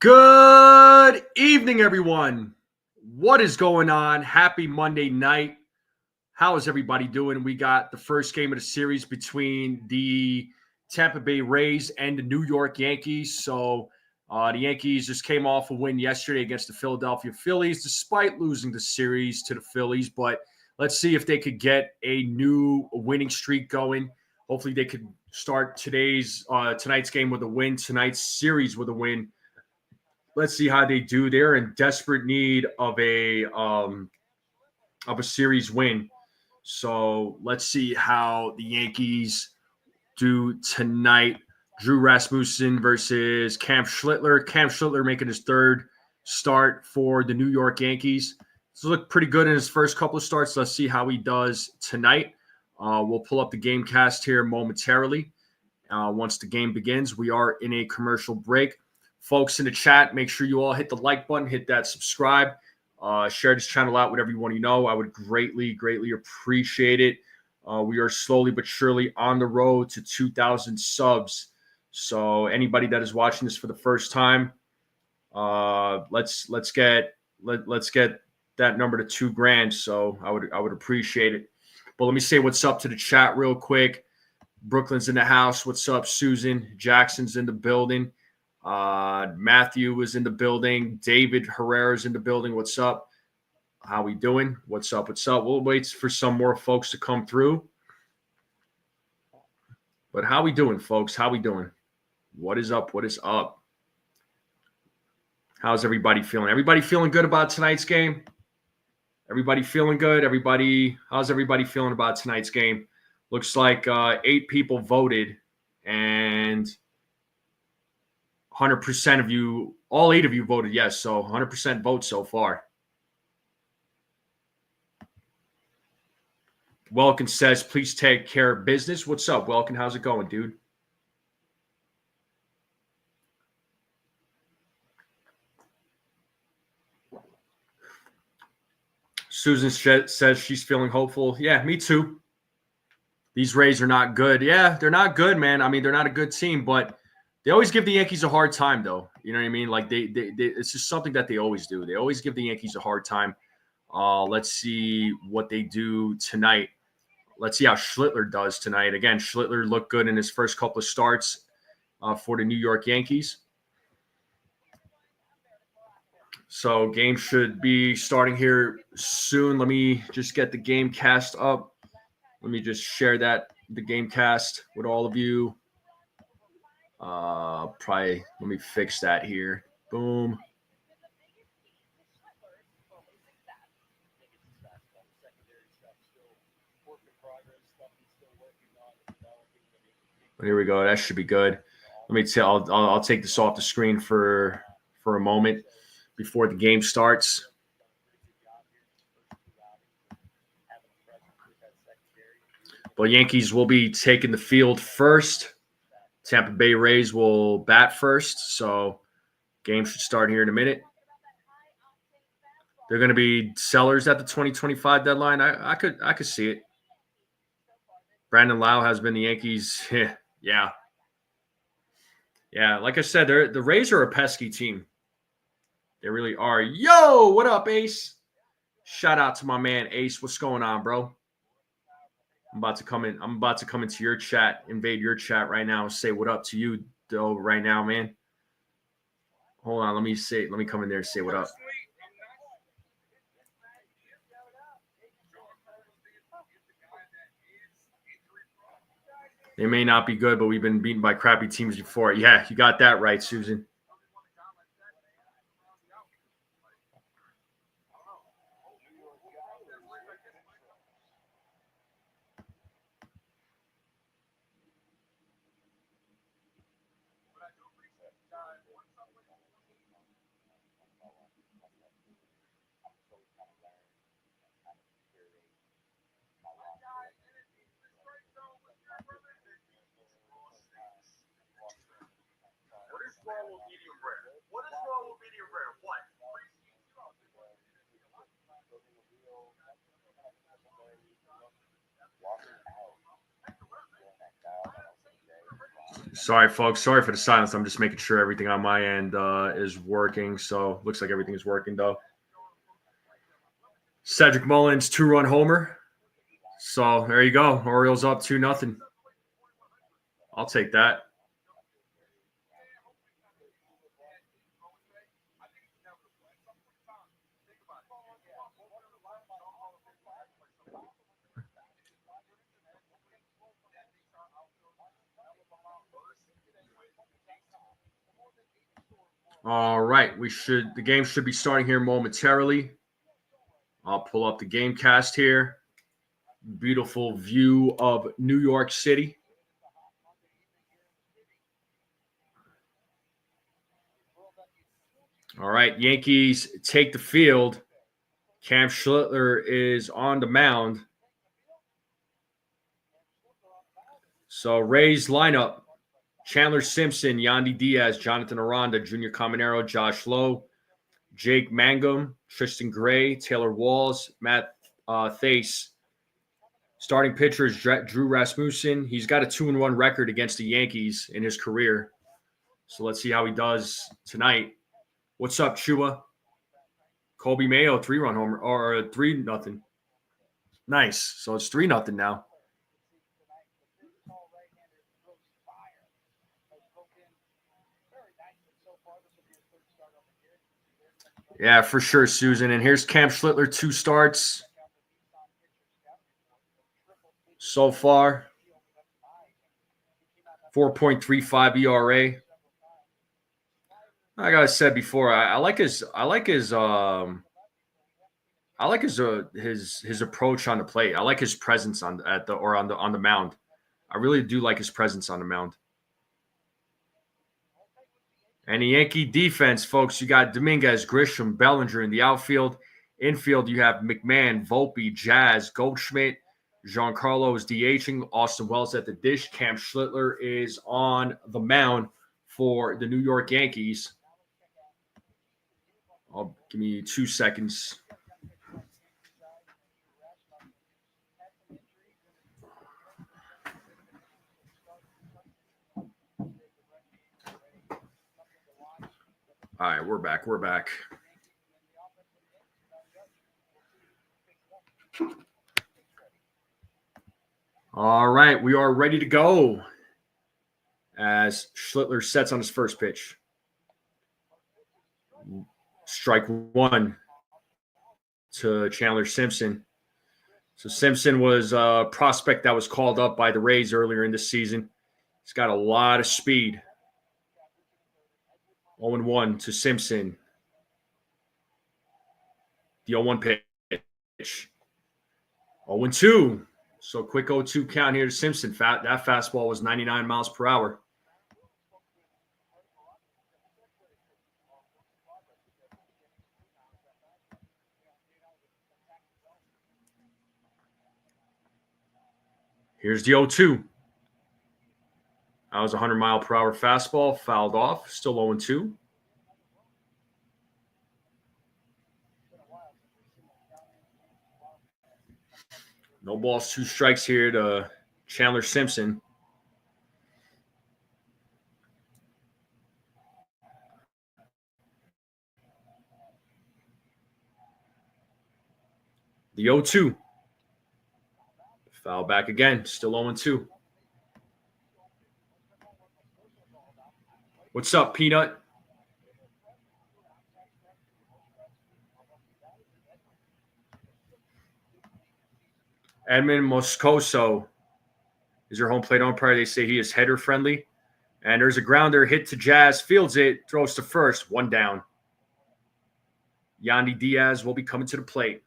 Good evening, everyone. What is going on? Happy Monday night. How is everybody doing? We got the first game of the series between the Tampa Bay Rays and the New York Yankees. So the Yankees just came off a win yesterday against the Philadelphia Phillies, despite losing the series to the Phillies. But let's see if they could get a new winning streak going. Hopefully they could start tonight's game with a win, tonight's series with a win. Let's see how they do. They're in desperate need of a series win. So let's see how the Yankees do tonight. Drew Rasmussen versus Cam Schlittler. Cam Schlittler making his third start for the New York Yankees. This looked pretty good in his first couple of starts. Let's see how he does tonight. We'll pull up the game cast here momentarily. Once the game begins, we are in a commercial break. Folks in the chat, make sure you all hit the like button, hit that subscribe, share this channel out with everyone you know. I would greatly, greatly appreciate it. We are slowly but surely on the road to 2,000 subs. So anybody that is watching this for the first time, let's get that number to 2 grand. So I would appreciate it. But let me say what's up to the chat real quick. Brooklyn's in the house. What's up, Susan? Jackson's in the building. Matthew is in the building. David Herrera's in the building. What's up? How we doing? What's up? We'll wait for some more folks to come through. But how we doing, folks? How we doing? What is up? What is up? How's everybody feeling? Everybody feeling good about tonight's game? Everybody feeling good? How's everybody feeling about tonight's game? Looks like 8 people voted, and 100% of you, all 8 of you voted yes, so 100% vote so far. Welkin says, please take care of business. What's up, Welkin? How's it going, dude? Susan says she's feeling hopeful. Yeah, me too. These Rays are not good. Yeah, they're not good, man. I mean, they're not a good team, but they always give the Yankees a hard time, though. You know what I mean? Like, they it's just something that they always do. They always give the Yankees a hard time. Let's see what they do tonight. Let's see how Schlittler does tonight. Again, Schlittler looked good in his first couple of starts for the New York Yankees. So game should be starting here soon. Let me just get the game cast up. Let me just share the game cast with all of you. Probably let me fix that here. Boom. Here we go. That should be good. Let me tell. I'll take this off the screen for a moment before the game starts. But Yankees will be taking the field first. Tampa Bay Rays will bat first. So game should start here in a minute. They're going to be sellers at the 2025 deadline. I could see it. Brandon Lau has been the Yankees. Yeah. Like I said, the Rays are a pesky team. They really are. Yo, what up, Ace? Shout out to my man Ace. What's going on, bro? I'm about to come into your chat, invade your chat right now, and say what up to you, though, right now, man. Hold on, let me come in there and say what up. They may not be good, but we've been beaten by crappy teams before. Yeah, you got that right, Susan. Sorry, folks. Sorry for the silence. I'm just making sure everything on my end is working. So looks like everything is working though. Cedric Mullins 2-run homer. So there you go. Orioles up 2-0. I'll take that. All right, the game should be starting here momentarily. I'll pull up the game cast here. Beautiful view of New York City. All right, Yankees take the field. Cam Schlittler is on the mound. So Rays lineup: Chandler Simpson, Yandy Diaz, Jonathan Aranda, Junior Caminero, Josh Lowe, Jake Mangum, Tristan Gray, Taylor Walls, Matt Thaiss. Starting pitcher is Drew Rasmussen. He's got a 2-1 record against the Yankees in his career. So let's see how he does tonight. What's up, Chua? Colby Mayo, 3-run homer, or 3-0. Nice. So it's 3-0 now. Yeah, for sure, Susan. And here's Cam Schlittler, 2 starts so far. 4.35 ERA. Like I said before, I like his approach on the plate. I like his presence on the mound. I really do like his presence on the mound. And the Yankee defense, folks, you got Dominguez, Grisham, Bellinger in the outfield. Infield, you have McMahon, Volpe, Jazz, Goldschmidt. Giancarlo is DHing. Austin Wells at the dish. Cam Schlittler is on the mound for the New York Yankees. Give me 2 seconds. All right, we're back. All right, we are ready to go as Schlittler sets on his first pitch. Strike 1 to Chandler Simpson. So Simpson was a prospect that was called up by the Rays earlier in the season. He's got a lot of speed. 0-1 to Simpson. The 0-1 pitch. 0-2. So quick 0-2 count here to Simpson. That fastball was 99 miles per hour. Here's the 0-2. That was a 100-mile-per-hour fastball, fouled off, still 0-2. No balls, 2 strikes here to Chandler Simpson. The 0-2. Foul back again, still 0-2. What's up, Peanut? Edmund Moscoso is your home plate umpire. They say he is header friendly. And there's a grounder hit to Jazz, fields it, throws to first, 1 down. Yandy Diaz will be coming to the plate.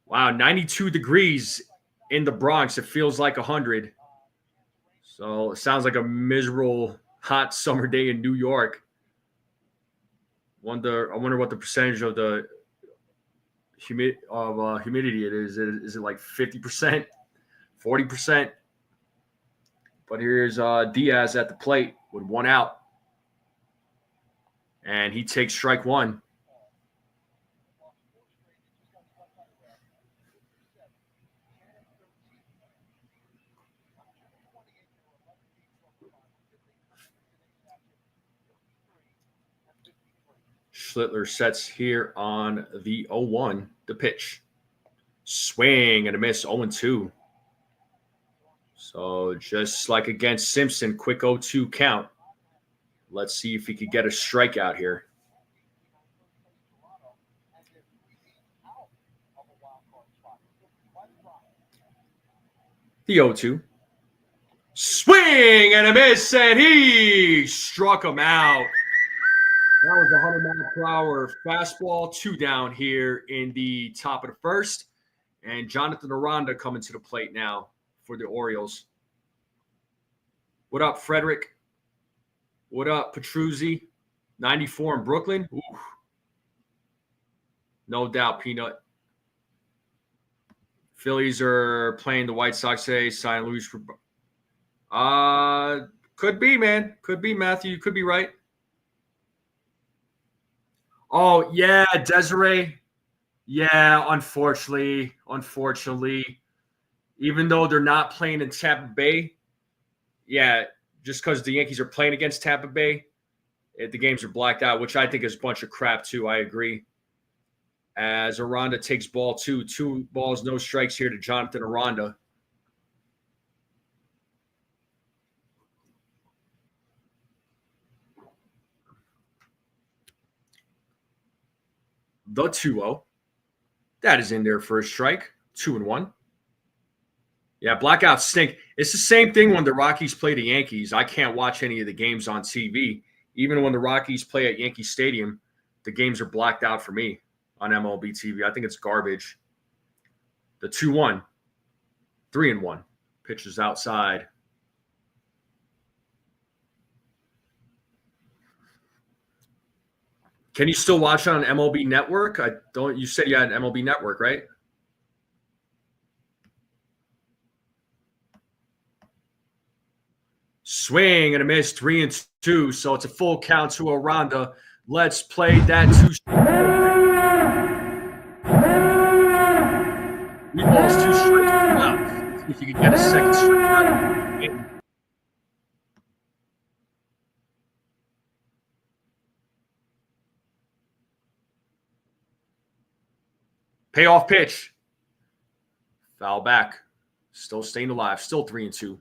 Wow, 92 degrees in the Bronx. It feels like 100. So it sounds like a miserable, hot summer day in New York. I wonder what the percentage of the humidity it is. Is it like 50%, 40%? But here's Diaz at the plate with 1 out. And he takes strike 1. Schlittler sets here on the 0-1, the pitch. Swing and a miss, 0-2. So just like against Simpson, quick 0-2 count. Let's see if he could get a strikeout here. The 0-2. Swing and a miss, and he struck him out. That was a 100-mile-per-hour fastball, 2 down here in the top of the first. And Jonathan Aranda coming to the plate now for the Orioles. What up, Frederick? What up, Petruzzi? 94 in Brooklyn? Ooh. No doubt, Peanut. Phillies are playing the White Sox today. St. Louis for could be, man. Could be, Matthew. You could be right. Oh, yeah, Desiree. Yeah, unfortunately. Even though they're not playing in Tampa Bay, yeah, just because the Yankees are playing against Tampa Bay, the games are blacked out, which I think is a bunch of crap, too. I agree. As Aranda takes ball 2. 2 balls, no strikes here to Jonathan Aranda. The 2-0. That is in there for a strike. 2-1. Yeah, blackouts stink. It's the same thing when the Rockies play the Yankees. I can't watch any of the games on TV. Even when the Rockies play at Yankee Stadium, the games are blacked out for me on MLB TV. I think it's garbage. The 2-1. 3-1. Pitches outside. Can you still watch it on MLB Network? You said you had an MLB Network, right? Swing and a miss, 3-2. So it's a full count to Aranda. Let's play that 2. 3 balls, 2 strikes. Wow. See if you can get a second strikeout. Payoff pitch. Foul back. Still staying alive. Still 3-2.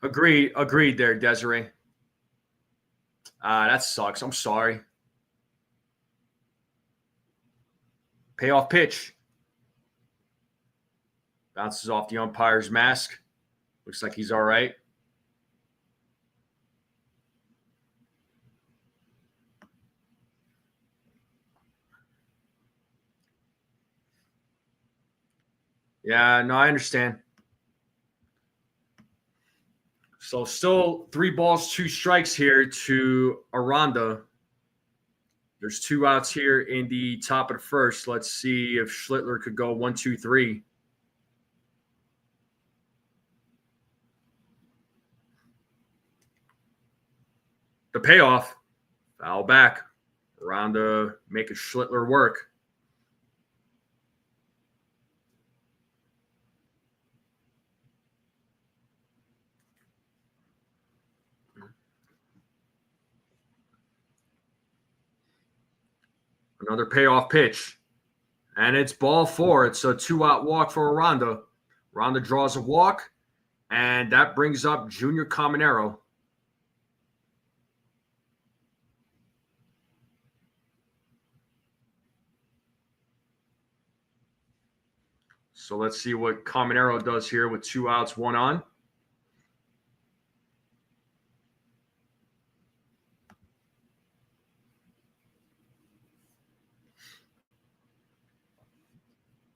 Agreed there, Desiree. That sucks. I'm sorry. Payoff pitch. Bounces off the umpire's mask. Looks like he's all right. Yeah, no, I understand. So still 3 balls, 2 strikes here to Aranda. There's 2 outs here in the top of the first. Let's see if Schlittler could go 1, 2, 3. The payoff. Foul back. Aranda making Schlittler work. Another payoff pitch. And it's ball 4. It's a 2-out walk for Aranda. Aranda draws a walk, and that brings up Junior Caminero. So let's see what Caminero does here with 2 outs, 1 on.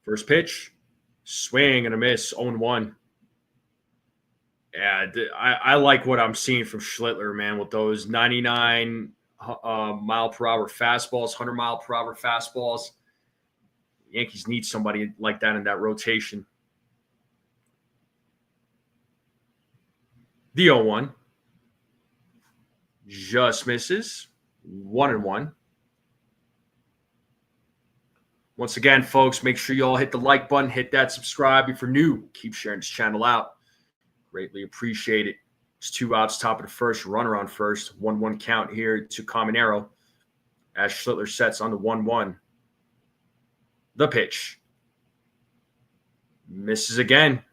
First pitch, swing and a miss, 0-1. Yeah, I like what I'm seeing from Schlittler, man, with those 99 mile-per-hour fastballs, 100-mile-per-hour fastballs. Yankees need somebody like that in that rotation. The 0-1 just misses, 1-1. Once again, folks, make sure you all hit the like button, hit that subscribe if you're new. Keep sharing this channel out. Greatly appreciate it. It's 2 outs, top of the first, runner on first. 1-1 count here to Caminero as Schlittler sets on the 1-1. The pitch. Misses again.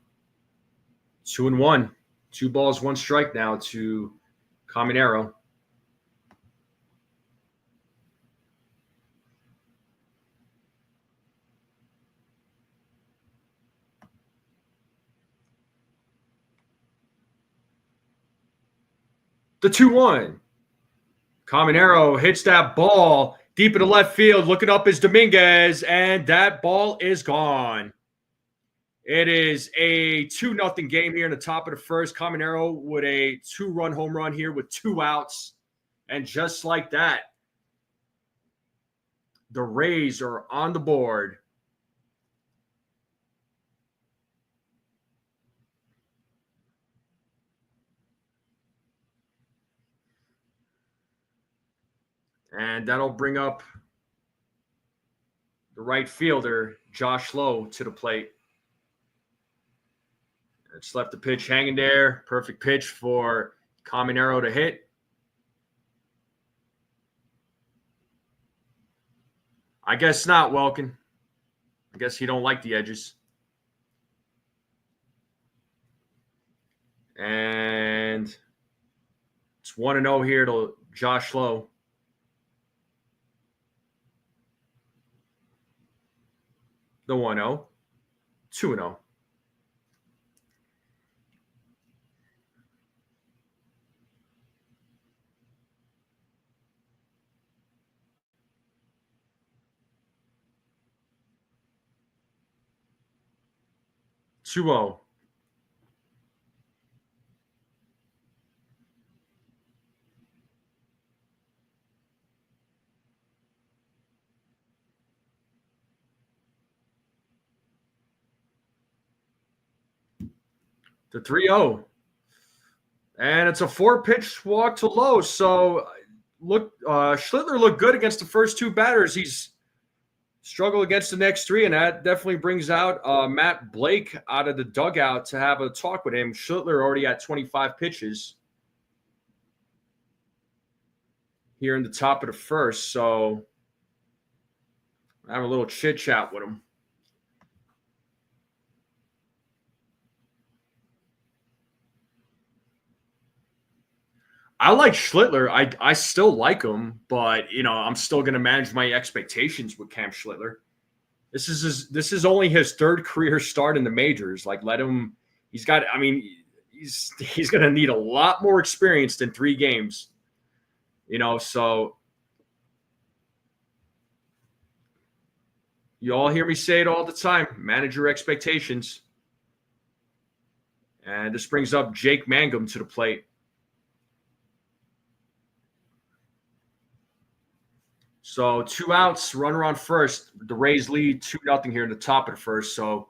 2-1. 2 balls, 1 strike now to Caminero. The 2-1. Caminero hits that ball deep in the left field. Looking up is Dominguez, and that ball is gone. It is a 2-0 game here in the top of the first. Caminero with a 2-run home run here with 2 outs. And just like that, the Rays are on the board. And that'll bring up the right fielder, Josh Lowe, to the plate. It's left the pitch hanging there. Perfect pitch for Caminero to hit. I guess not, Welkin. I guess he don't like the edges. And it's 1-0 here to Josh Lowe. The 1-0. 2-0. Two-oh. The 3-0. And it's a 4-pitch walk to Lowe. So Schlittler looked good against the first 2 batters. He's struggled against the next 3, and that definitely brings out Matt Blake out of the dugout to have a talk with him. Schlittler already at 25 pitches here in the top of the first. So I have a little chit chat with him. I like Schlittler. I still like him, but I'm still going to manage my expectations with Cam Schlittler. This is only his 3rd career start in the majors. Like, let him. He's got. I mean, he's going to need a lot more experience than 3 games. So you all hear me say it all the time. Manage your expectations. And this brings up Jake Mangum to the plate. So 2 outs, runner on first. The Rays lead 2-0 here in the top of the first. So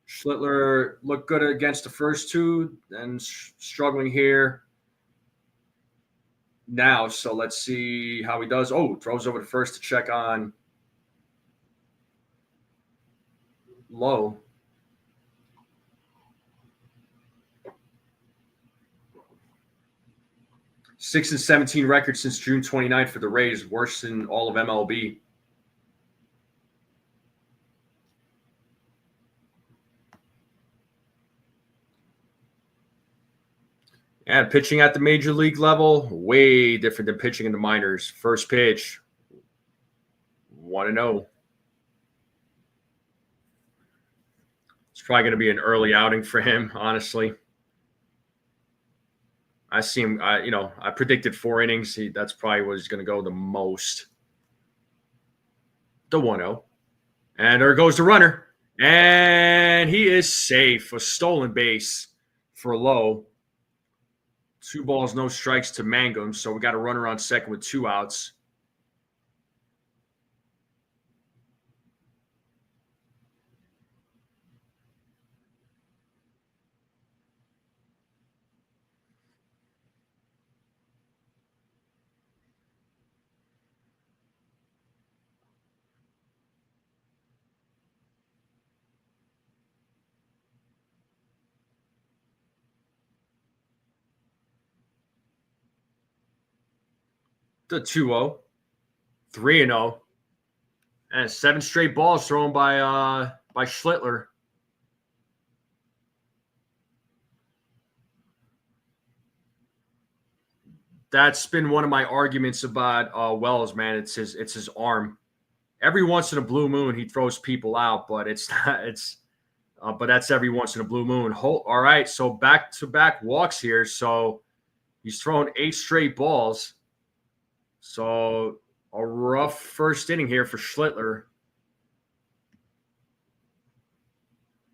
Schlittler looked good against the first 2 and struggling here now. So let's see how he does. Oh, throws over to first to check on Lowe. Six and 17 record since June 29th for the Rays, worse than all of MLB. And pitching at the major league level, way different than pitching in the minors. First pitch, 1-0. It's probably going to be an early outing for him, honestly. I see him. I predicted 4 innings. That's probably what he's going to go the most. The 1-0. And there goes the runner. And he is safe. A stolen base for Lowe. 2 balls, no strikes to Mangum. So we got a runner on second with 2 outs. The 2-0, 3-0, and 7 straight balls thrown by Schlittler. That's been one of my arguments about Wells, man. It's his arm. Every once in a blue moon, he throws people out, but it's not. But that's every once in a blue moon. All right, so back-to-back walks here. So he's thrown 8 straight balls. So a rough first inning here for Schlittler.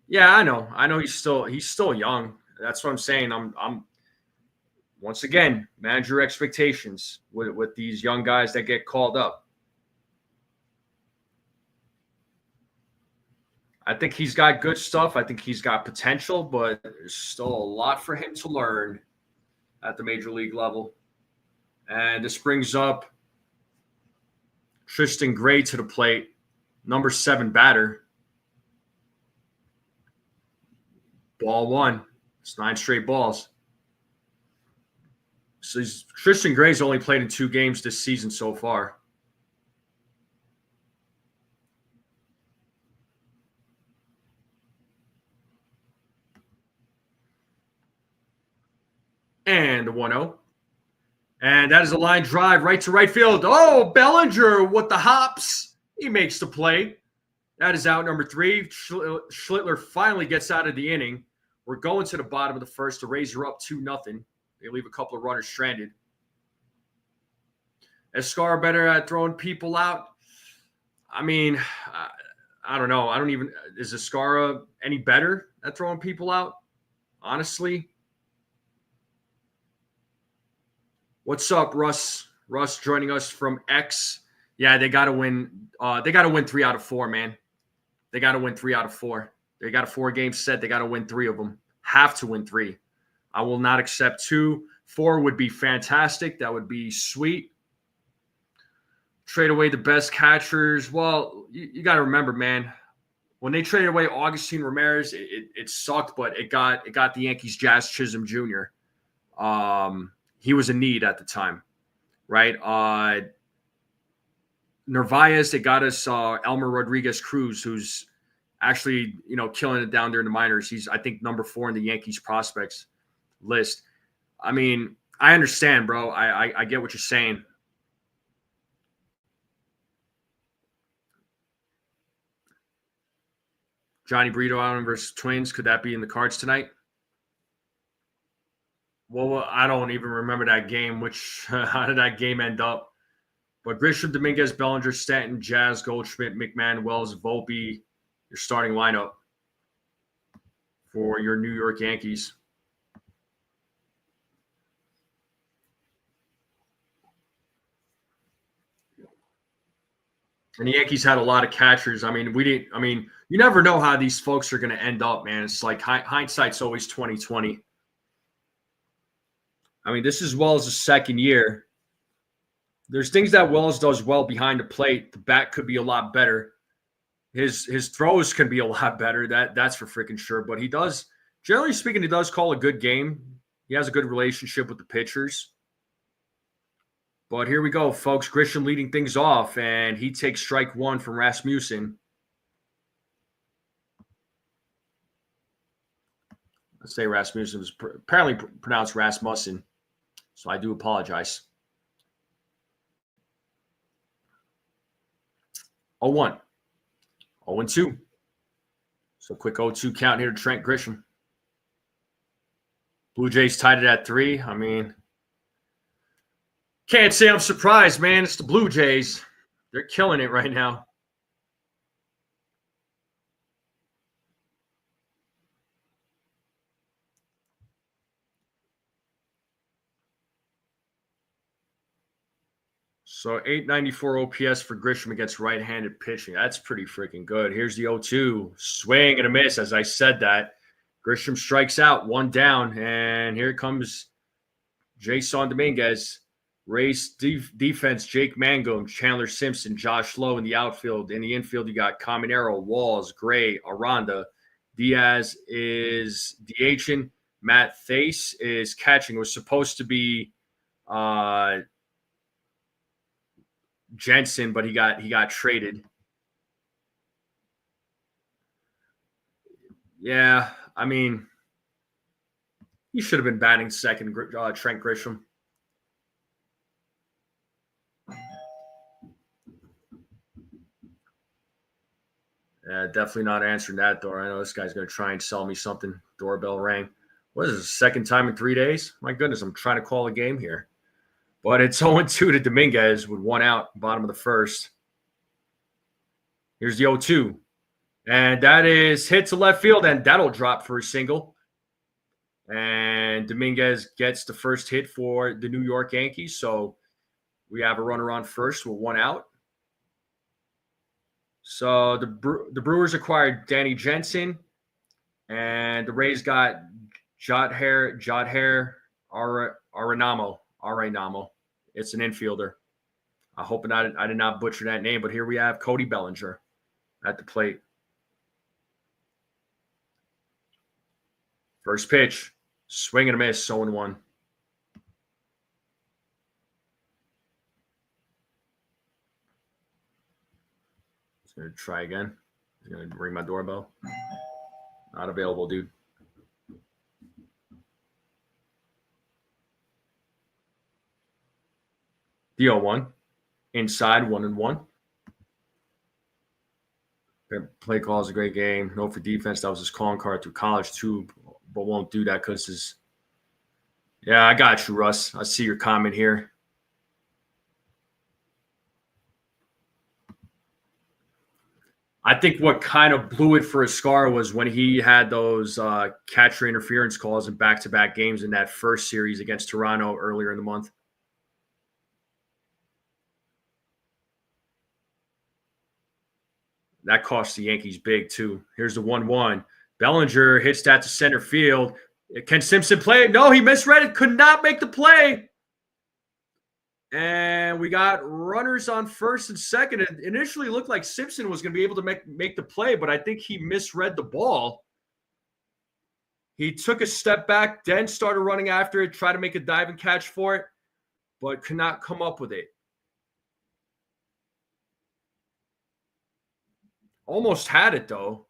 Yeah, I know. He's still young. That's what I'm saying. I'm once again manage your expectations with these young guys that get called up. I think he's got good stuff. I think he's got potential, but there's still a lot for him to learn at the major league level. And this brings up Tristan Gray to the plate, number 7 batter. Ball 1. It's 9 straight balls. So Tristan Gray's only played in 2 games this season so far. And the 1-0. And that is a line drive right to right field. Oh, Bellinger with the hops. He makes the play. That is out number 3. Schlittler finally gets out of the inning. We're going to the bottom of the first. The Rays are up 2-0. They leave a couple of runners stranded. Is Scar better at throwing people out? I mean, I don't know. Is Escara any better at throwing people out? Honestly. What's up, Russ? Russ joining us from X. Yeah, they got to win. They got to win 3 out of 4, man. They got to win 3 out of 4. They got a 4-game set. They got to win 3 of them. Have to win 3. I will not accept 2. 4 would be fantastic. That would be sweet. Trade away the best catchers. Well, you got to remember, man. When they traded away Augustine Ramirez, it sucked, but it got the Yankees Jazz Chisholm Jr. He was a need at the time, right? Narvaez, they got us Elmer Rodriguez Cruz, who's actually, killing it down there in the minors. He's, I think, number 4 in the Yankees prospects list. I mean, I understand, bro. I get what you're saying. Johnny Brito Island versus Twins. Could that be in the cards tonight? Well, I don't even remember that game. How did that game end up? But Grisham, Dominguez, Bellinger, Stanton, Jazz, Goldschmidt, McMahon, Wells, Volpe, your starting lineup for your New York Yankees. And the Yankees had a lot of catchers. I mean, you never know how these folks are going to end up, man. It's like hindsight's always 20/20. I mean, this is Wells' second year. There's things that Wells does well behind the plate. The bat could be a lot better. His throws can be a lot better. That's for freaking sure. But he does, generally speaking, he does call a good game. He has a good relationship with the pitchers. But here we go, folks. Grisham leading things off, and he takes strike 1 from Rasmussen. Let's say Rasmussen was apparently pronounced Rasmussen, so I do apologize. 0-1. 0-2. So quick 0-2 count here to Trent Grisham. Blue Jays tied it at 3. I mean, can't say I'm surprised, man. It's the Blue Jays. They're killing it right now. So 894 OPS for Grisham against right-handed pitching. That's pretty freaking good. Here's the 0-2. Swing and a miss. As I said that, Grisham strikes out, 1 down. And here comes Jason Dominguez. Rays defense, Jake Mangum, Chandler Simpson, Josh Lowe in the outfield. In the infield, you got Caminero, Walls, Gray, Aranda. Diaz is DHing. Matt Thace is catching. It was supposed to be Jensen, but he got traded. Yeah, I mean, he should have been batting second, Trent Grisham. Definitely not answering that door. I know this guy's going to try and sell me something. Doorbell rang. What is this, second time in 3 days? My goodness, I'm trying to call a game here. But it's 0-2 to Dominguez with 1 out, bottom of the first. Here's the 0-2. And that is hit to left field, and that'll drop for a single. And Dominguez gets the first hit for the New York Yankees. So we have a runner on first with 1 out. So the Brewers acquired Danny Jensen, and the Rays got Jodher Arenamo. It's an infielder. I hope I did not butcher that name, but here we have Cody Bellinger at the plate. First pitch, swing and a miss, 0-1. He's going to try again. He's going to ring my doorbell. Not available, dude. The 0-1. Inside, 1-1. Play call is a great game. No for defense. That was his calling card through college, too, but won't do that because his. Yeah, I got you, Russ. I see your comment here. I think what kind of blew it for Escar was when he had those catcher interference calls in back-to-back games in that first series against Toronto earlier in the month. That cost the Yankees big, too. Here's the 1-1. Bellinger hits that to center field. Can Simpson play it? No, he misread it. Could not make the play. And we got runners on first and second. It initially looked like Simpson was going to be able to make the play, but I think he misread the ball. He took a step back, then started running after it, tried to make a dive and catch for it, but could not come up with it. Almost had it, though.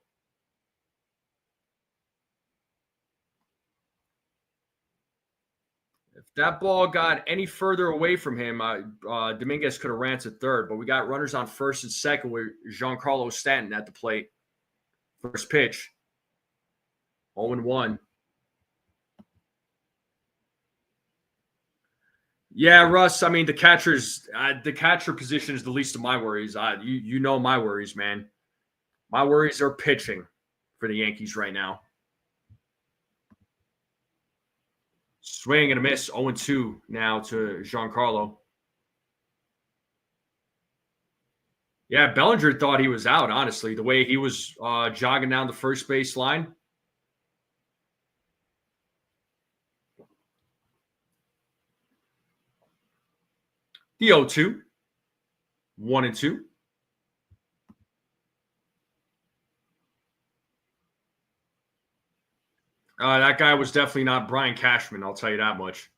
If that ball got any further away from him, Dominguez could have ran to third, but we got runners on first and second with Giancarlo Stanton at the plate. First pitch, 0-1. Yeah, Russ, I mean, the catcher position is the least of my worries. You know my worries, man. My worries are pitching for the Yankees right now. Swing and a miss, 0-2 now to Giancarlo. Yeah, Bellinger thought he was out, honestly, the way he was jogging down the first base line. The 0-2, 1-2. That guy was definitely not Brian Cashman, I'll tell you that much.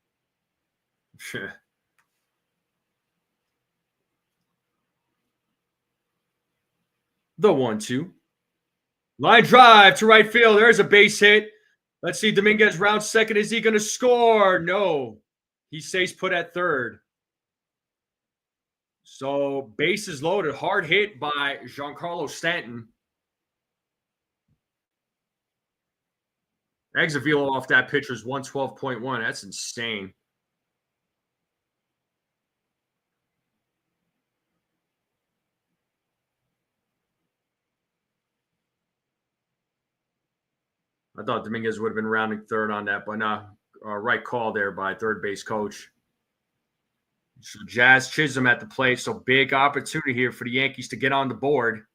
The 1-2. Line drive to right field. There's a base hit. Let's see. Dominguez rounds second. Is he going to score? No. He stays put at third. So bases loaded. Hard hit by Giancarlo Stanton. Exit velo off that pitcher is 112.1. That's insane. I thought Dominguez would have been rounding third on that, but no. Right call there by third base coach. So Jazz Chisholm at the plate. So big opportunity here for the Yankees to get on the board.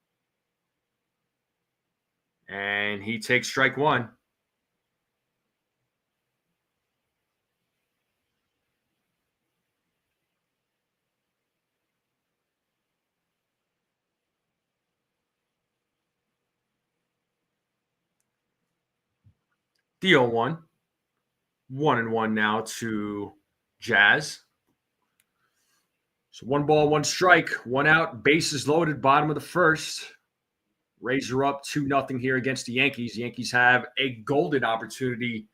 And he takes strike one. The 0-1. 1-1 now to Jazz. So 1 ball, 1 strike, 1 out, bases loaded, bottom of the first. Rays are up 2-0 here against the Yankees. The Yankees have a golden opportunity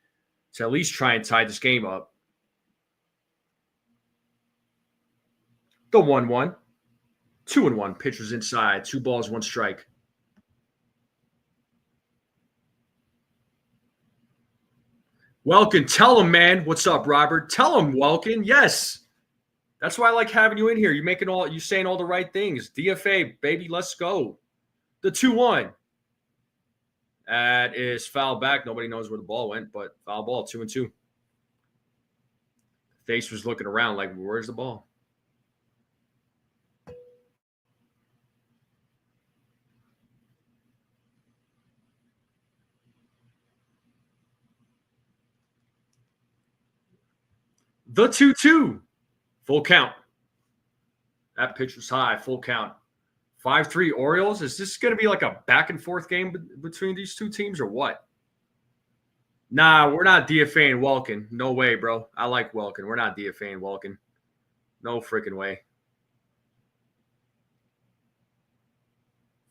to at least try and tie this game up. The 1-1. 2-1. Pitcher's inside. 2 balls, 1 strike. Welkin, tell him, man. What's up, Robert? Tell him, Welkin. Yes. That's why I like having you in here. You saying all the right things. DFA, baby, let's go. The 2-1. That is foul back. Nobody knows where the ball went, but foul ball, 2-2. Face was looking around like, where's the ball? The 2-2. Full count. That pitch was high. Full count. 5-3 Orioles. Is this going to be like a back and forth game between these two teams or what? Nah, we're not DFAing Welkin. No way, bro. I like Welkin. We're not DFAing Welkin. No freaking way.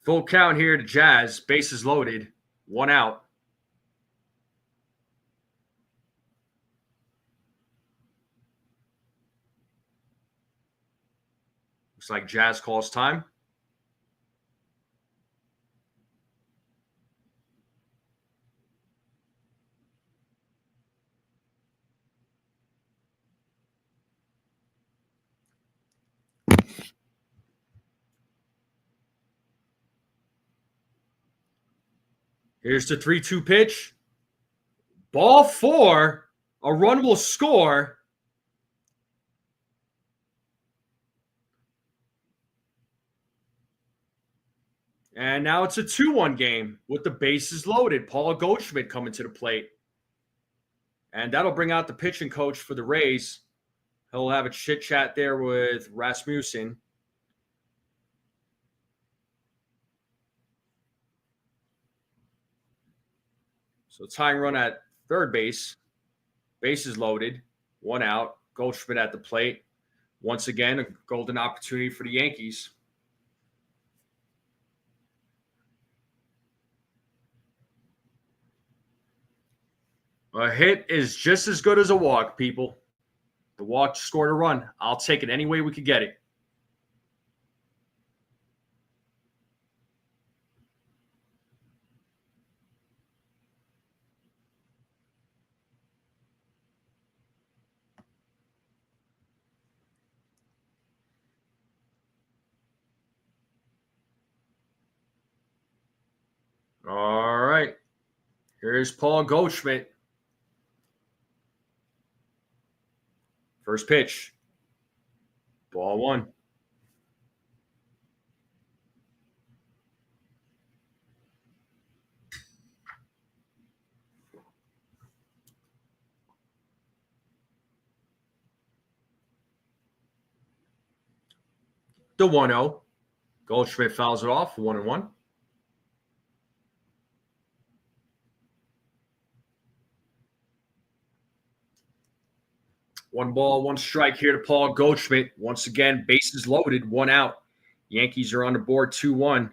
Full count here to Jazz. Bases loaded. 1 out. Looks like Jazz calls time. Here's the 3-2 pitch. Ball 4. A run will score. And now it's a 2-1 game with the bases loaded. Paul Goldschmidt coming to the plate. And that'll bring out the pitching coach for the Rays. He'll have a chit-chat there with Rasmussen. So tying run at third base. Bases loaded. 1 out. Goldschmidt at the plate. Once again, a golden opportunity for the Yankees. A hit is just as good as a walk, people. The walk scored a run. I'll take it any way we could get it. All right. Here's Paul Goldschmidt. First pitch. Ball 1. The 1-0. Goldschmidt fouls it off. 1-1. One ball, 1 strike here to Paul Goldschmidt. Once again, bases loaded, 1 out. Yankees are on the board 2-1.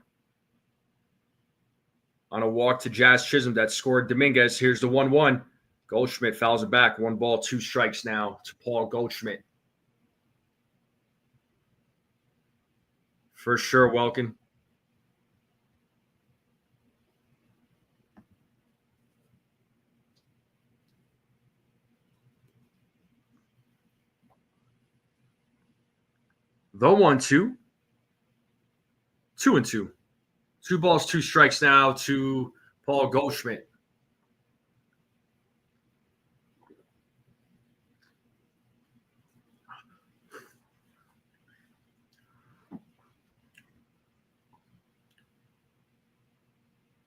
On a walk to Jazz Chisholm that scored Dominguez. Here's the 1-1. Goldschmidt fouls it back. 1 ball, 2 strikes now to Paul Goldschmidt. For sure, Welkin. The 1-2. 2-2. 2 balls, 2 strikes now to Paul Goldschmidt.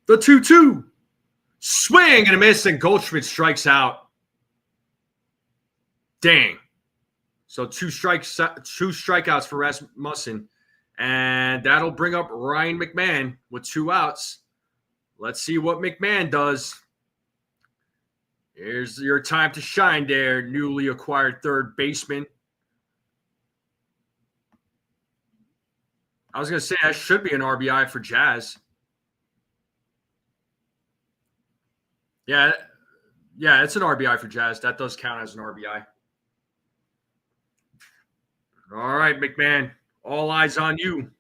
The 2-2. Swing and a miss, and Goldschmidt strikes out. Dang. So 2 strikeouts for Rasmussen. And that'll bring up Ryan McMahon with 2 outs. Let's see what McMahon does. Here's your time to shine there, newly acquired third baseman. I was going to say that should be an RBI for Jazz. Yeah, it's an RBI for Jazz. That does count as an RBI. All right, McMahon. All eyes on you.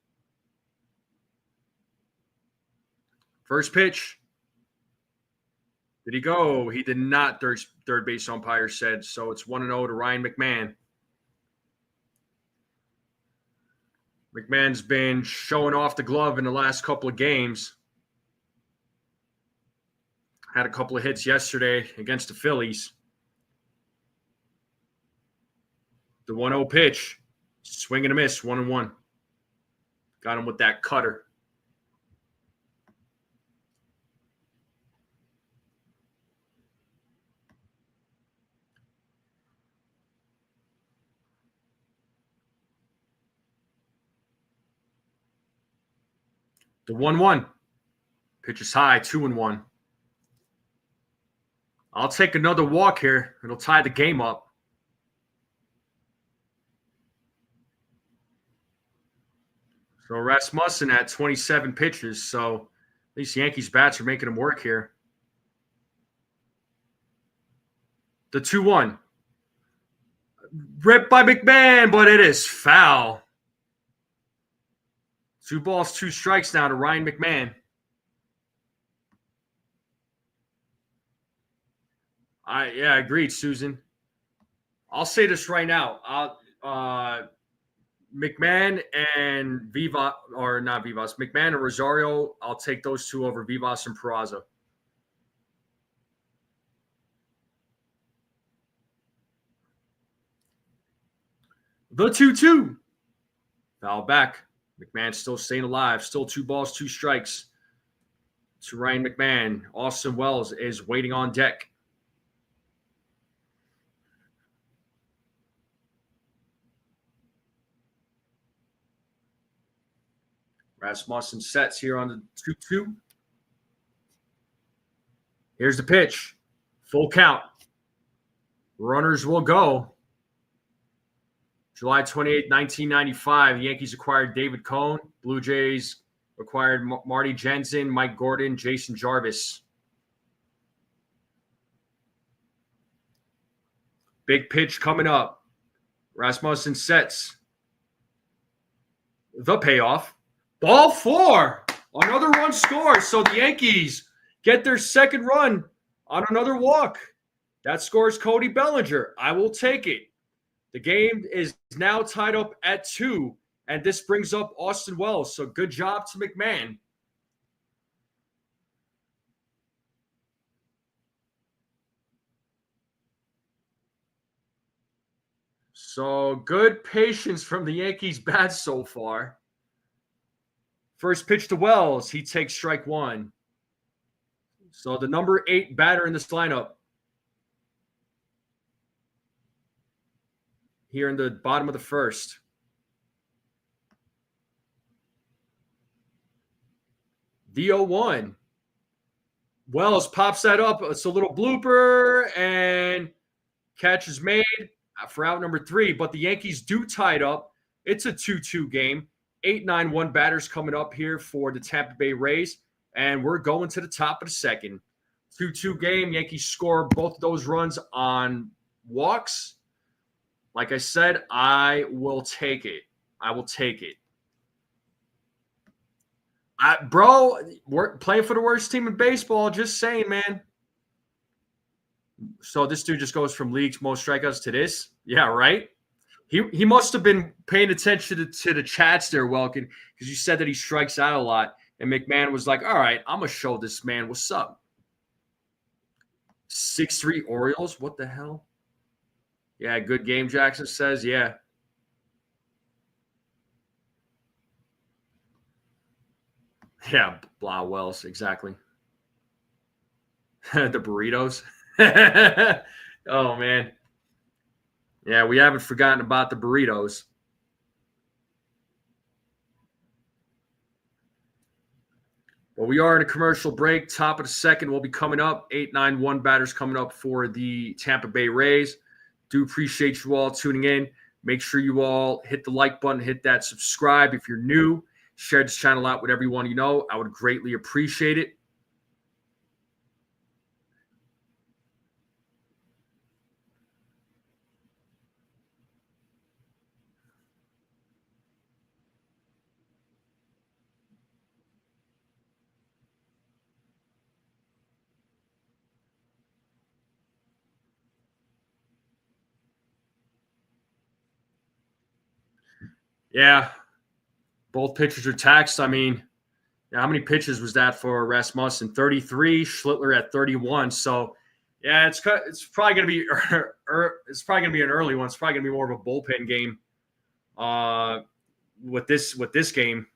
First pitch. Did he go? He did not, third base umpire said. So it's 1-0 to Ryan McMahon. McMahon's been showing off the glove in the last couple of games. Had a couple of hits yesterday against the Phillies. The 1-0 pitch. Swing and a miss, 1-1. Got him with that cutter. The 1-1. Pitch is high, 2-1. I'll take another walk here. It'll tie the game up. So Rasmussen at 27 pitches. So at least Yankees bats are making him work here. The 2-1. Ripped by McMahon, but it is foul. 2 balls, 2 strikes now to Ryan McMahon. I agreed, Susan. I'll say this right now. McMahon and McMahon and Rosario, I'll take those 2 over Vivas and Peraza. The 2-2. Foul back. McMahon still staying alive. Still 2 balls, 2 strikes to Ryan McMahon. Austin Wells is waiting on deck. Rasmussen sets here on the 2-2. Here's the pitch. Full count. Runners will go. July 28, 1995, the Yankees acquired David Cohn. Blue Jays acquired Marty Jensen, Mike Gordon, Jason Jarvis. Big pitch coming up. Rasmussen sets. The payoff. Ball 4. Another run scored. So the Yankees get their second run on another walk. That scores Cody Bellinger. I will take it. The game is now tied up at 2, and this brings up Austin Wells. So good job to McMahon. So good patience from the Yankees bats so far. First pitch to Wells. He takes strike 1. So the number 8 batter in this lineup. Here in the bottom of the first. The 0-1. Wells pops that up. It's a little blooper, and catch is made for out number 3. But the Yankees do tie it up. It's a 2-2 game. 8-9-1 batters coming up here for the Tampa Bay Rays, and we're going to the top of the second. 2-2 game. Yankees score both of those runs on walks. Like I said, I will take it. Bro, we're playing for the worst team in baseball. Just saying, man. So this dude just goes from league's most strikeouts to this? Yeah, right? He must have been paying attention to the chats there, Welkin, because you said that he strikes out a lot. And McMahon was like, all right, I'm going to show this man what's up. 6-3 Orioles? What the hell? Yeah, good game, Jackson says. Yeah. Yeah, blah, Wells, exactly. The burritos. Oh, man. Yeah, we haven't forgotten about the burritos. Well, we are in a commercial break. Top of the second will be coming up. 8-9-1 batters coming up for the Tampa Bay Rays. Do appreciate you all tuning in. Make sure you all hit the like button, hit that subscribe if you're new. share this channel out with everyone you know. I would greatly appreciate it. Yeah, both pitchers are taxed. I mean, how many pitches was that for Rasmussen? 33. Schlittler at 31. So, yeah, it's probably going to be it's probably going to be an early one. It's probably going to be more of a bullpen game with this game.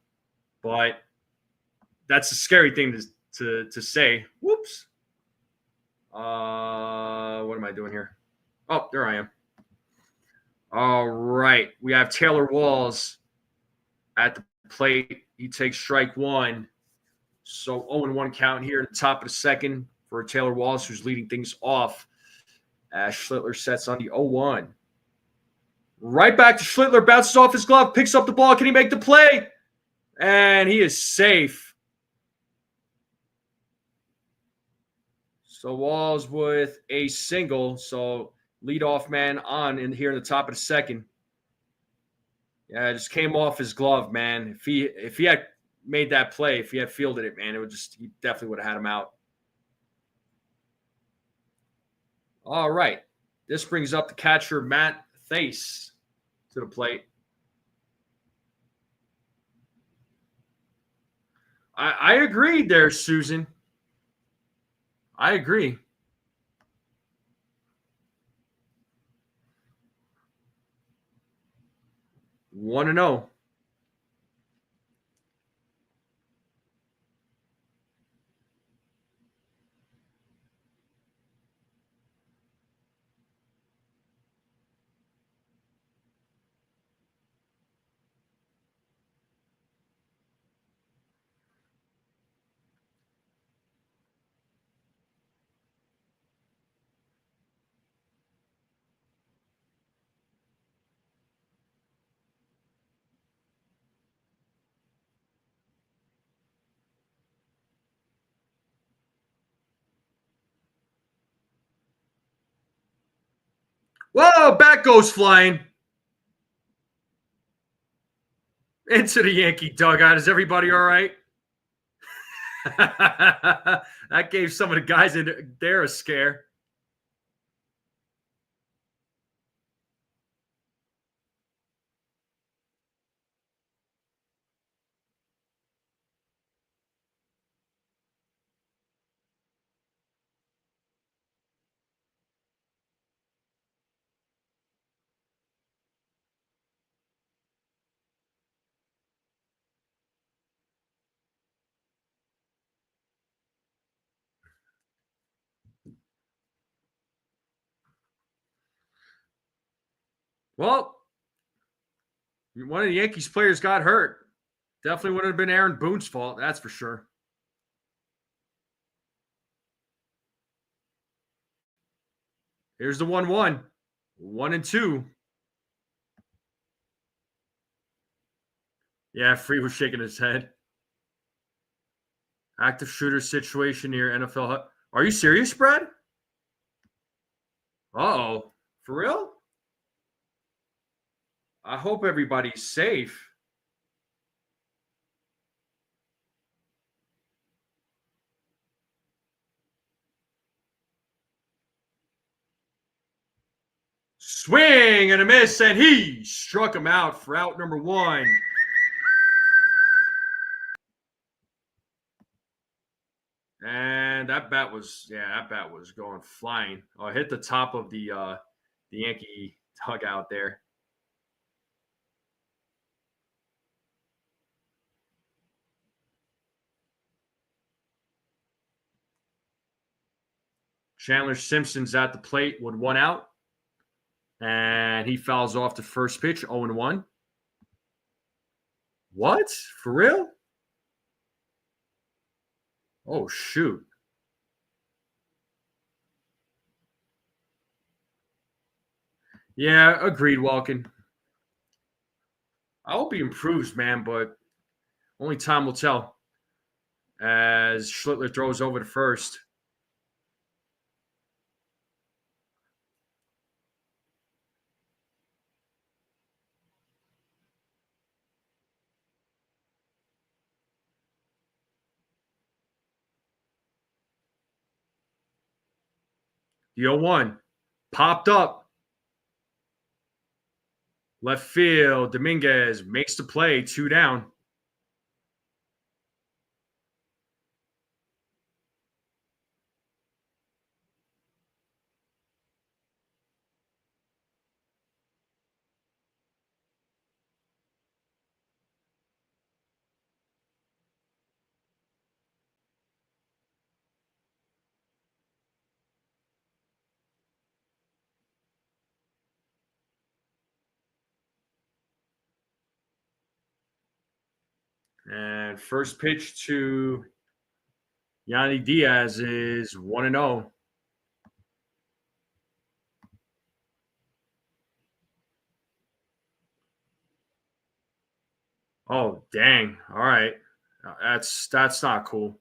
But that's a scary thing to say. Whoops. What am I doing here? Oh, there I am. All right. We have Taylor Walls at the plate. He takes strike one. So 0-1 count here at the top of the second for Taylor Walls, who's leading things off as Schlittler sets on the 0-1. Right back to Schlittler, bounces off his glove, picks up the ball. Can he make the play? And he is safe. So Walls with a single. So leadoff man on in here in the top of the second. Yeah, it just came off his glove, man. If he had made that play, if he had fielded it, man, he definitely would have had him out. All right. This brings up the catcher, Matt Thace, to the plate. I agree there, Susan. I agree. Want to know? Whoa, back goes flying into the Yankee dugout. Is everybody all right? That gave some of the guys in there a scare. Well, one of the Yankees players got hurt. Definitely would have been Aaron Boone's fault, that's for sure. Here's the 1-1. 1-2. Yeah, Free was shaking his head. Active shooter situation near NFL. Are you serious, Brad? Uh-oh. For real? I hope everybody's safe. Swing and a miss, and he struck him out for out number one. And that bat was going flying. Oh, hit the top of the Yankee dugout there. Chandler Simpson's at the plate with one out. And he fouls off the first pitch, 0-1. What? For real? Oh, shoot. Yeah, agreed, Walken. I hope he improves, man, but Only time will tell as Schlittler throws over to first. The 0-1 popped up. Left field, Dominguez makes the play, 2 down. And first pitch to Yanni Diaz is 1-0. Oh, dang. All right. That's not cool.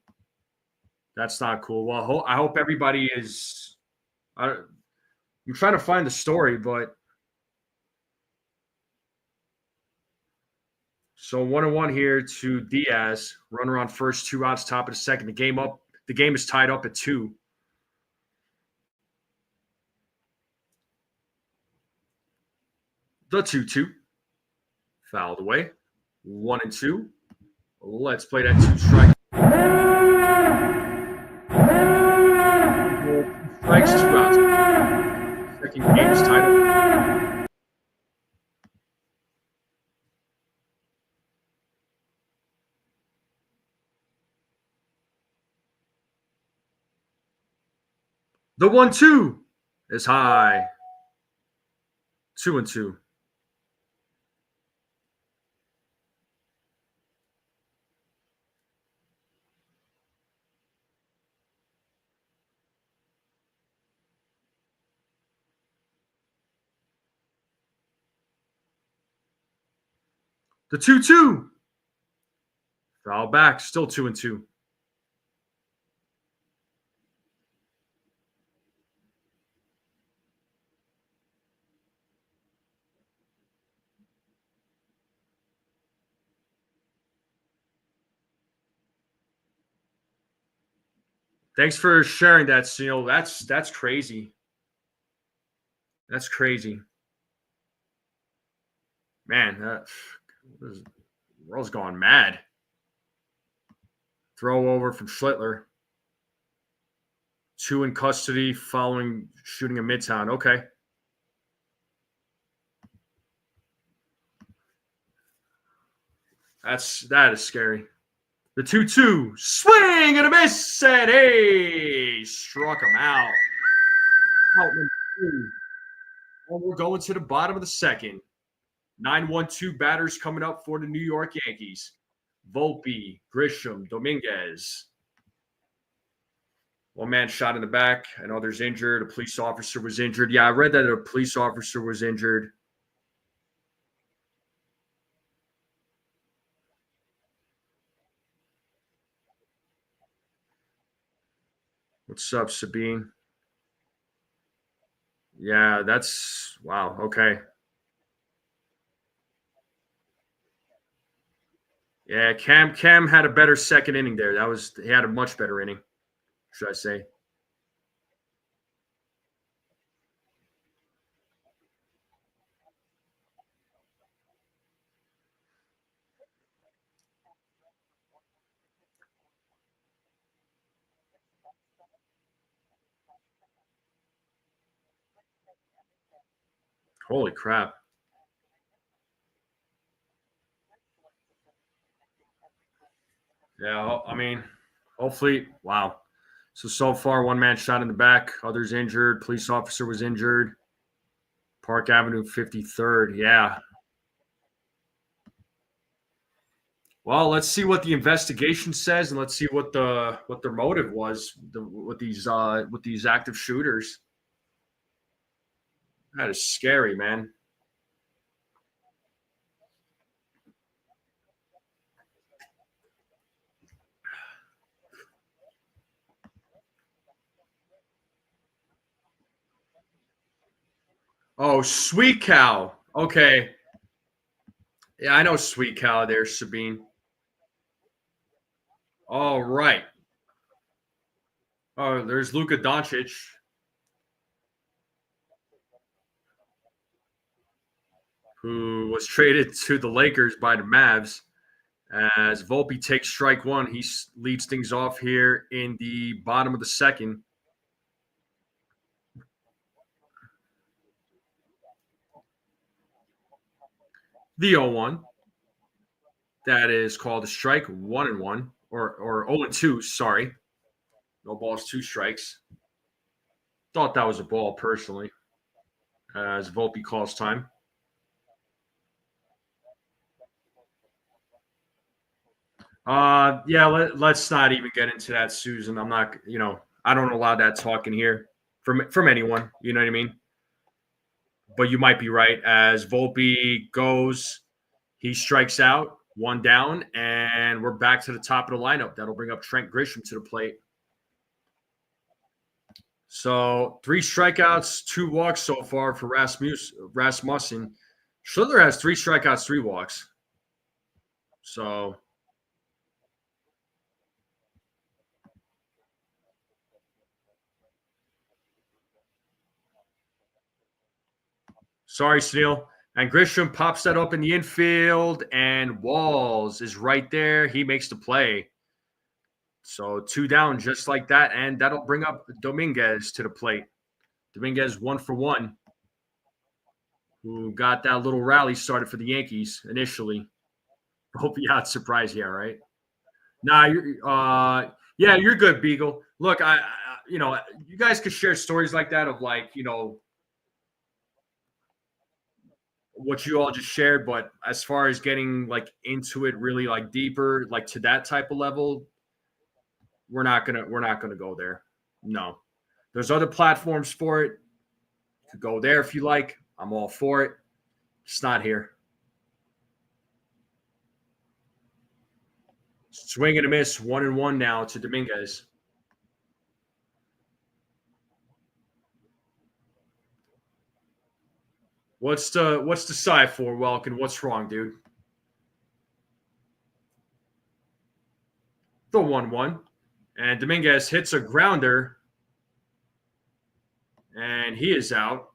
That's not cool. Well, I hope everybody is. I'm trying to find the story, but so 1-1 here to Diaz. Runner on first, 2 outs, top of the second. The game is tied up at 2. The 2-2 fouled away. 1-2. Let's play that 2-strike. Strikes, 2 outs. Second game is tied up. The 1-2 is high. 2-2. The 2-2. Foul back. Still 2-2. Thanks for sharing that, Snell. That's crazy. That's crazy. Man, the world's gone mad. Throw over from Schlittler. 2 in custody following shooting a Midtown. Okay. That is scary. The 2-2. Swing and a miss. And hey, struck him out. Out number 2. And we're going to the bottom of the second. 9-1-2 batters coming up for the New York Yankees. Volpe, Grisham, Dominguez. One man shot in the back, and others injured. A police officer was injured. Yeah, I read that a police officer was injured. What's up, Sabine? Yeah, that's wow. Okay. Yeah, Cam had a better second inning there. He had a much better inning, should I say? Holy crap! Yeah, I mean, hopefully, wow. So far, one man shot in the back, others injured. Police officer was injured. Park Avenue, 53rd. Yeah. Well, let's see what the investigation says, and let's see what their motive was with these active shooters. That is scary, man. Oh, Sweet Cow. Okay. Yeah, I know Sweet Cow there, Sabine. All right. Oh, there's Luka Doncic, who was traded to the Lakers by the Mavs. As Volpe takes strike one, he leads things off here in the bottom of the second. The 0-1. That is called a strike, 1-1, or 0-2, sorry. No balls, two strikes. Thought that was a ball personally, as Volpe calls time. Yeah, let's not even get into that, Susan. I'm not, I don't allow that talking here from anyone. You know what I mean? But you might be right. As Volpe goes, he strikes out, one down, and we're back to the top of the lineup. That'll bring up Trent Grisham to the plate. So 3 strikeouts, 2 walks so far for Rasmussen. Schiller has 3 strikeouts, 3 walks. So sorry, Snell. And Grisham pops that up in the infield, and Walls is right there. He makes the play. So 2 down just like that, and that'll bring up Dominguez to the plate. Dominguez 1 for 1, who got that little rally started for the Yankees initially. Hope you're not surprised, yeah, right? Nah, yeah, you're good, Beagle. Look, you guys could share stories like that of like, what you all just shared, but as far as getting like into it really like deeper, like to that type of level, we're not gonna go there. No. There's other platforms for it. You could go there if you like. I'm all for it. It's not here. Swing and a miss, 1-1 now to Dominguez. What's the side for, Welkin? What's wrong, dude? The 1-1. And Dominguez hits a grounder, and he is out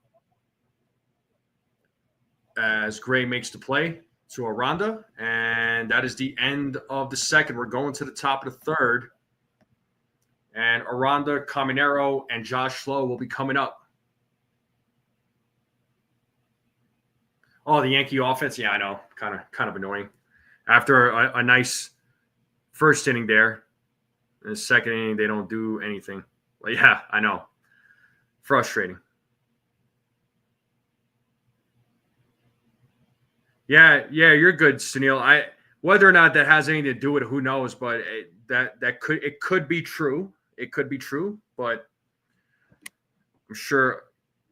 as Gray makes the play to Aranda. And that is the end of the second. We're going to the top of the third. And Aranda, Caminero, and Josh Lowe will be coming up. Oh, the Yankee offense. Yeah, I know. Kind of annoying. After a nice first inning there, in the second inning, they don't do anything. Well, yeah, I know. Frustrating. Yeah, you're good, Sunil. Whether or not that has anything to do with it, who knows? But it could be true. It could be true, but I'm sure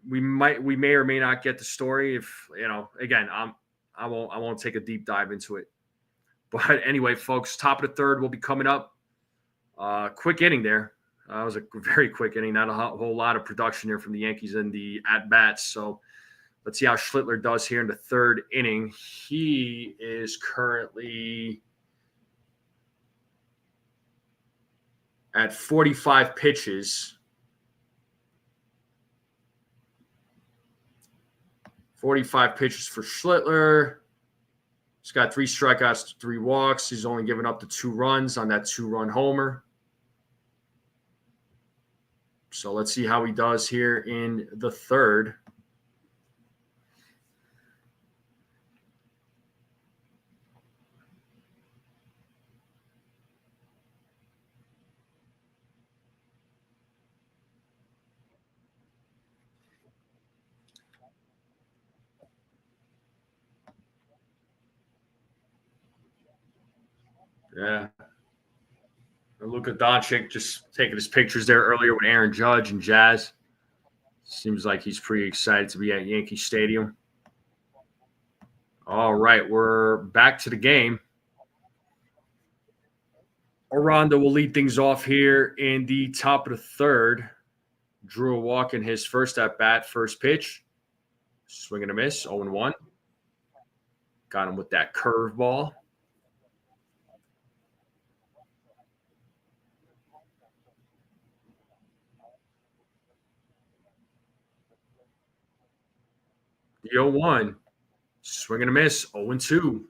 we may or may not get the story. If again, I won't take a deep dive into it. But anyway, folks, top of the third will be coming up. Quick inning there. It was a very quick inning. Not a whole lot of production there from the Yankees in the at bats. So let's see how Schlittler does here in the third inning. He is currently at 45 pitches. 45 pitches for Schlittler. He's got 3 strikeouts, 3 walks. He's only given up the 2 runs on that 2-run homer. So let's see how he does here in the third. Yeah. Luka Doncic just taking his pictures there earlier with Aaron Judge and Jazz. Seems like he's pretty excited to be at Yankee Stadium. All right, we're back to the game. Aranda will lead things off here in the top of the third. Drew a walk in his first at bat, first pitch. Swing and a miss. 0-1. Got him with that curveball. The 0-1. Swing and a miss. 0-2.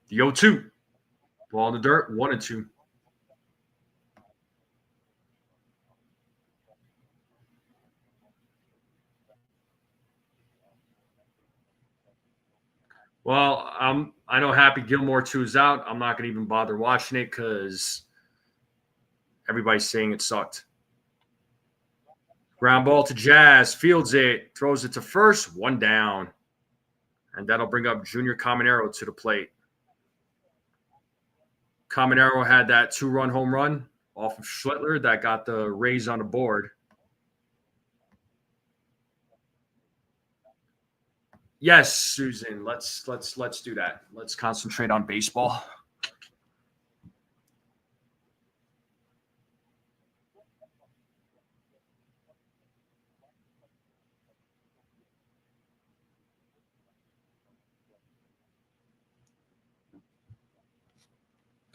The 0-2. Ball in the dirt. 1-2. Well, I know Happy Gilmore 2 is out. I'm not going to even bother watching it because everybody's saying it sucked. Ground ball to Jazz. Fields it. Throws it to first. 1 down. And that'll bring up Junior Caminero to the plate. Caminero had that 2-run home run off of Schlittler that got the Rays on the board. Yes, Susan. Let's do that. Let's concentrate on baseball.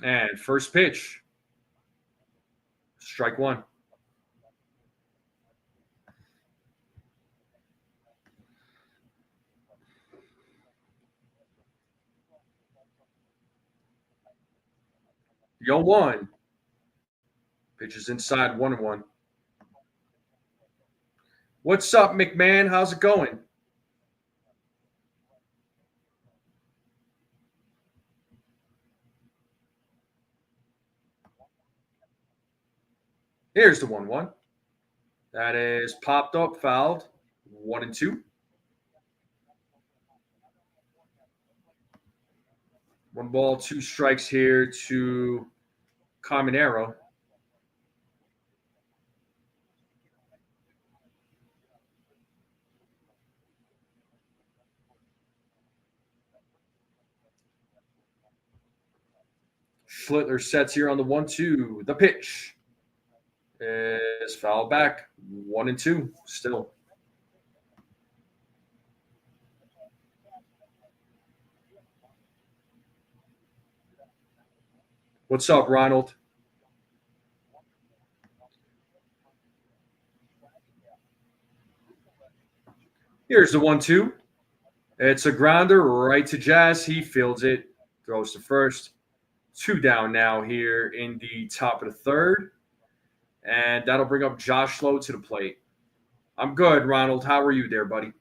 And first pitch. Strike 1. The 0-1. Pitch is inside 1-1. What's up, McMahon? How's it going? Here's the 1-1. That is popped up, fouled. 1-2. 1 ball, 2 strikes here to Caminero. Schlittler sets here on the 1-2. The pitch is fouled back. 1-2 still. What's up, Ronald? Here's the 1-2. It's a grounder right to Jazz. He fields it, throws to first. 2 down now here in the top of the third. And that'll bring up Josh Lowe to the plate. I'm good, Ronald. How are you there, buddy?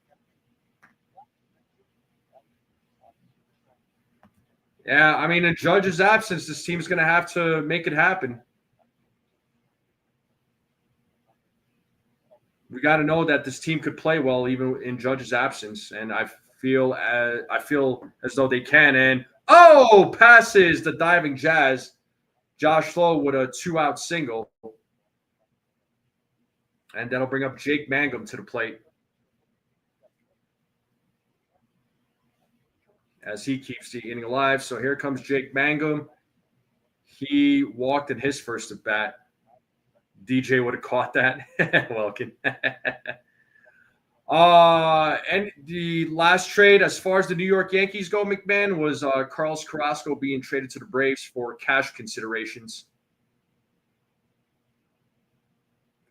Yeah, I mean, in Judge's absence, this team's going to have to make it happen. We got to know that this team could play well even in Judge's absence, and I feel as though they can. And passes the diving Jazz. Josh Lowe with a 2-out single, and that'll bring up Jake Mangum to the plate as he keeps the inning alive. So here comes Jake Mangum. He walked in his first at bat. DJ would have caught that. Welcome. And the last trade, as far as the New York Yankees go, McMahon, was Carlos Carrasco being traded to the Braves for cash considerations.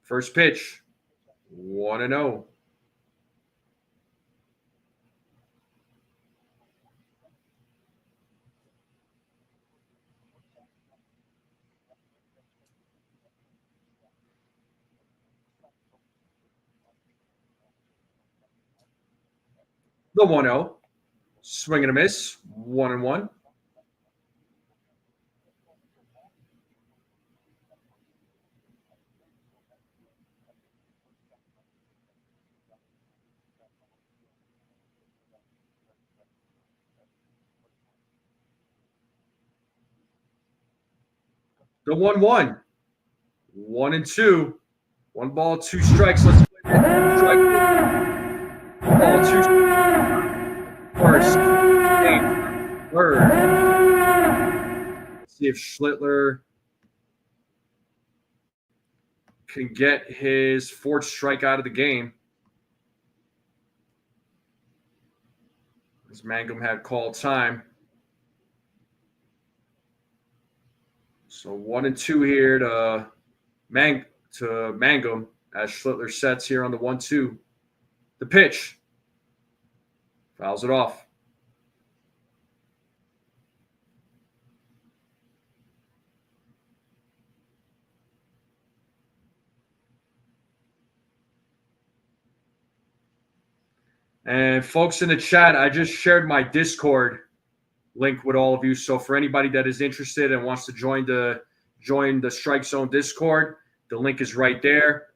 First pitch, 1-0. The 1-0. Swing and a miss. 1-1. The 1-1. 1-2. 1 ball, 2 strikes. Let's play strike. Ball 2. First. if Schlittler can get his fourth strikeout of the game. As Mangum had called time. So 1-2 here to Mangum as Schlittler sets here on the 1-2. The pitch. Fouls it off. And folks in the chat, I just shared my Discord link with all of you. So for anybody that is interested and wants to join the Strike Zone Discord, the link is right there.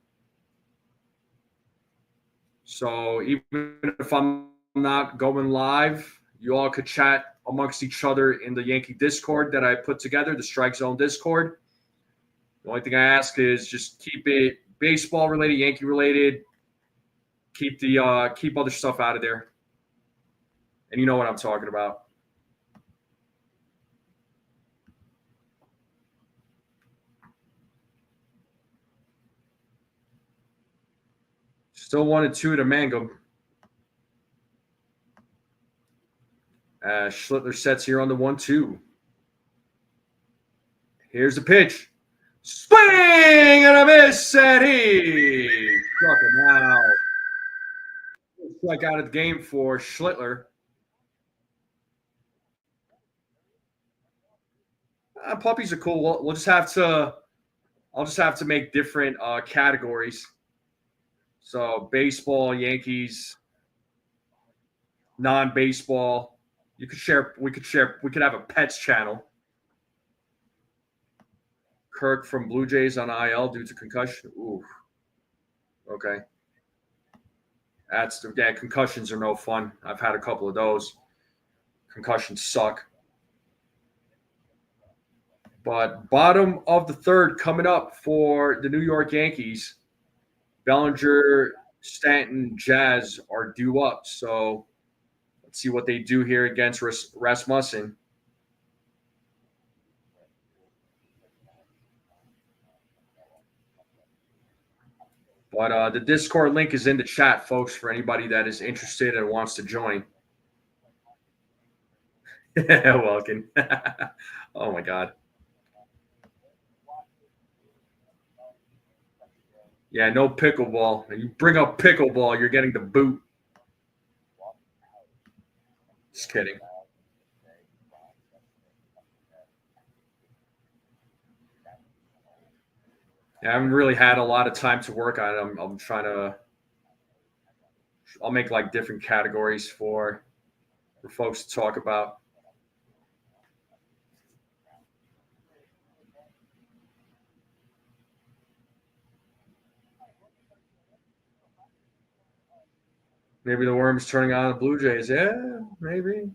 So even if I'm not going live, you all could chat amongst each other in the Yankee Discord that I put together, the Strike Zone Discord. The only thing I ask is just keep it baseball related, Yankee related. Keep other stuff out of there. And you know what I'm talking about. Still 1-2 to Mangum. Schlittler sets here on the 1-2. Here's the pitch. Swing and a miss, and he struck him out. Strike out of the game for Schlittler. Puppies are cool. We'll just have to. I'll just have to make different categories. So baseball, Yankees, non-baseball. You could share. We could have a pets channel. Kirk from Blue Jays on IL due to concussion. Ooh. Okay. Concussions are no fun. I've had a couple of those. Concussions suck. But bottom of the third coming up for the New York Yankees. Bellinger, Stanton, Jazz are due up. So let's see what they do here against Rasmussen. But the Discord link is in the chat, folks, for anybody that is interested and wants to join. Welcome. Oh, my God. Yeah, no pickleball. You bring up pickleball, you're getting the boot. Just kidding. Yeah, I haven't really had a lot of time to work on it. I'm trying to. I'll make like different categories for folks to talk about. Maybe the Worms turning on the Blue Jays. Yeah, maybe.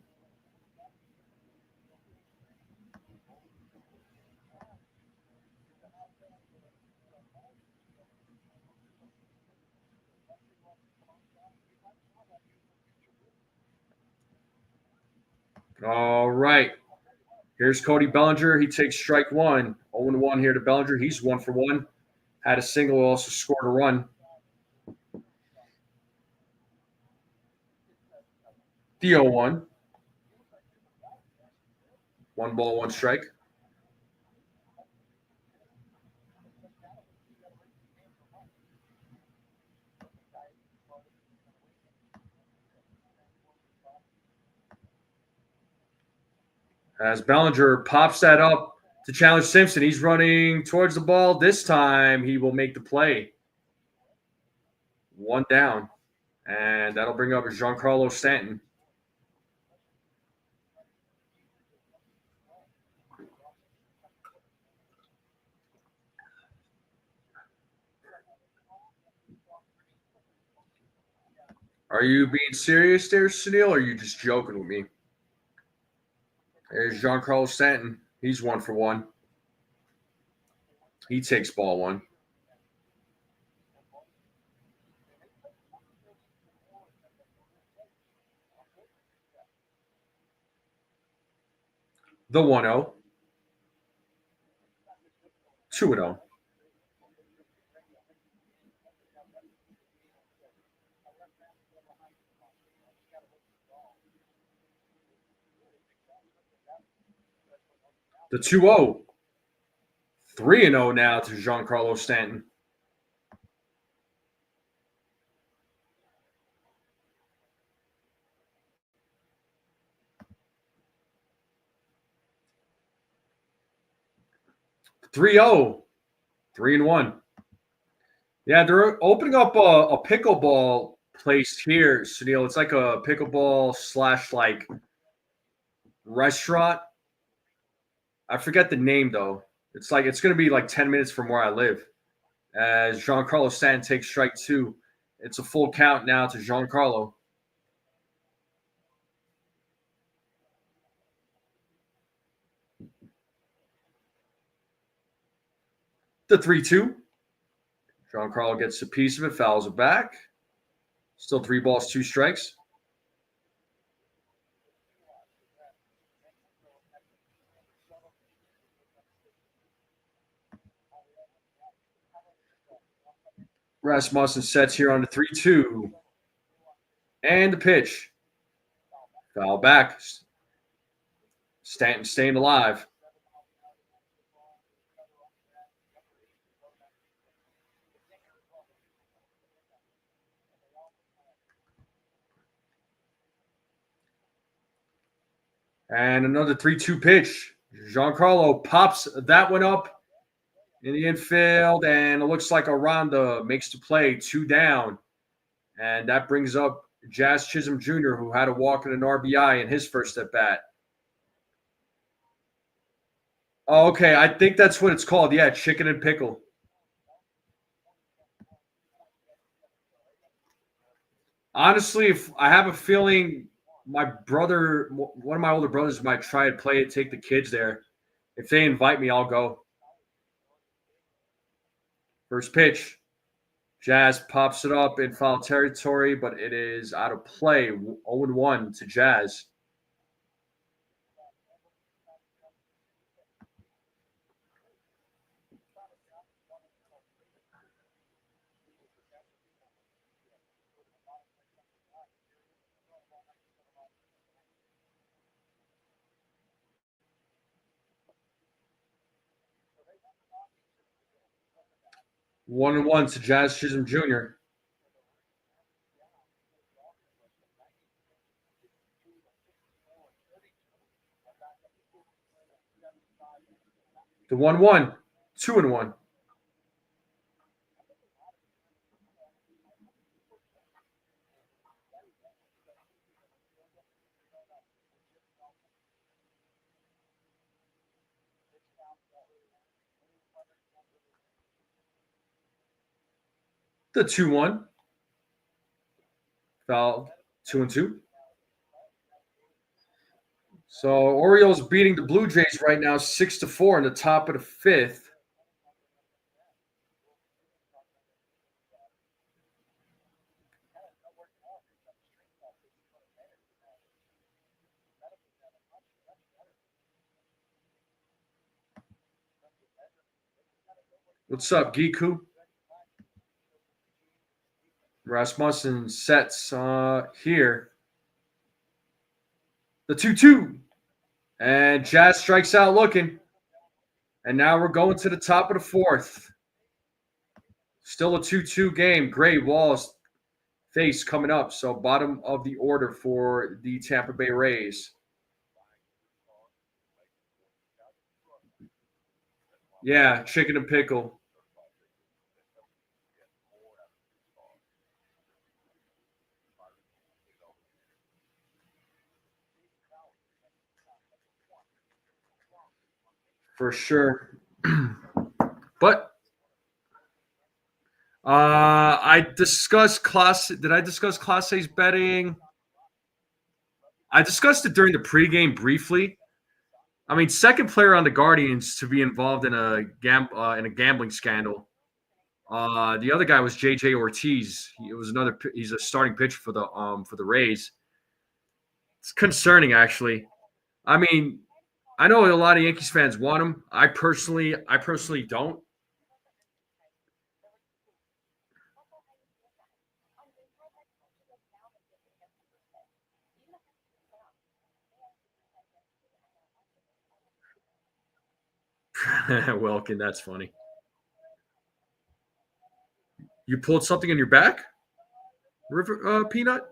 All right. Here's Cody Bellinger. He takes strike one. 0-1 here to Bellinger. He's 1 for 1. Had a single, also scored a run. The 0-1. 1 ball, 1 strike. As Bellinger pops that up to challenge Simpson. He's running towards the ball. This time he will make the play. 1 down. And that'll bring up Giancarlo Stanton. Are you being serious there, Sunil, or are you just joking with me? There's Giancarlo Stanton. He's 1 for 1. He takes ball 1. The 1-0. 2-0. The 2-0. 3-0 now to Giancarlo Stanton. Three 3-1. Yeah, they're opening up a pickleball place here, Sunil. It's like a pickleball / like restaurant. I forget the name though. It's going to be like 10 minutes from where I live. As Giancarlo Stanton takes strike 2. It's a full count now to Giancarlo. The 3-2. Giancarlo gets a piece of it, fouls it back. Still 3 balls, 2 strikes. Rasmussen sets here on the 3-2. And the pitch. Foul back. Stanton staying alive. And another 3-2 pitch. Giancarlo pops that one up in the infield, and it looks like Aranda makes the play, 2 down. And that brings up Jazz Chisholm Jr., who had a walk and an RBI in his first at bat. Oh, okay. I think that's what it's called. Yeah, chicken and pickle. Honestly, if I have a feeling my brother, one of my older brothers, might try and play it, take the kids there. If they invite me, I'll go. First pitch. Jazz pops it up in foul territory, but it is out of play. 0-1 to Jazz. One and one to Jazz Chisholm Jr. The 1-1, 2-1. The 2-1. Foul 2-2. So Orioles beating the Blue Jays right now 6-4 in the top of the 5th. What's up, Giku? Rasmussen sets here. The 2-2. And Jazz strikes out looking. And now we're going to the top of the 4th. Still a 2-2 game. Gray Walls face coming up. So bottom of the order for the Tampa Bay Rays. Yeah, chicken and pickle. For sure. But I discussed class. Did I discuss Class A's betting? I discussed it during the pregame briefly. I mean, second player on the Guardians to be involved in a gambling scandal. The other guy was J.J. Ortiz. He's a starting pitcher for the Rays. It's concerning, actually. I mean, I know a lot of Yankees fans want him. I personally don't. Wilkin, that's funny. You pulled something in your back, River Peanut?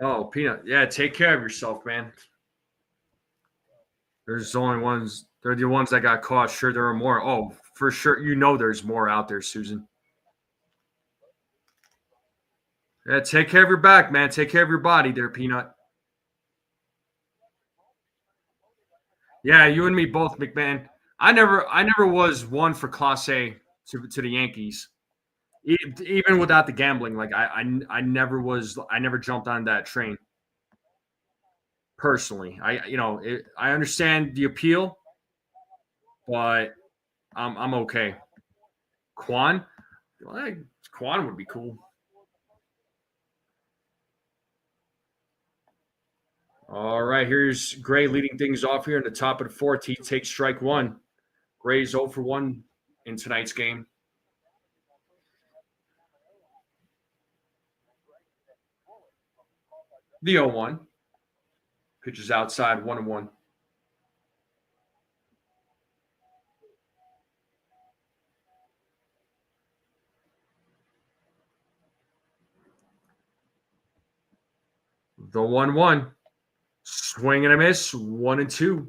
Oh, Peanut. Yeah, take care of yourself, man. There's only ones. They're the ones that got caught. Sure, there are more. Oh, for sure. You know, there's more out there, Susan. Yeah, take care of your back, man. Take care of your body, there, Peanut. Yeah, you and me both, McMahon. I never was one for Class A to the Yankees. Even without the gambling, like I never was. I never jumped on that train personally. I understand the appeal, but I'm okay. Quan, well, Quan would be cool. All right, here's Gray leading things off here in the top of the fourth. He takes strike one. Gray's 0 for 1 in tonight's game. The 0-1. Pitches outside 1-1. The 1-1. Swing and a miss. 1-2.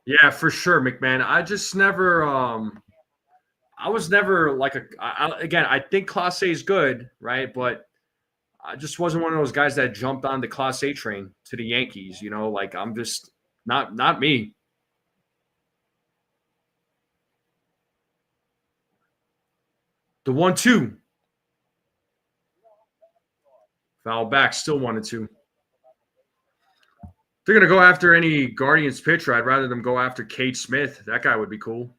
Yeah, for sure, McMahon. I just never I was never like again, I think Class A is good, right? But I just wasn't one of those guys that jumped on the Class A train to the Yankees, like I'm just not me. The 1-2. Foul back, still 1-2. They're gonna go after any Guardians pitcher. I'd rather them go after Cade Smith. That guy would be cool.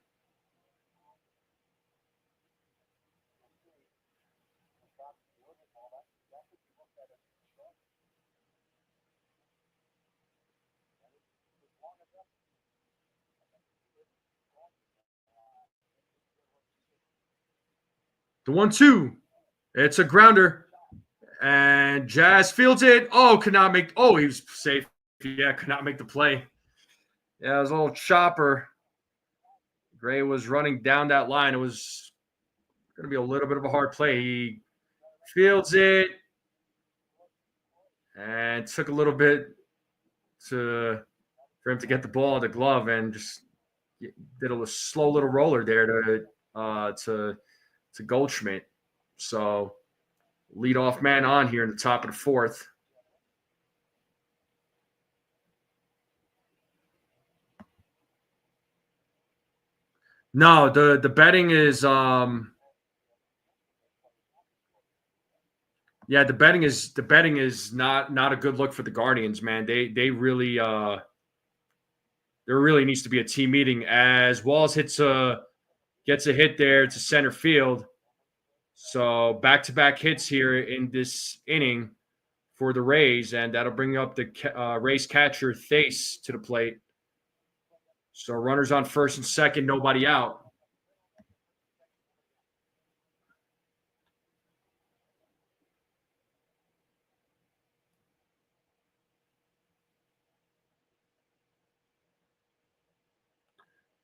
The 1-2. It's a grounder. And Jazz fields it. Oh, could not make. Oh, he was safe. Yeah, could not make the play. Yeah, it was a little chopper. Gray was running down that line. It was going to be a little bit of a hard play. He fields it and took a little bit for him to get the ball in the glove and just did a slow little roller there to Goldschmidt. So leadoff man on here in the top of the fourth. No, the betting is yeah, the betting is not a good look for the Guardians, man. They really there really needs to be a team meeting as Walls gets a hit there to center field. So back-to-back hits here in this inning for the Rays, and that'll bring up the Rays catcher Thace to the plate. So runners on first and second, nobody out.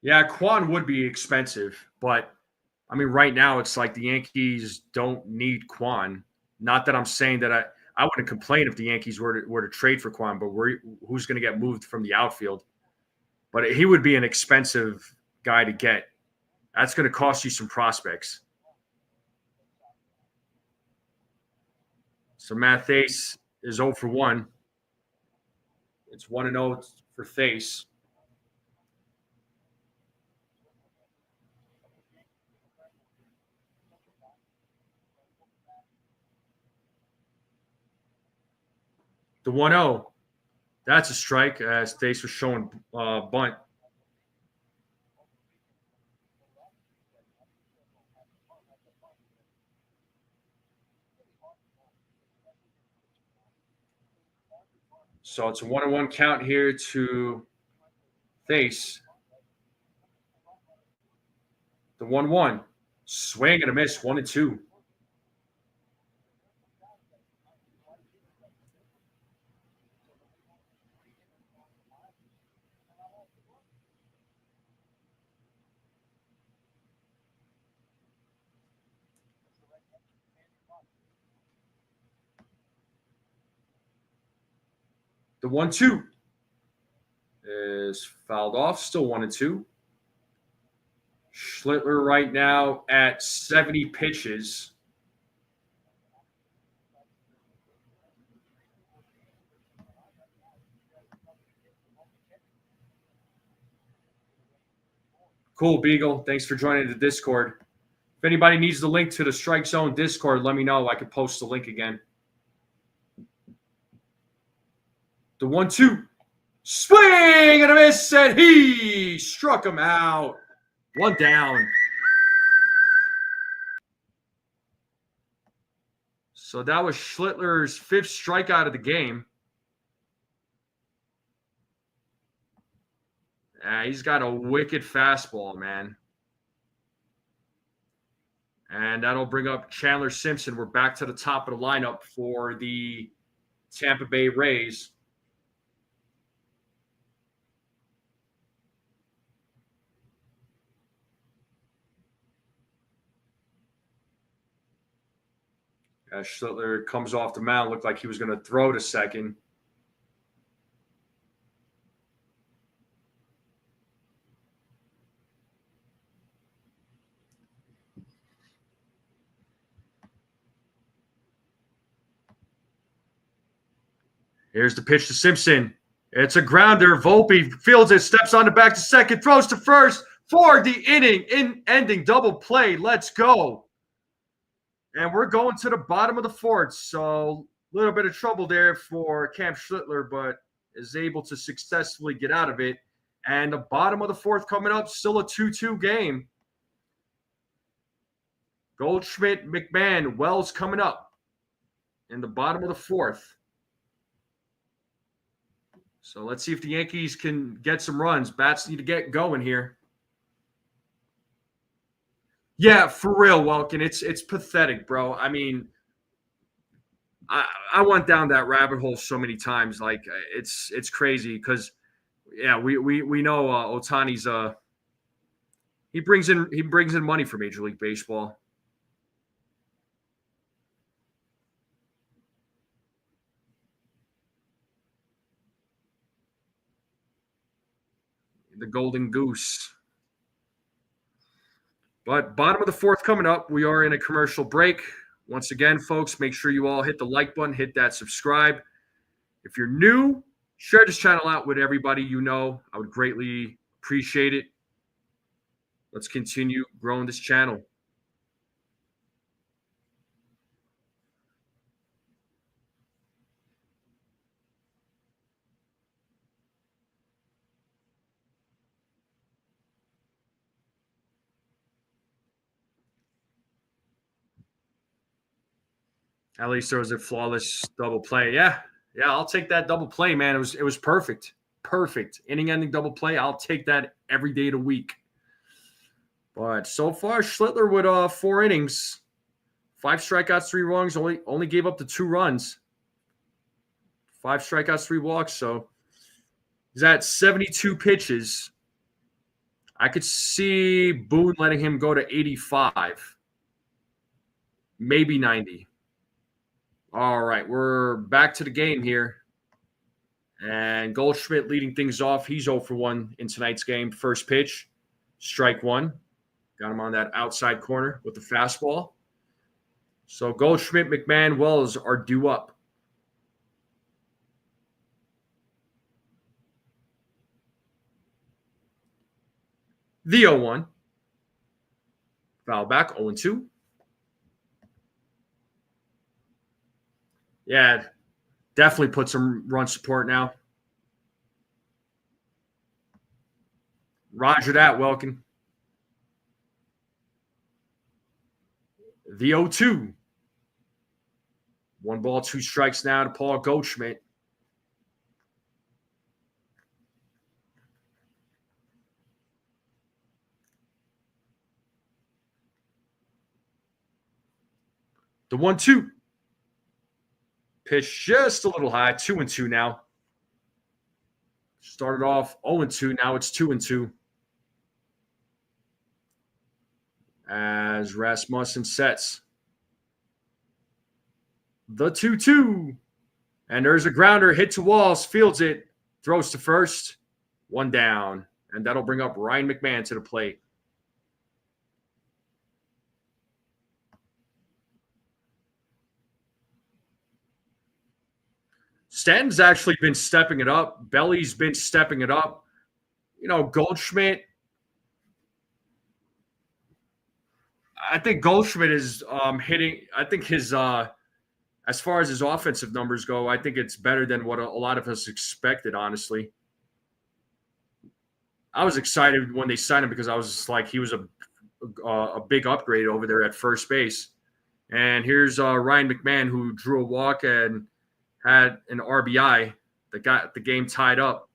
Yeah, Quan would be expensive, but I mean, right now it's like the Yankees don't need Quan. Not that I'm saying that I wouldn't complain if the Yankees were to trade for Quan, but who's going to get moved from the outfield? But he would be an expensive guy to get. That's going to cost you some prospects. So Matt Thace is 0 for 1. It's 1-0 for Thace. The 1-0, that's a strike as Thace was showing bunt. So it's a 1-1 count here to Thace. The 1-1. Swing and a miss, 1-2. The 1-2 is fouled off. Still 1-2. Schlittler right now at 70 pitches. Cool, Beagle. Thanks for joining the Discord. If anybody needs the link to the Strike Zone Discord, let me know. I can post the link again. The 1-2. Swing and a miss, and he struck him out. One down. So that was Schlittler's 5th strikeout of the game. He's got a wicked fastball, man. And that'll bring up Chandler Simpson. We're back to the top of the lineup for the Tampa Bay Rays. As Schlittler comes off the mound, looked like he was going to throw to second. Here's the pitch to Simpson. It's a grounder. Volpe fields it, steps on the back to second, throws to first for the ending double play. Let's go. And we're going to the bottom of the 4th. So a little bit of trouble there for Cam Schlittler, but is able to successfully get out of it. And the bottom of the 4th coming up, still a 2-2 game. Goldschmidt, McMahon, Wells coming up in the bottom of the 4th. So let's see if the Yankees can get some runs. Bats need to get going here. Yeah, for real, Welkin. It's pathetic, bro. I mean, I went down that rabbit hole so many times. Like it's crazy because yeah, we know Ohtani's he brings in money for Major League Baseball. The Golden Goose. But bottom of the 4th coming up. We are in a commercial break. Once again, folks, make sure you all hit the like button, hit that subscribe. If you're new, share this channel out with everybody you know. I would greatly appreciate it. Let's continue growing this channel. At least there was a flawless double play. Yeah, I'll take that double play, man. It was perfect. Perfect. Inning-ending double play. I'll take that every day of the week. But so far, Schlittler with 4 innings, 5 strikeouts, 3 walks, only gave up the 2 runs. 5 strikeouts, 3 walks. So he's at 72 pitches. I could see Boone letting him go to 85, maybe 90. All right, we're back to the game here. And Goldschmidt leading things off. He's 0 for 1 in tonight's game. First pitch, strike 1. Got him on that outside corner with the fastball. So Goldschmidt, McMahon, Wells are due up. The 0-1. Foul back, 0-2. Yeah, definitely put some run support now. Roger that, Welkin. The 0-2. 1 ball, 2 strikes now to Paul Goldschmidt. The 1-2. Pitch just a little high. 2-2 now. Started off 0-2. Now it's 2-2. As Rasmussen sets the 2-2. And there's a grounder hit to Walls, fields it, throws to first, one down. And that'll bring up Ryan McMahon to the plate. Stanton's actually been stepping it up. Belly's been stepping it up. Goldschmidt. I think Goldschmidt is hitting. I think his as far as his offensive numbers go, I think it's better than what a lot of us expected, honestly. I was excited when they signed him because I was just like, he was a big upgrade over there at first base. And here's Ryan McMahon, who drew a walk and had an RBI that got the game tied up.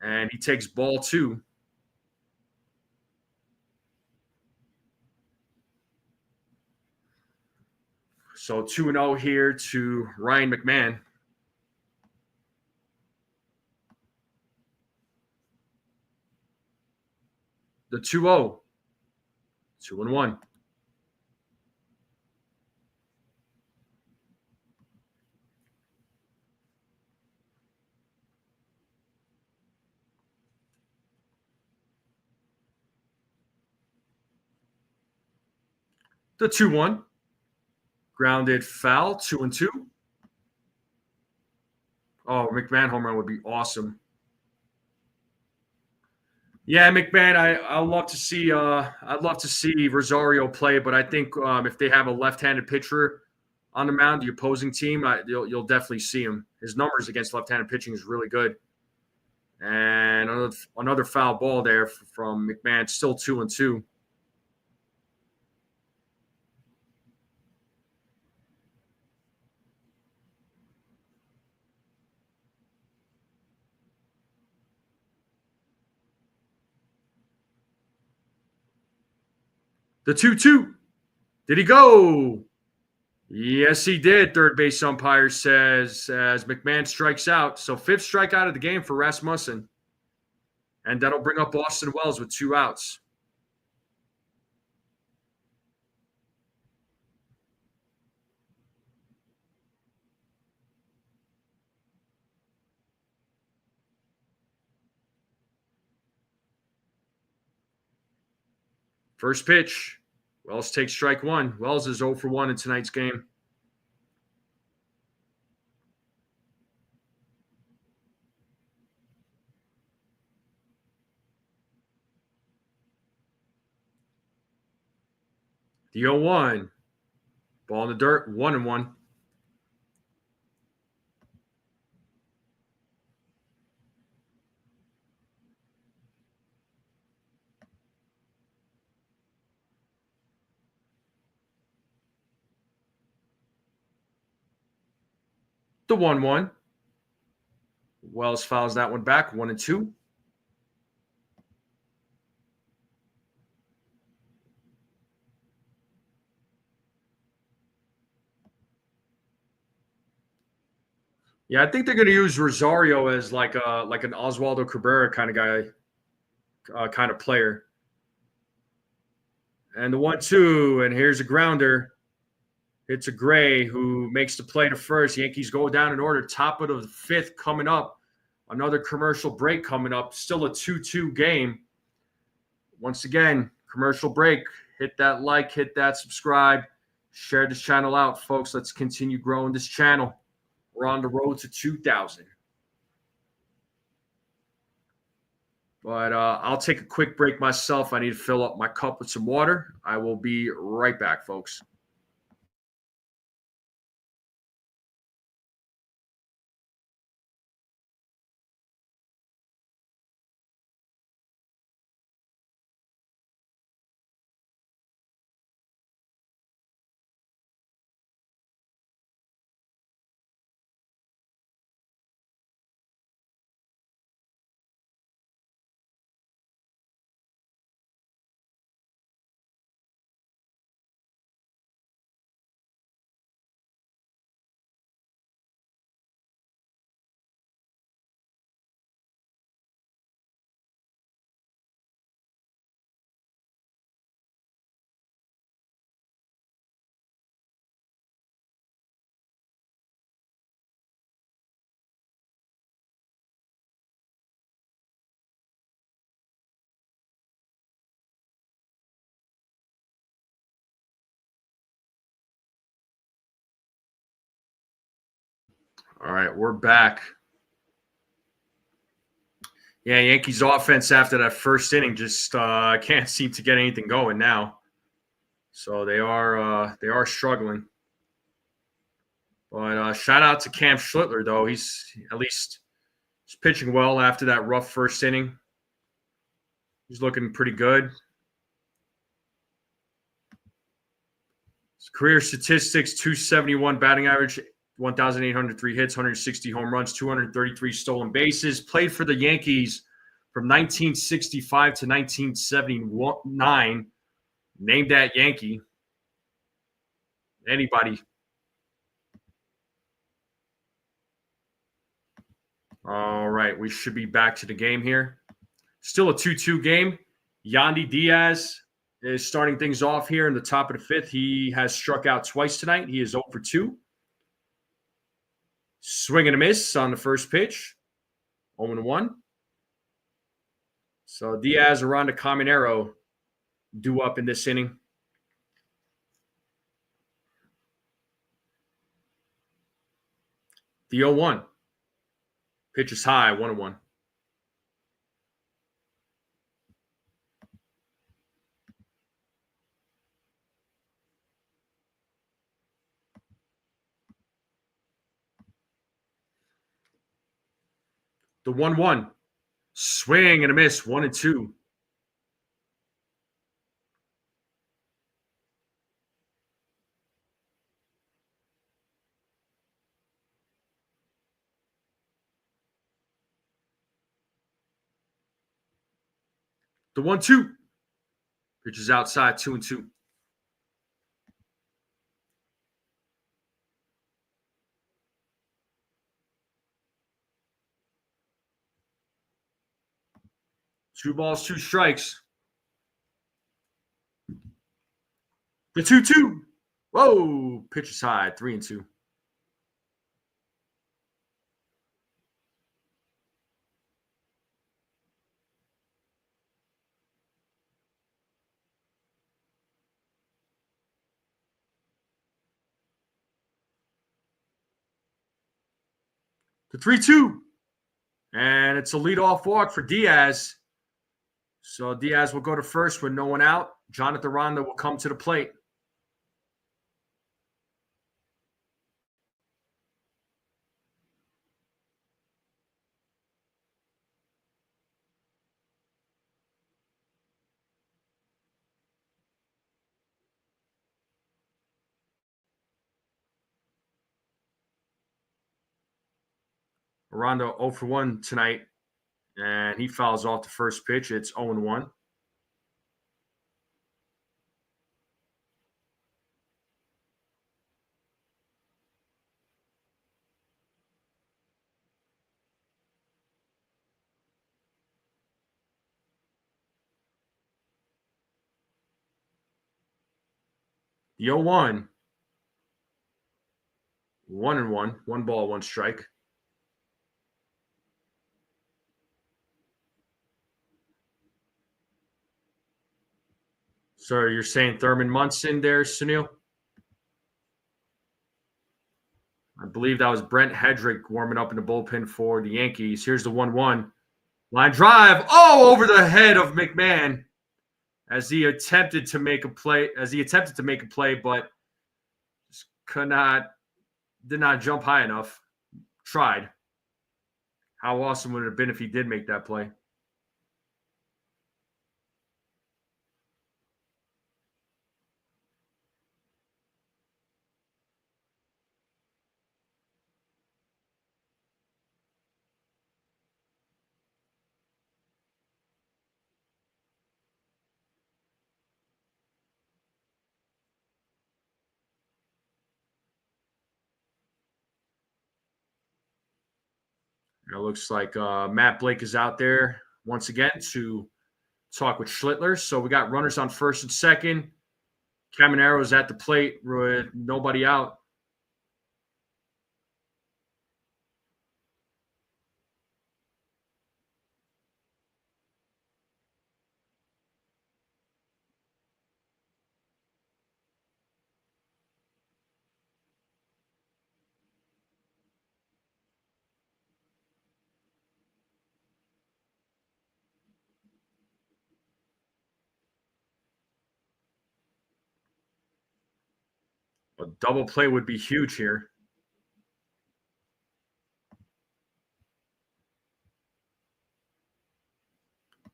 And he takes ball 2. So 2-0 here to Ryan McMahon. The 2-0. 2-1. The 2-1. Grounded foul. 2-2. Oh, McMahon home run would be awesome. Yeah, McMahon. I'd love to see Rosario play, but I think if they have a left-handed pitcher on the mound, the opposing team, you'll definitely see him. His numbers against left-handed pitching is really good. And another foul ball there from McMahon. Still 2-2. The 2-2. Did he go? Yes, he did. Third base umpire says as McMahon strikes out. So 5th strikeout of the game for Rasmussen. And that'll bring up Austin Wells with 2 outs. First pitch. Wells takes strike 1. Wells is 0 for 1 in tonight's game. The 0-1. Ball in the dirt. 1-1. The 1-1. Wells fouls that one back. 1-2. Yeah, I think they're going to use Rosario as like an Oswaldo Cabrera kind of guy, kind of player. And the 1-2, and here's a grounder. It's a Gray who makes the play to first. Yankees go down in order. Top of the 5th coming up. Another commercial break coming up. Still a 2-2 game. Once again, commercial break. Hit that like, hit that subscribe. Share this channel out, folks. Let's continue growing this channel. We're on the road to 2,000. But I'll take a quick break myself. I need to fill up my cup with some water. I will be right back, folks. All right, we're back. Yeah, Yankees offense after that first inning just can't seem to get anything going now. So they are struggling. But shout out to Cam Schlittler though. He's at least he's pitching well after that rough first inning. He's looking pretty good. His career statistics: 271 batting average, 1,803 hits, 160 home runs, 233 stolen bases. Played for the Yankees from 1965 to 1979. Named that Yankee. Anybody. All right, we should be back to the game here. Still a 2-2 game. Yandy Diaz is starting things off here in the top of the fifth. He has struck out twice tonight. He is 0 for 2. Swing and a miss on the first pitch. 0 1. So Diaz around to Caminero due up in this inning. The 0 1. Pitch is high, 1 1. The 1 1. Swing and a miss, 1 and 2. The 1 2. Pitch is outside, 2 and 2. Two balls, two strikes. The 2 2. Whoa. Pitch is high, 3 and 2. The 3 2. And it's a leadoff walk for Diaz. So Diaz will go to first with no one out. Jonathan Ronda will come to the plate. Ronda 0 for 1 tonight, and he fouls off the first pitch. It's 0 1. The 0 1. 1 and 1. 1 ball, 1 strike. So you're saying Thurman Munson there, Sunil? I believe that was Brent Hedrick warming up in the bullpen for the Yankees. Here's the 1 1. Line drive. Oh, over the head of McMahon as he attempted to make a play, but just did not jump high enough. Tried. How awesome would it have been if he did make that play? It looks like Matt Blake is out there once again to talk with Schlittler. So we got runners on first and second. Caminero's at the plate with nobody out. A double play would be huge here.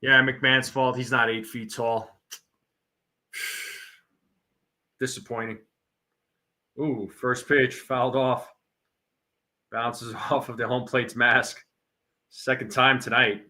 Yeah, McMahon's fault. He's not 8 feet tall. Disappointing. Ooh, first pitch fouled off. Bounces off of the home plate's mask. Second time tonight.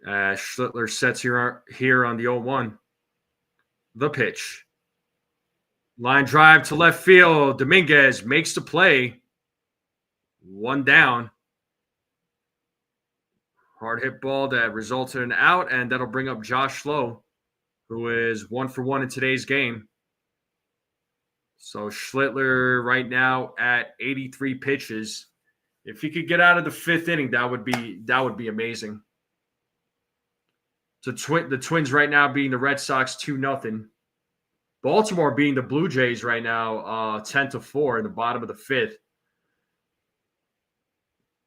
Schlittler sets here on the 0-1. The pitch. Line drive to left field. Dominguez makes the play. One down. Hard hit ball that resulted in an out, and that'll bring up Josh Lowe, who is 1-for-1 in today's game. So Schlittler right now at 83 pitches. If he could get out of the fifth inning, that would be amazing. So the Twins right now being the Red Sox 2-0. Baltimore being the Blue Jays right now 10-4 in the bottom of the fifth.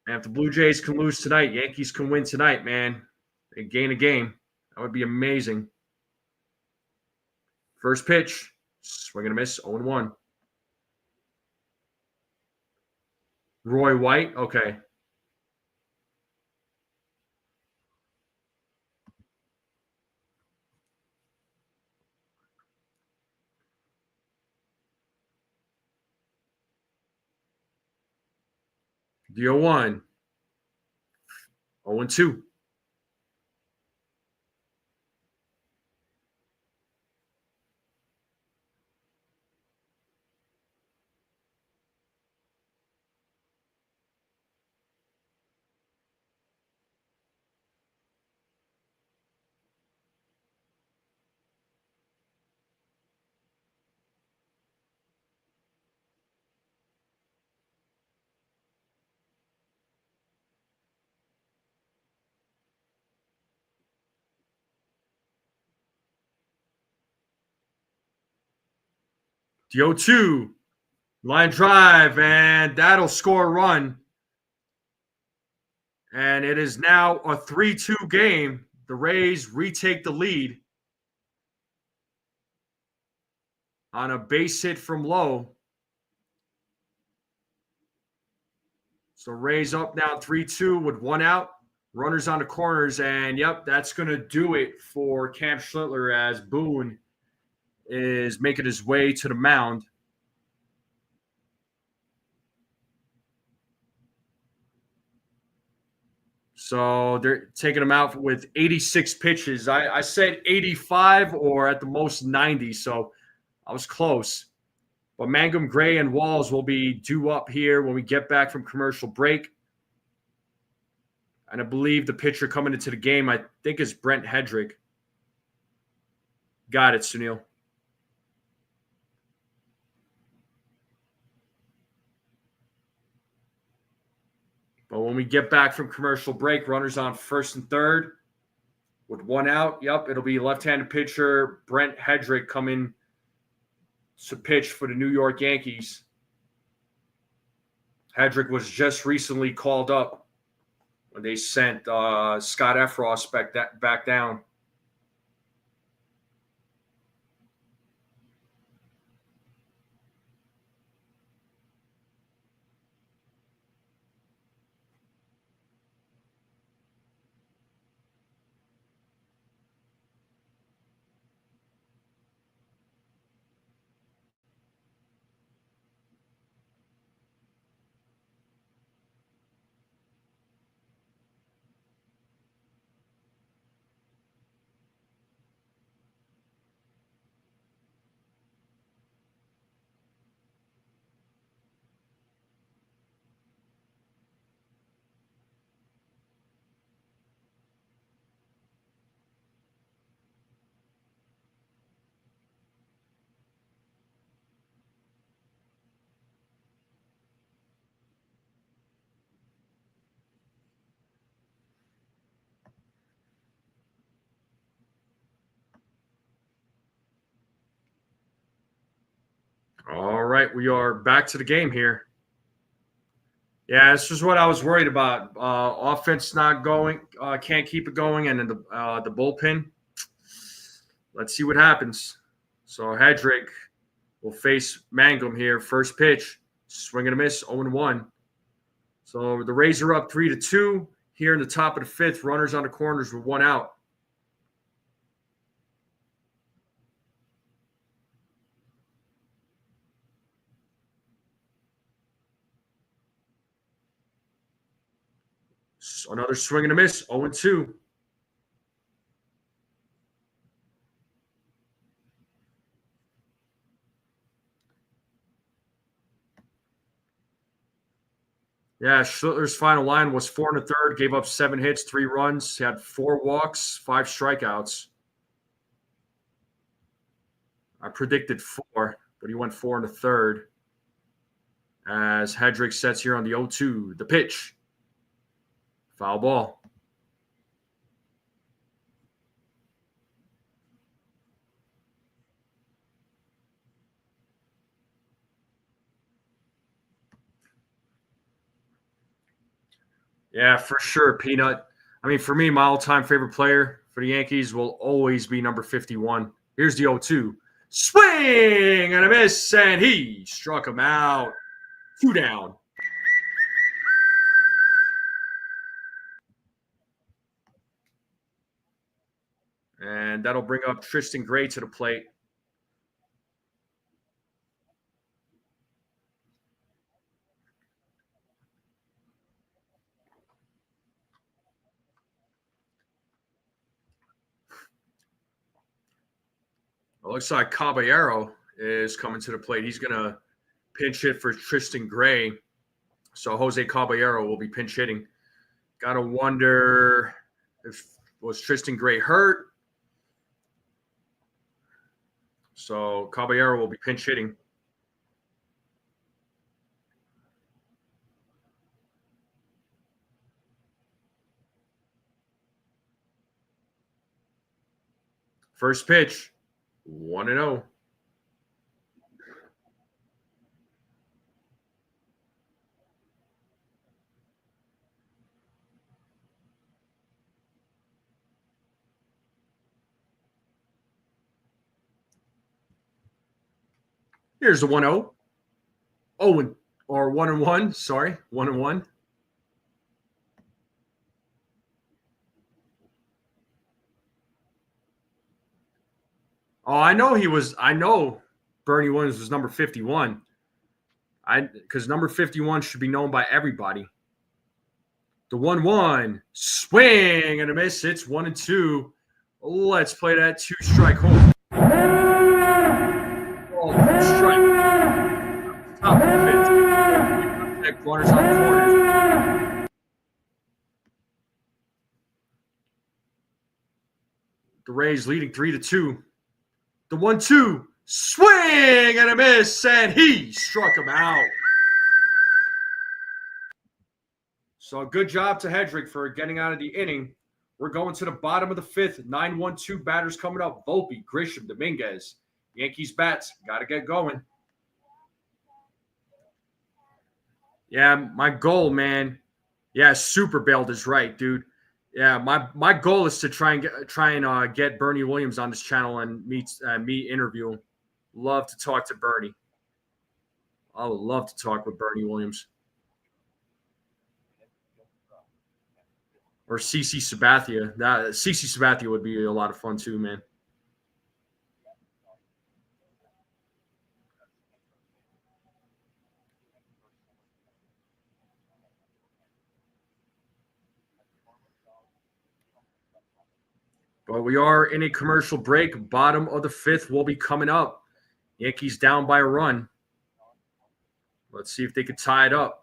And if the Blue Jays can lose tonight, Yankees can win tonight, man. They gain a game. That would be amazing. First pitch. Swing and a miss. 0-1. Roy White. Okay. The 0-1. 0-2. The 0-2. Line drive, and that'll score a run. And it is now a 3-2 game. The Rays retake the lead on a base hit from Lowe. So Rays up now 3-2 with one out. Runners on the corners. And, yep, that's going to do it for Cam Schlittler as Boone is making his way to the mound. So they're taking him out with 86 pitches. I said 85 or at the most 90, so I was close. But Mangum, Gray, and Walls will be due up here when we get back from commercial break. And I believe the pitcher coming into the game, I think, is Brent Hedrick. Got it, Sunil. But when we get back from commercial break, runners on first and third with one out. Yep, it'll be left-handed pitcher Brent Hedrick coming to pitch for the New York Yankees. Hedrick was just recently called up when they sent Scott Effross back down. right, we are back to the game here. Yeah, this is what I was worried about. Offense not going, can't keep it going, and then the bullpen. Let's see what happens. So Hedrick will face Mangum here. First pitch, swing and a miss, 0-1. So the Rays are up 3-2 here in the top of the fifth. Runners on the corners with one out. Another swing and a miss, 0-2. Yeah, Schlittler's final line was 4 1/3, gave up 7 hits, 3 runs. He had 4 walks, 5 strikeouts. I predicted 4, but he went 4 1/3. As Hedrick sets here on the 0-2. The pitch. Foul ball. Yeah, for sure, Peanut. I mean, for me, my all-time favorite player for the Yankees will always be number 51. Here's the 0-2. Swing and a miss, and he struck him out. 2 down. And that'll bring up Tristan Gray to the plate. It looks like Caballero is coming to the plate. He's going to pinch hit for Tristan Gray. So Jose Caballero will be pinch hitting. Got to wonder if was Tristan Gray hurt. So Caballero will be pinch hitting. First pitch, 1-0. Here's the 1-0. Oh, or 1-1. Sorry, 1-1. Oh, I know Bernie Williams was number 51. Because number 51 should be known by everybody. The 1-1. Swing and a miss. It's 1-2. Let's play that 2-strike home. Oh, strike. Top of the fifth. Runners on the corners. The Rays leading 3-2. The 1-2. Swing and a miss, and he struck him out. So good job to Hedrick for getting out of the inning. We're going to the bottom of the fifth. 9-1-2 batters coming up. Volpe, Grisham, Dominguez. Yankees bats. Got to get going. Yeah, my goal, man. Yeah, Super Bailed is right, dude. Yeah, my goal is to try and get Bernie Williams on this channel and me interview him. Love to talk to Bernie. I would love to talk with Bernie Williams. Or CC Sabathia. CC Sabathia would be a lot of fun too, man. But we are in a commercial break. Bottom of the fifth will be coming up. Yankees down by a run. Let's see if they could tie it up.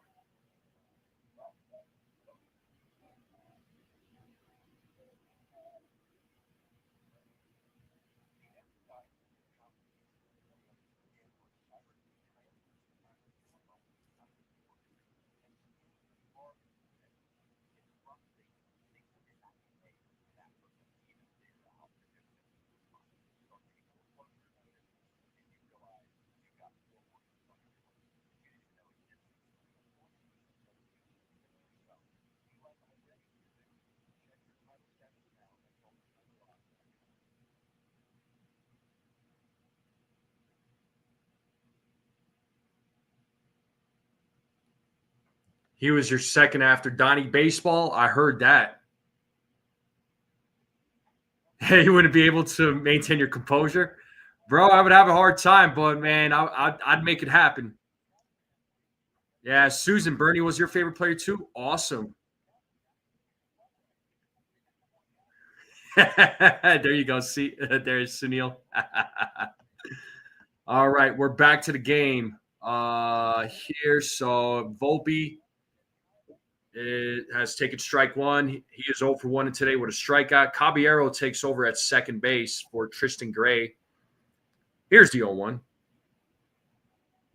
He was your second after Donnie Baseball. I heard that. Hey, you wouldn't be able to maintain your composure, bro. I would have a hard time, but man, I'd make it happen. Yeah, Susan Bernie was your favorite player too. Awesome. There you go. See, there's Sunil. All right, we're back to the game here. So Volpe has taken strike one. He is 0 for 1 today with a strikeout. Caballero takes over at second base for Tristan Gray. Here's the 0-1.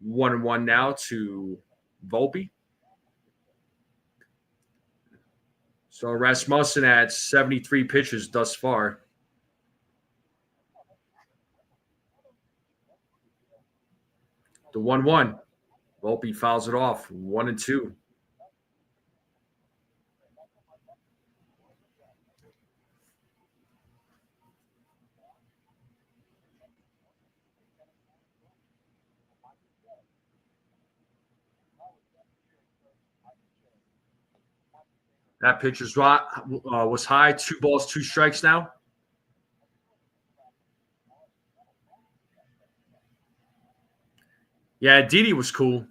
1-1 now to Volpe. So Rasmussen at 73 pitches thus far. The 1-1. Volpe fouls it off. 1-2. That pitch was high. 2 balls, 2 strikes now. Yeah, Didi was cool.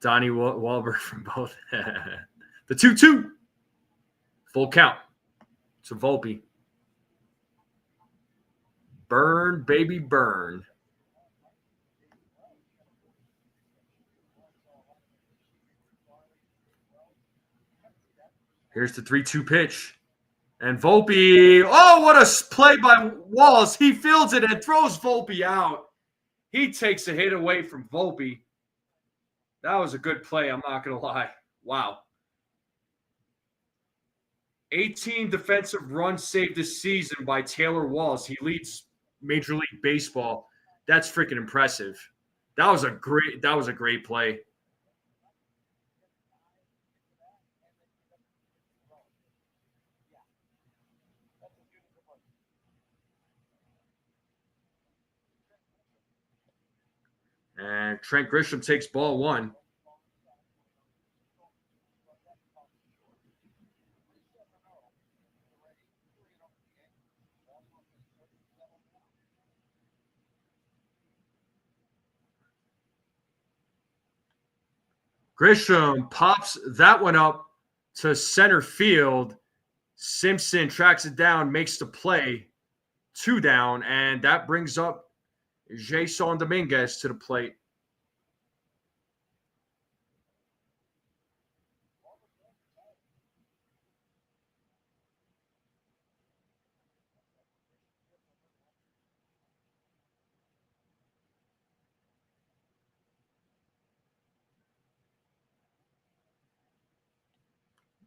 Donnie Wahlberg from both. The 2-2. Full count to Volpe. Burn, baby, burn. Here's the 3-2 pitch. And Volpe, oh, what a play by Wallace. He fields it and throws Volpe out. He takes a hit away from Volpe. That was a good play, I'm not going to lie. Wow. 18 defensive runs saved this season by Taylor Wallace. He leads Major League Baseball. That's freaking impressive. That was a great play. And Trent Grisham takes ball 1. Grisham pops that one up to center field. Simpson tracks it down, makes the play. 2 down, and that brings up Jason Dominguez to the plate.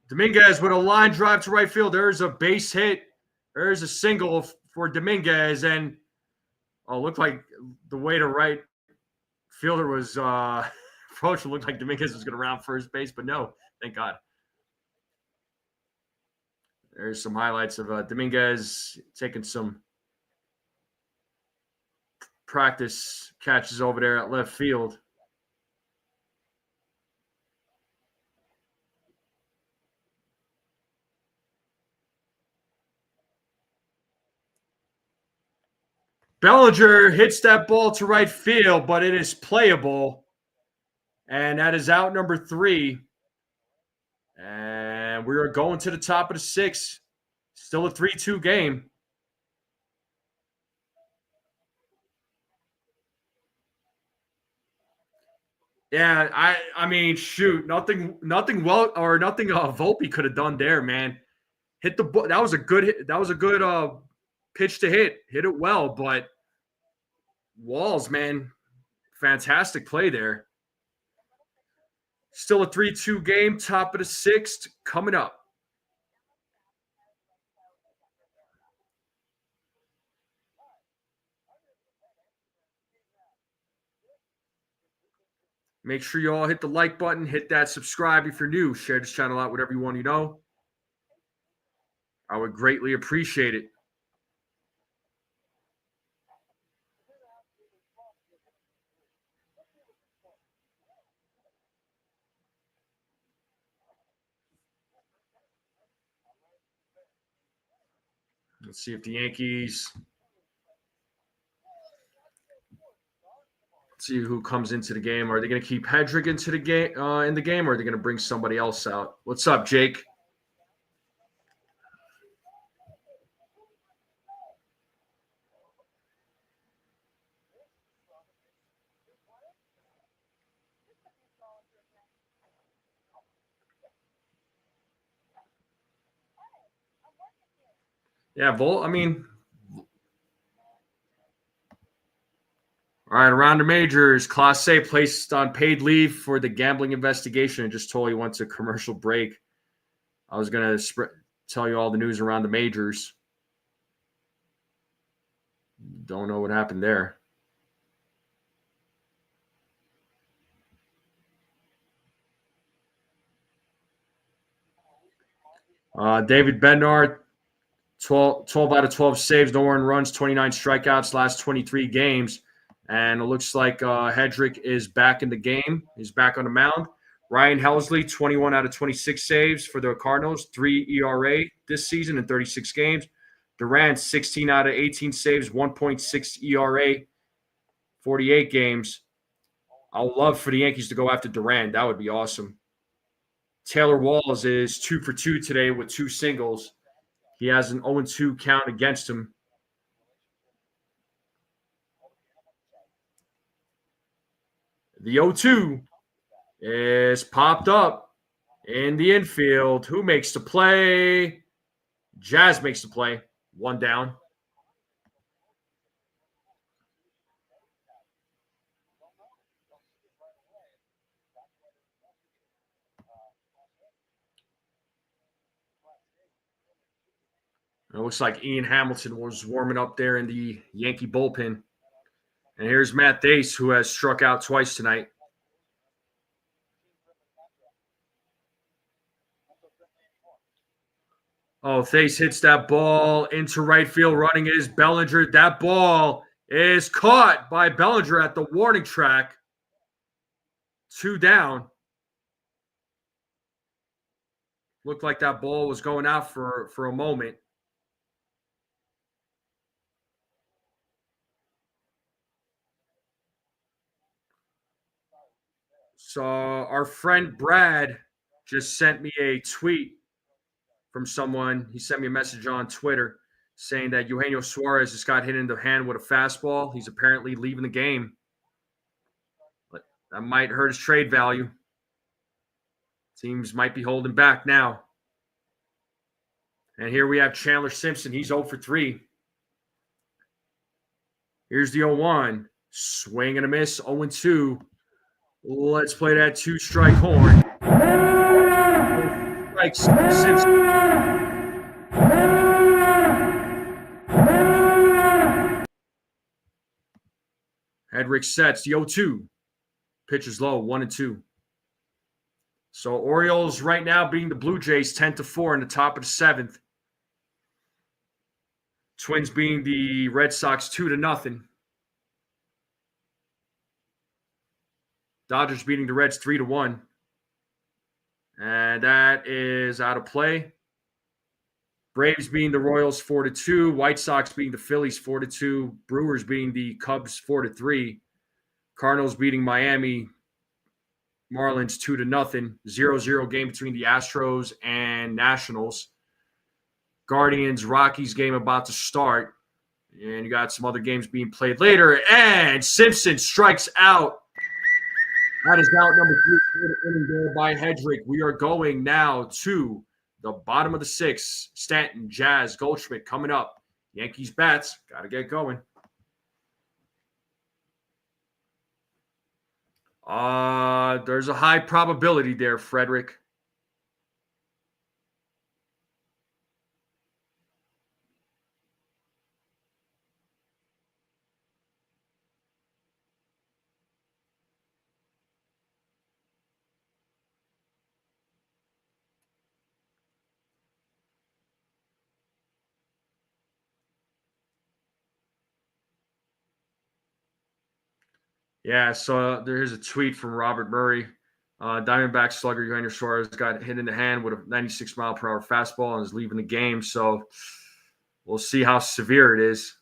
Dominguez with a line drive to right field. There's a base hit. There's a single for Dominguez, and looked like the way to right fielder was approached. It looked like Dominguez was going to round first base, but no, thank God. There's some highlights of Dominguez taking some practice catches over there at left field. Bellinger hits that ball to right field, but it is playable. And that is out number 3. And we are going to the top of the 6th. Still a 3-2 game. Yeah, I mean, shoot, nothing Volpe could have done there, man. Hit the ball. That was a good hit. That was a good pitch to hit. Hit it well, but Walls, man, fantastic play there. Still a 3-2 game, top of the 6th coming up. Make sure you all hit the like button, hit that subscribe if you're new, share this channel out with everyone you know. I would greatly appreciate it. Let's see if the Yankees. Let's see who comes into the game. Are they going to keep Hedrick into the game in the game, or are they going to bring somebody else out? What's up, Jake? Yeah, Vol. I mean, all right. Around the majors, Clase placed on paid leave for the gambling investigation and just totally went to commercial break. I was gonna tell you all the news around the majors. Don't know what happened there. David Bednar, 12 out of 12 saves, no earned runs, 29 strikeouts last 23 games. And it looks like Hedrick is back in the game. He's back on the mound. Ryan Helsley, 21 out of 26 saves for the Cardinals, 3 ERA this season in 36 games. Durant, 16 out of 18 saves, 1.6 ERA, 48 games. I would love for the Yankees to go after Durant. That would be awesome. Taylor Walls is 2 for 2 today with 2 singles. He has an 0-2 count against him. The 0-2 is popped up in the infield. Who makes the play? Jazz makes the play. 1 down. It looks like Ian Hamilton was warming up there in the Yankee bullpen. And here's Matt Thace, who has struck out twice tonight. Oh, Thace hits that ball into right field. Running is Bellinger. That ball is caught by Bellinger at the warning track. 2 down. Looked like that ball was going out for a moment. So our friend Brad just sent me a tweet from someone. He sent me a message on Twitter saying that Eugenio Suarez just got hit in the hand with a fastball. He's apparently leaving the game. But that might hurt his trade value. Teams might be holding back now. And here we have Chandler Simpson. He's 0 for 3. Here's the 0-1. Swing and a miss, 0-2. Let's play that 2-strike horn. Strikes Simpson. Hedrick sets the 0-2. Pitch is low, 1-2. So Orioles right now beating the Blue Jays 10-4 in the top of the 7th. Twins beating the Red Sox 2-0. Dodgers beating the Reds 3-1. And that is out of play. Braves beating the Royals 4-2. White Sox beating the Phillies 4-2. Brewers beating the Cubs 4-3. Cardinals beating Miami Marlins 2-0. 0-0 game between the Astros and Nationals. Guardians Rockies game about to start. And you got some other games being played later. And Simpson strikes out. That is out number 3 inning there by Hedrick. We are going now to the bottom of the 6th. Stanton, Jazz, Goldschmidt coming up. Yankees bats. Got to get going. There's a high probability there, Frederick. Yeah, so there's a tweet from Robert Murray. Diamondback slugger Eugenio Suarez got hit in the hand with a 96-mile-per-hour fastball and is leaving the game. So We'll see how severe it is.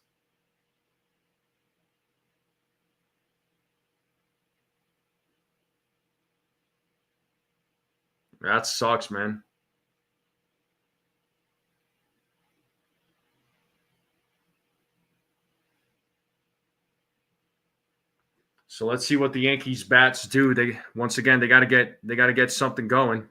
That sucks, man. So let's see what the Yankees bats do. They once again they got to get something going.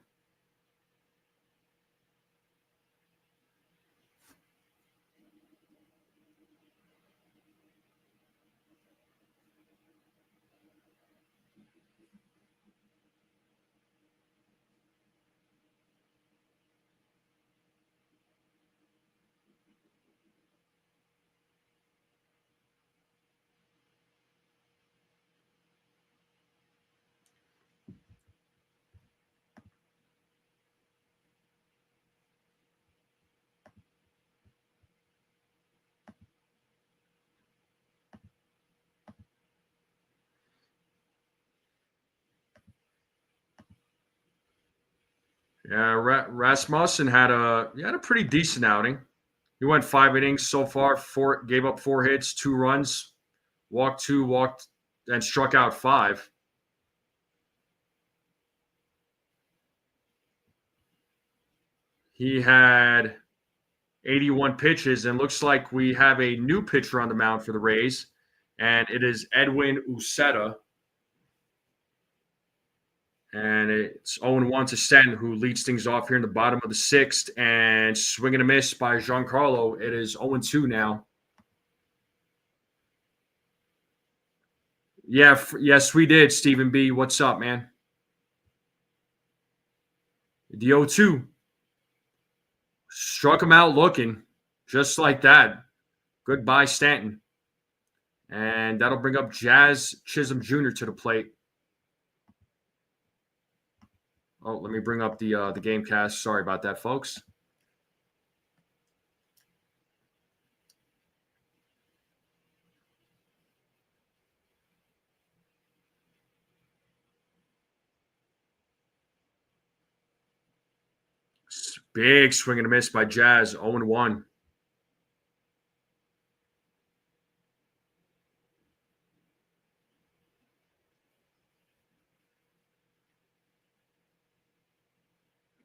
Yeah, Rasmussen had a pretty decent outing. He went 5 innings so far. Gave up 4 hits, 2 runs, walked 2, and struck out 5. He had 81 pitches, and looks like we have a new pitcher on the mound for the Rays, and it is Edwin Uceta. And it's 0-1 to Sten, who leads things off here in the bottom of the 6th. And swing and a miss by Giancarlo. It is 0-2 now. Yeah, yes, we did, Stephen B. What's up, man? The 0-2. Struck him out looking, just like that. Goodbye, Stanton. And that'll bring up Jazz Chisholm Jr. to the plate. Oh, let me bring up the game cast. Sorry about that, folks. Big swing and a miss by Jazz, 0-1.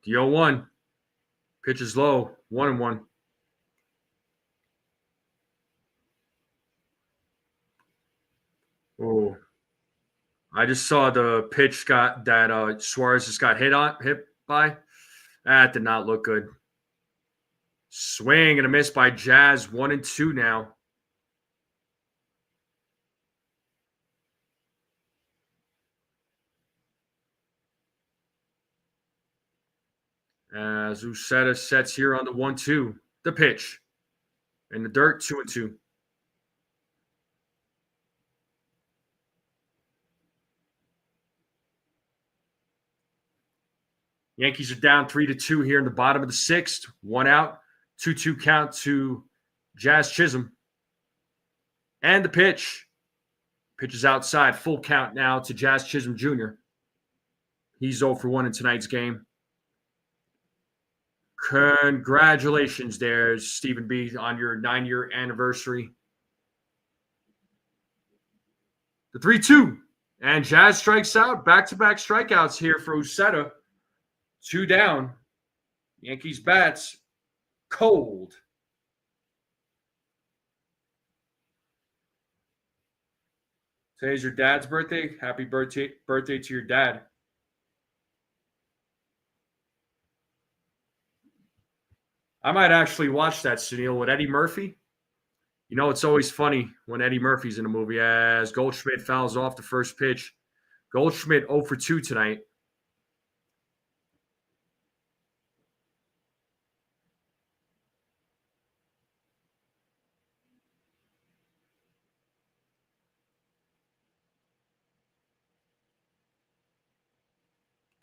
The 0-1. Pitch is low, 1-1. Oh, I just saw the pitch that Suarez just got hit by. That did not look good. Swing and a miss by Jazz, 1-2 now. As Uceta sets here on the 1-2. The pitch. In the dirt, 2-2. Yankees are down 3-2 here in the bottom of the 6th. 1 out. 2-2 count to Jazz Chisholm. And the pitch. Pitch is outside. Full count now to Jazz Chisholm Jr. He's 0-1 in tonight's game. Congratulations there, Stephen B., on your 9-year anniversary. The 3-2. And Jazz strikes out. Back-to-back strikeouts here for Uceta. 2 down. Yankees bats cold. Today's your dad's birthday. Happy birthday to your dad. I might actually watch that, Sunil, with Eddie Murphy. You know, it's always funny when Eddie Murphy's in a movie as Goldschmidt fouls off the first pitch. Goldschmidt 0-2 tonight.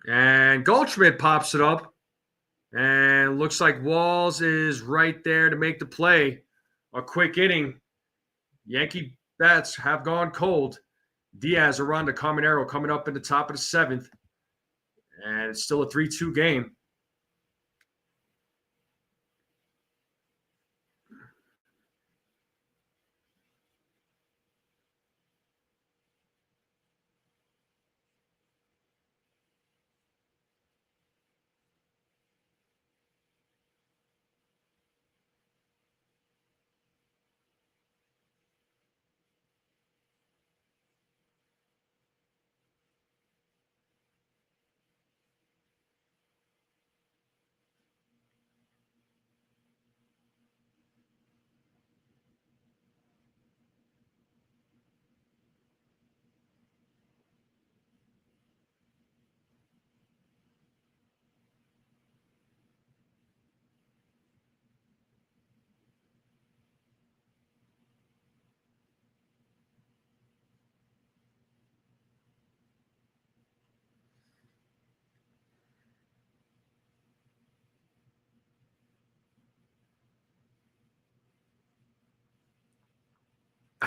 And Goldschmidt pops it up. And looks like Walls is right there to make the play. A quick inning. Yankee bats have gone cold. Diaz around the Caminero coming up in the top of the 7th. And it's still a 3-2 game.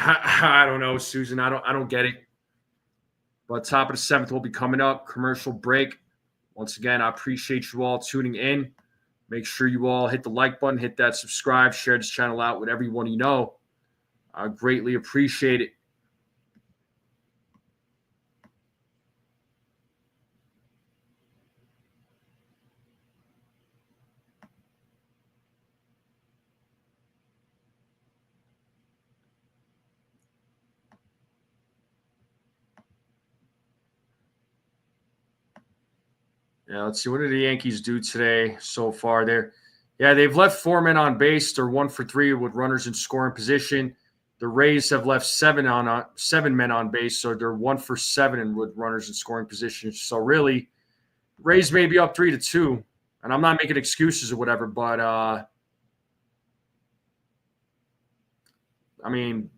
I don't know, Susan. I don't get it. But top of the seventh will be coming up. Commercial break. Once again, I appreciate you all tuning in. Make sure you all hit the like button, hit that subscribe, share this channel out with everyone you know. I greatly appreciate it. Yeah, let's see. What did the Yankees do today so far? They've left 4 men on base. They're 1 for 3 with runners in scoring position. The Rays have left 7 men on base, so they're 1 for 7 with runners in scoring position. So really, Rays may be up 3-2, and I'm not making excuses or whatever, but I mean,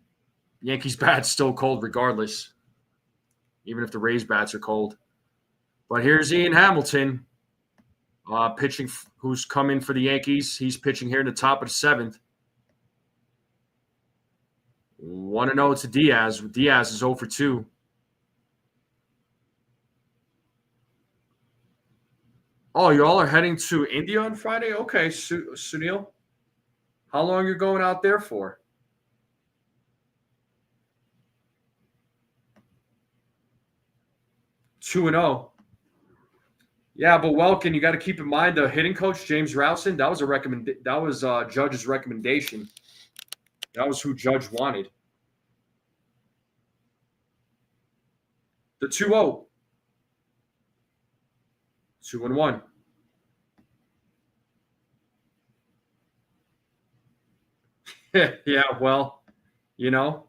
Yankees bat's still cold regardless, even if the Rays bats are cold. But here's Ian Hamilton pitching, who's coming for the Yankees. He's pitching here in the top of the seventh. 1-0 to Diaz. Diaz is 0 for 2. Oh, you all are heading to India on Friday? Okay, Sunil. How long are you going out there for? 2-0. Yeah, but Welkin, you got to keep in mind the hitting coach James Rowson. That was Judge's recommendation. That was who Judge wanted. The 2-0. 2-1. Yeah, well, you know.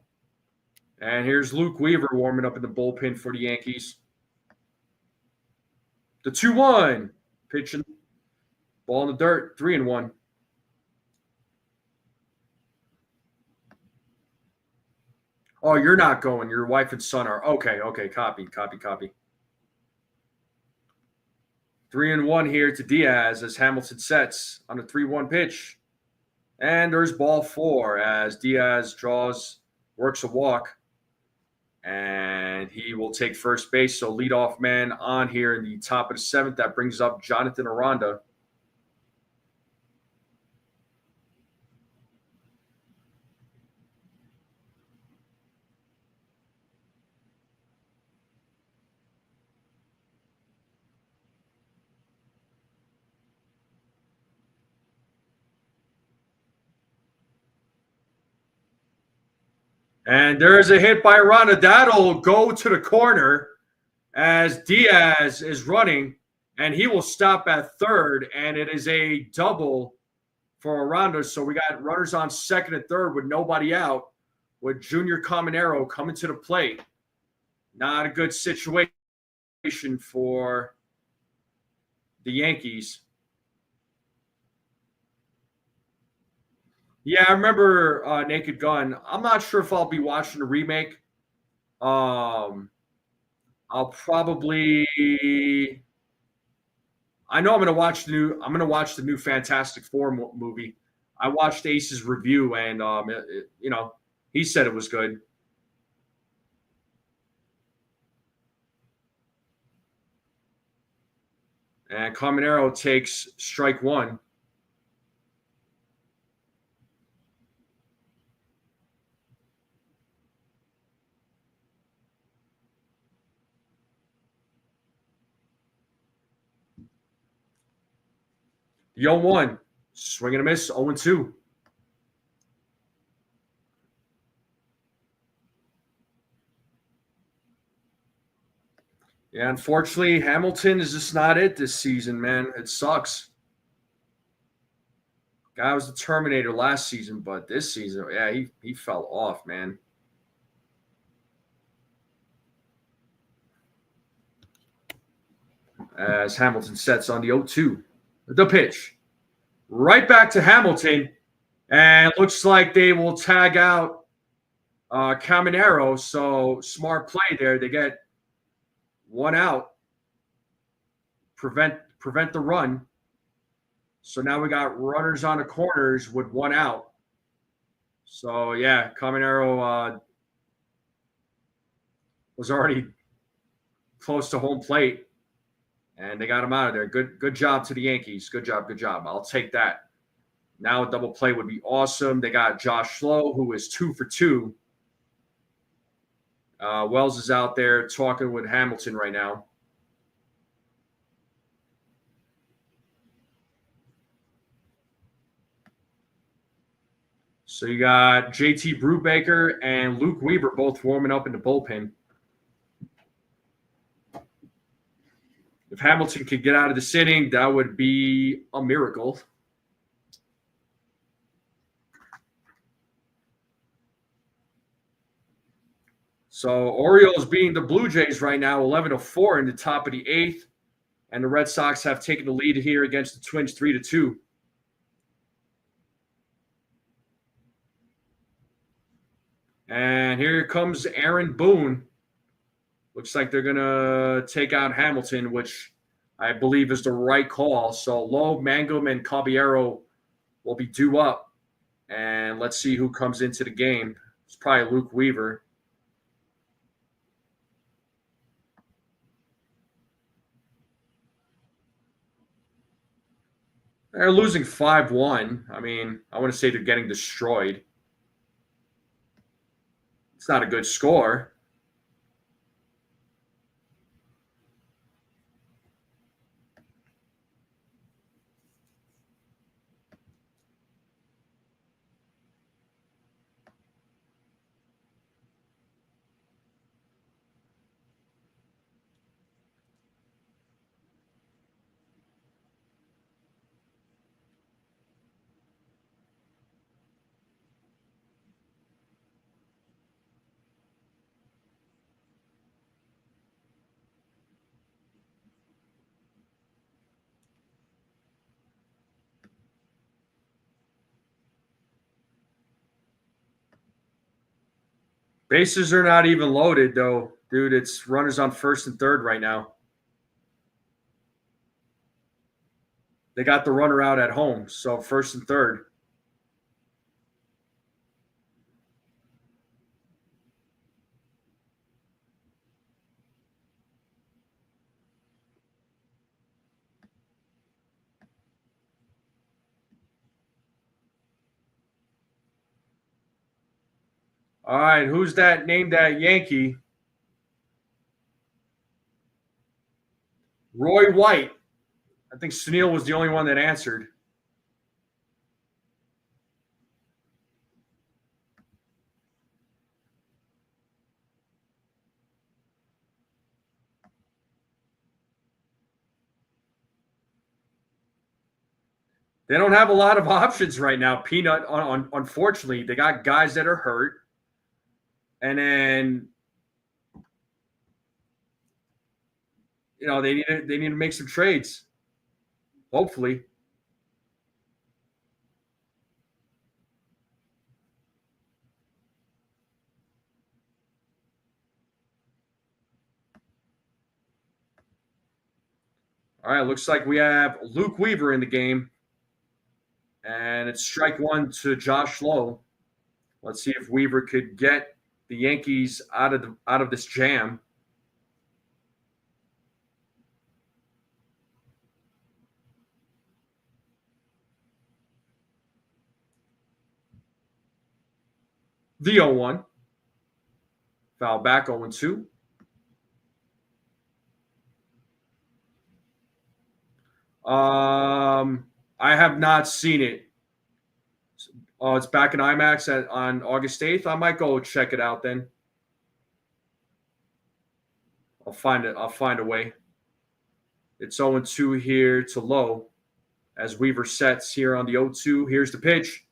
And here's Luke Weaver warming up in the bullpen for the Yankees. The 2-1. Pitching. Ball in the dirt. 3-1. Oh, you're not going. Your wife and son are. Okay. Copy. 3-1 here to Diaz as Hamilton sets on a 3-1 pitch. And there's ball 4 as Diaz works a walk. And he will take first base. So leadoff man on here in the top of the seventh. That brings up Jonathan Aranda. And there's a hit by Aranda. That'll go to the corner as Diaz is running, and he will stop at third, and it is a double for Aranda. So we got runners on second and third with nobody out, with Junior Caminero coming to the plate. Not a good situation for the Yankees. Yeah, I remember Naked Gun. I'm not sure if I'll be watching the remake. I'll probably. I know I'm going to watch the new Fantastic Four movie. I watched Ace's review, and he said it was good. And Caminero takes strike 1. The 0-1. Swing and a miss. 0-2. Yeah, unfortunately, Hamilton is just not it this season, man. It sucks. Guy was the Terminator last season, but this season, yeah, he fell off, man. As Hamilton sets on the 0-2. The pitch. Right back to Hamilton. And it looks like they will tag out Caminero. So smart play there. They get 1 out. Prevent the run. So now we got runners on the corners with 1 out. So, yeah, Caminero was already close to home plate, and they got him out of there. Good job to the Yankees. Good job. I'll take that. Now a double play would be awesome. They got Josh Slow, who is 2 for 2. Wells is out there talking with Hamilton right now. So you got JT Brubaker and Luke Weaver both warming up in the bullpen. If Hamilton could get out of this inning, that would be a miracle. So Orioles beating the Blue Jays right now, 11-4 in the top of the 8th. And the Red Sox have taken the lead here against the Twins 3-2. And here comes Aaron Boone. Looks like they're going to take out Hamilton, which I believe is the right call. So Lowe, Mangum, and Caballero will be due up. And let's see who comes into the game. It's probably Luke Weaver. They're losing 5-1. I mean, I want to say they're getting destroyed. It's not a good score. Bases are not even loaded, though. Dude, it's runners on first and third right now. They got the runner out at home, so first and third. All right, who's that named that Yankee? Roy White. I think Snell was the only one that answered. They don't have a lot of options right now, Peanut. Unfortunately, they got guys that are hurt. And then, you know, they need to make some trades. Hopefully. All right, looks like we have Luke Weaver in the game. And it's strike one to Josh Lowe. Let's see if Weaver could get the Yankees out of this jam. The 0-1. Foul back 0-2. I have not seen it. It's back in IMAX on August 8th. I might go check it out then. I'll find a way. It's 0-2 here to Lowe as Weaver sets here on the 0-2. Here's the pitch.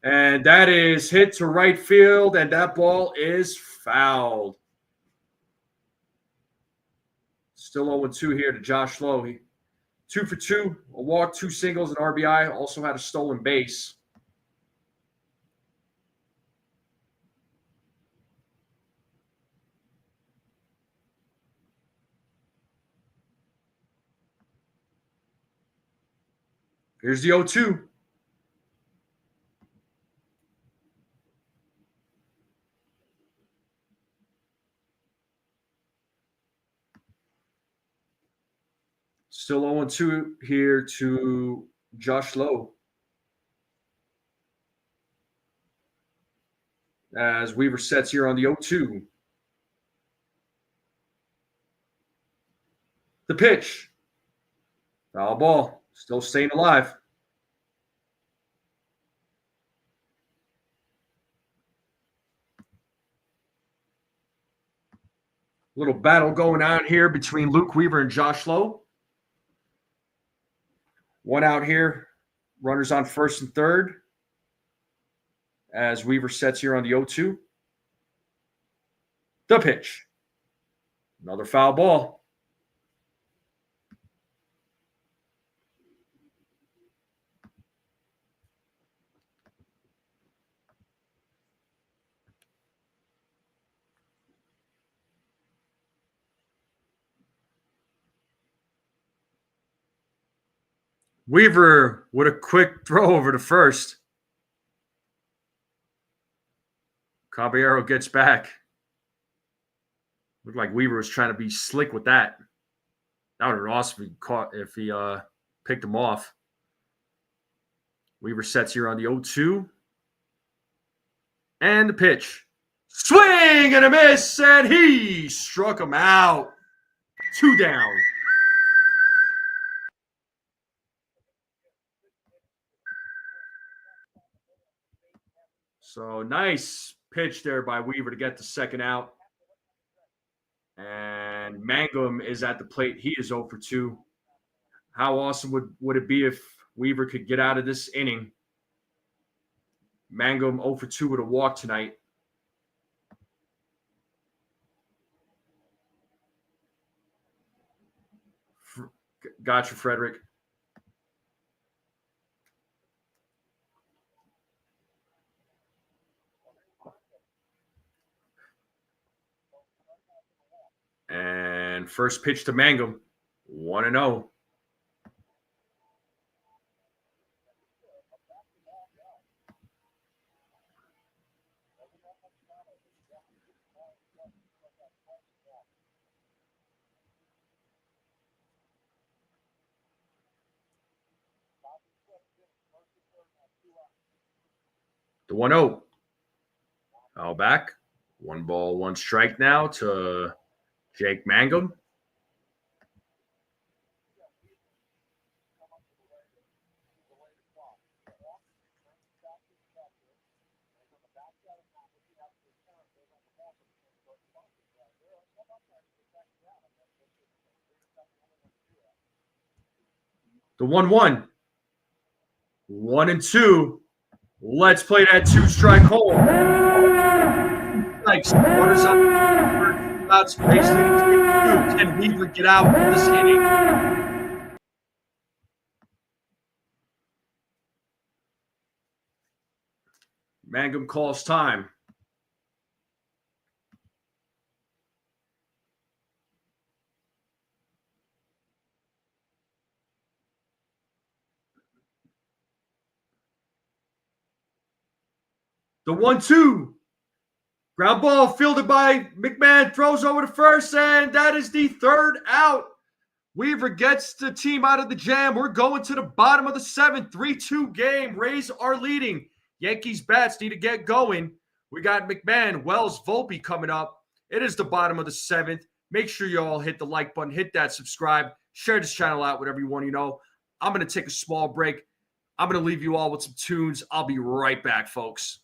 And that is hit to right field, and that ball is fouled. Still 0-2 here to Josh Lowe. 2 for 2, a walk, 2 singles, an RBI. Also had a stolen base. Here's the 0-2. Still 0-2 here to Josh Lowe. As Weaver sets here on the 0-2. The pitch. Foul ball. Still staying alive. Little battle going on here between Luke Weaver and Josh Lowe. One out here. Runners on first and third. As Weaver sets here on the 0-2. The pitch. Another foul ball. Weaver with a quick throw over to first. Caballero gets back. Looked like Weaver was trying to be slick with that. That would have been awesome if he picked him off. Weaver sets here on the 0-2. And the pitch. Swing and a miss, and he struck him out. 2 down. So nice pitch there by Weaver to get the second out. And Mangum is at the plate. He is 0 for 2. How awesome would it be if Weaver could get out of this inning? Mangum 0 for 2 with a walk tonight. Gotcha, Frederick. And first pitch to Mangum, 1-0. The 1-0. Foul back. 1 ball, 1 strike now to Jake Mangum. The 1-1. 1-2. Let's play that 2-strike hole. Like runners up. About space. Can Weaver get out of this inning? Mangum calls time. The 1-2. Ground ball fielded by McMahon, throws over to first, and that is the 3rd out. Weaver gets the team out of the jam. We're going to the bottom of the 7th, 3-2 game. Rays are leading. Yankees bats need to get going. We got McMahon, Wells, Volpe coming up. It is the bottom of the 7th. Make sure you all hit the like button, hit that subscribe, share this channel out with everyone you know. I'm going to take a small break. I'm going to leave you all with some tunes. I'll be right back, folks.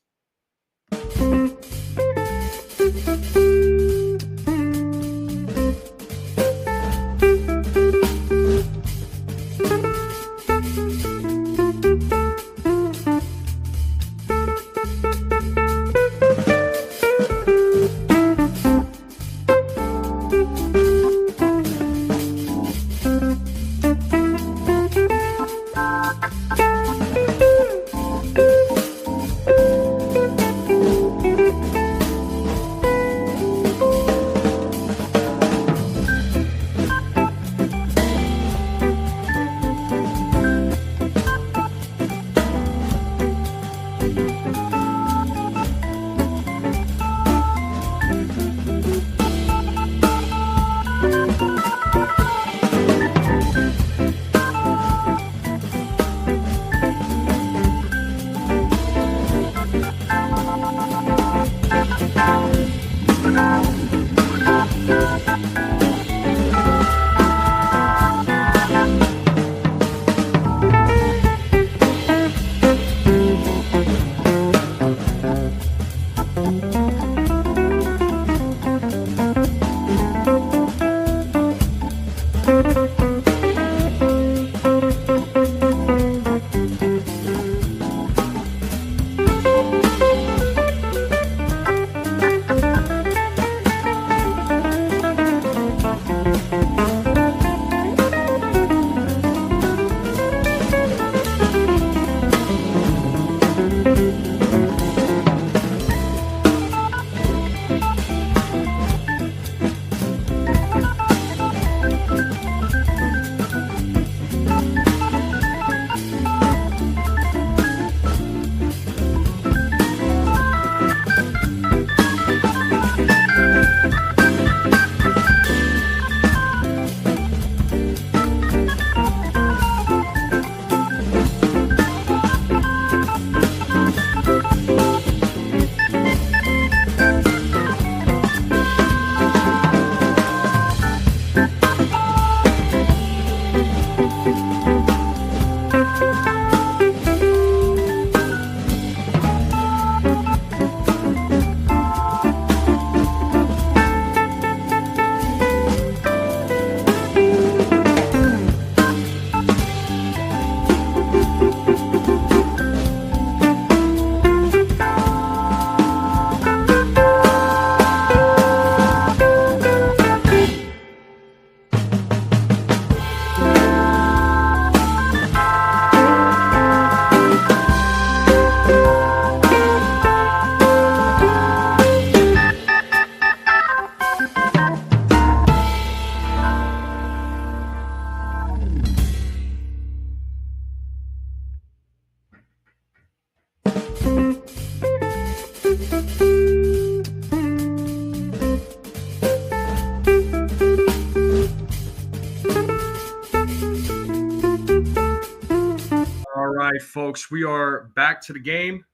folks, we are back to the game.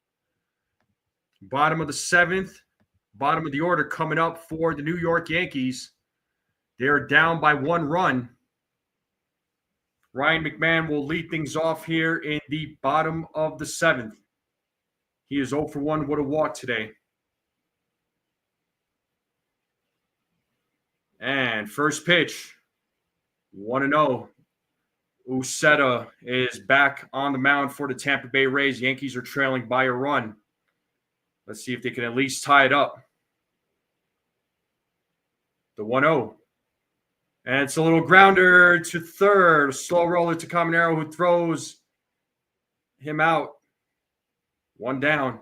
Bottom of the seventh, bottom of the order coming up for the New York Yankees. They're down by 1 run. Ryan McMahon will lead things off here in the bottom of the seventh. He is 0 for 1 with a walk today. And first pitch, 1-0. Uceta is back on the mound for the Tampa Bay Rays. Yankees are trailing by a run. Let's see if they can at least tie it up. The 1-0. And it's a little grounder to third. Slow roller to Caminero, who throws him out. 1 down.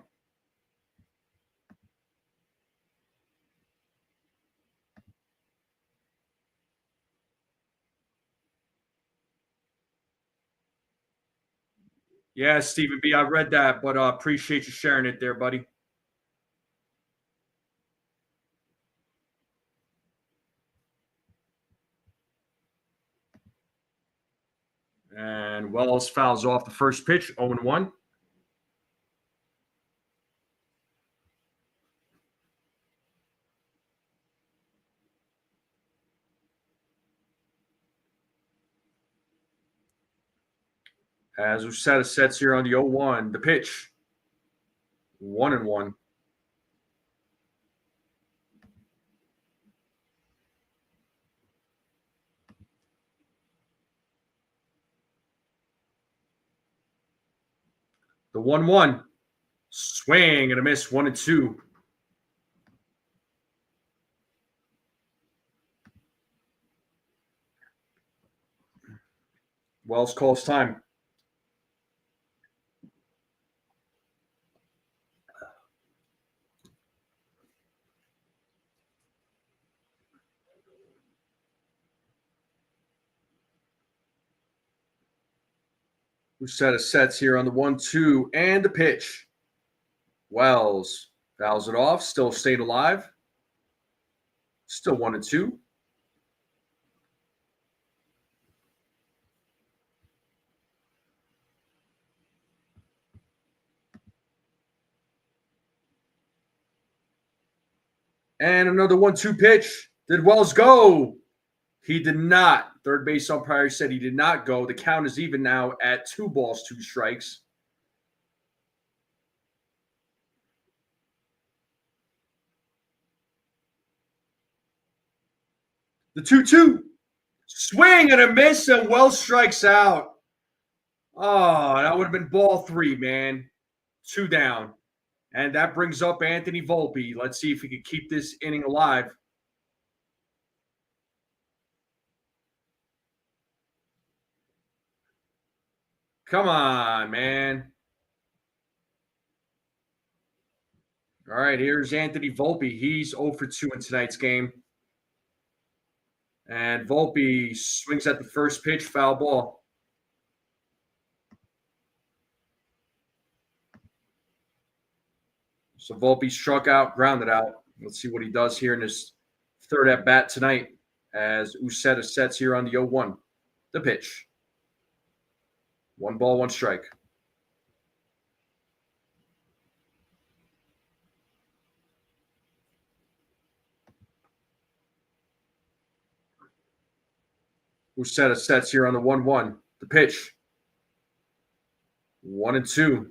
Yeah, Stephen B., I read that, but appreciate you sharing it there, buddy. And Wells fouls off the first pitch, 0-1. As Uceta sets here on the 0-1, the pitch, 1-1. The 1-1, swing and a miss, 1-2. Wells calls time. Uceta sets here on the 1-2 and the pitch. Wells fouls it off, still stayed alive. Still 1-2. And another 1-2 pitch. Did Wells go? He did not. Third base umpire said he did not go. The count is even now at 2 balls, 2 strikes. The 2-2. Swing and a miss, and Wells strikes out. Oh, that would have been ball 3, man. 2 down. And that brings up Anthony Volpe. Let's see if he can keep this inning alive. Come on, man. All right, here's Anthony Volpe. He's 0 for 2 in tonight's game. And Volpe swings at the first pitch, foul ball. So Volpe struck out, grounded out. Let's see what he does here in his third at bat tonight as Uceta sets here on the 0-1. The pitch. 1 ball, 1 strike. Uceta sets here on the 1-1. The pitch. 1-2.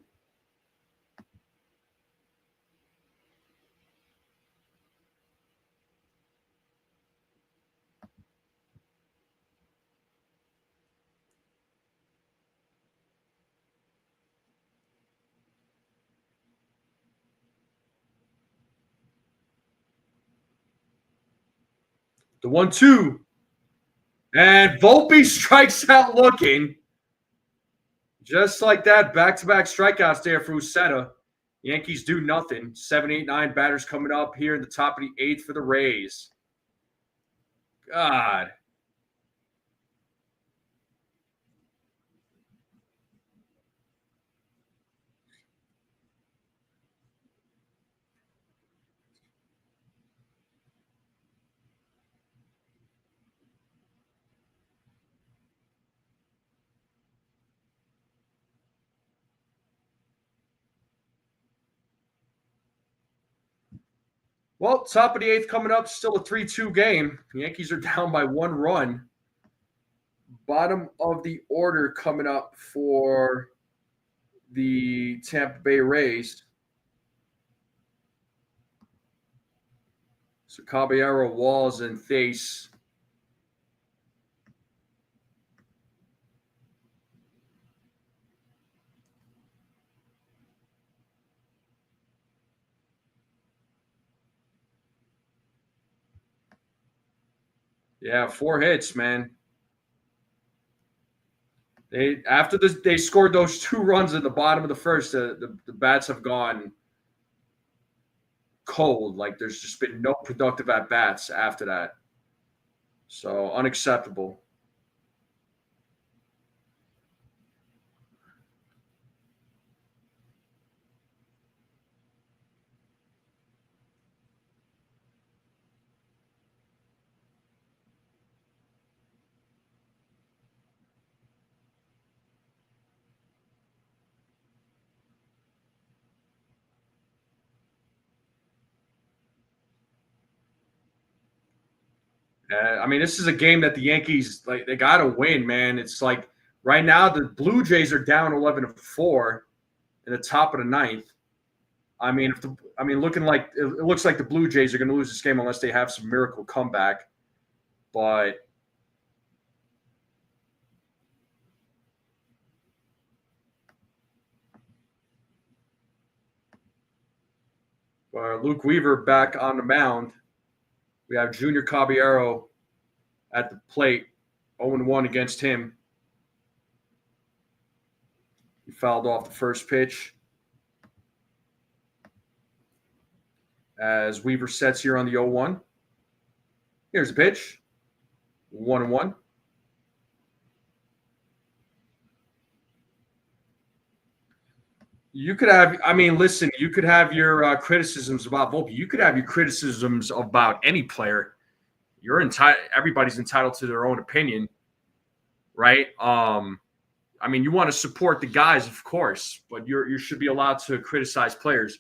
The 1-2. And Volpe strikes out looking. Just like that, back-to-back strikeouts there for Uceta. Yankees do nothing. 7, 8, 9 batters coming up here in the top of the 8th for the Rays. God. Well, top of the eighth coming up, still a 3-2 game. The Yankees are down by 1 run. Bottom of the order coming up for the Tampa Bay Rays. So Caballero, Walls, and Thace. Yeah, 4 hits, man. They scored those 2 runs at the bottom of the first. The bats have gone cold. Like there's just been no productive at bats after that. So unacceptable. I mean, this is a game that the Yankees they got to win, man. It's like right now the Blue Jays are down 11-4 in the top of the ninth. I mean, looking like it looks like the Blue Jays are going to lose this game unless they have some miracle comeback. But Luke Weaver back on the mound. We have Junior Caballero at the plate, 0-1 against him. He fouled off the first pitch. As Weaver sets here on the 0-1. Here's the pitch. 1-1. You could have, listen, you could have your criticisms about Volpe. You could have your criticisms about any player. You're entitled. Everybody's entitled to their own opinion, right? You want to support the guys, of course, but you should be allowed to criticize players.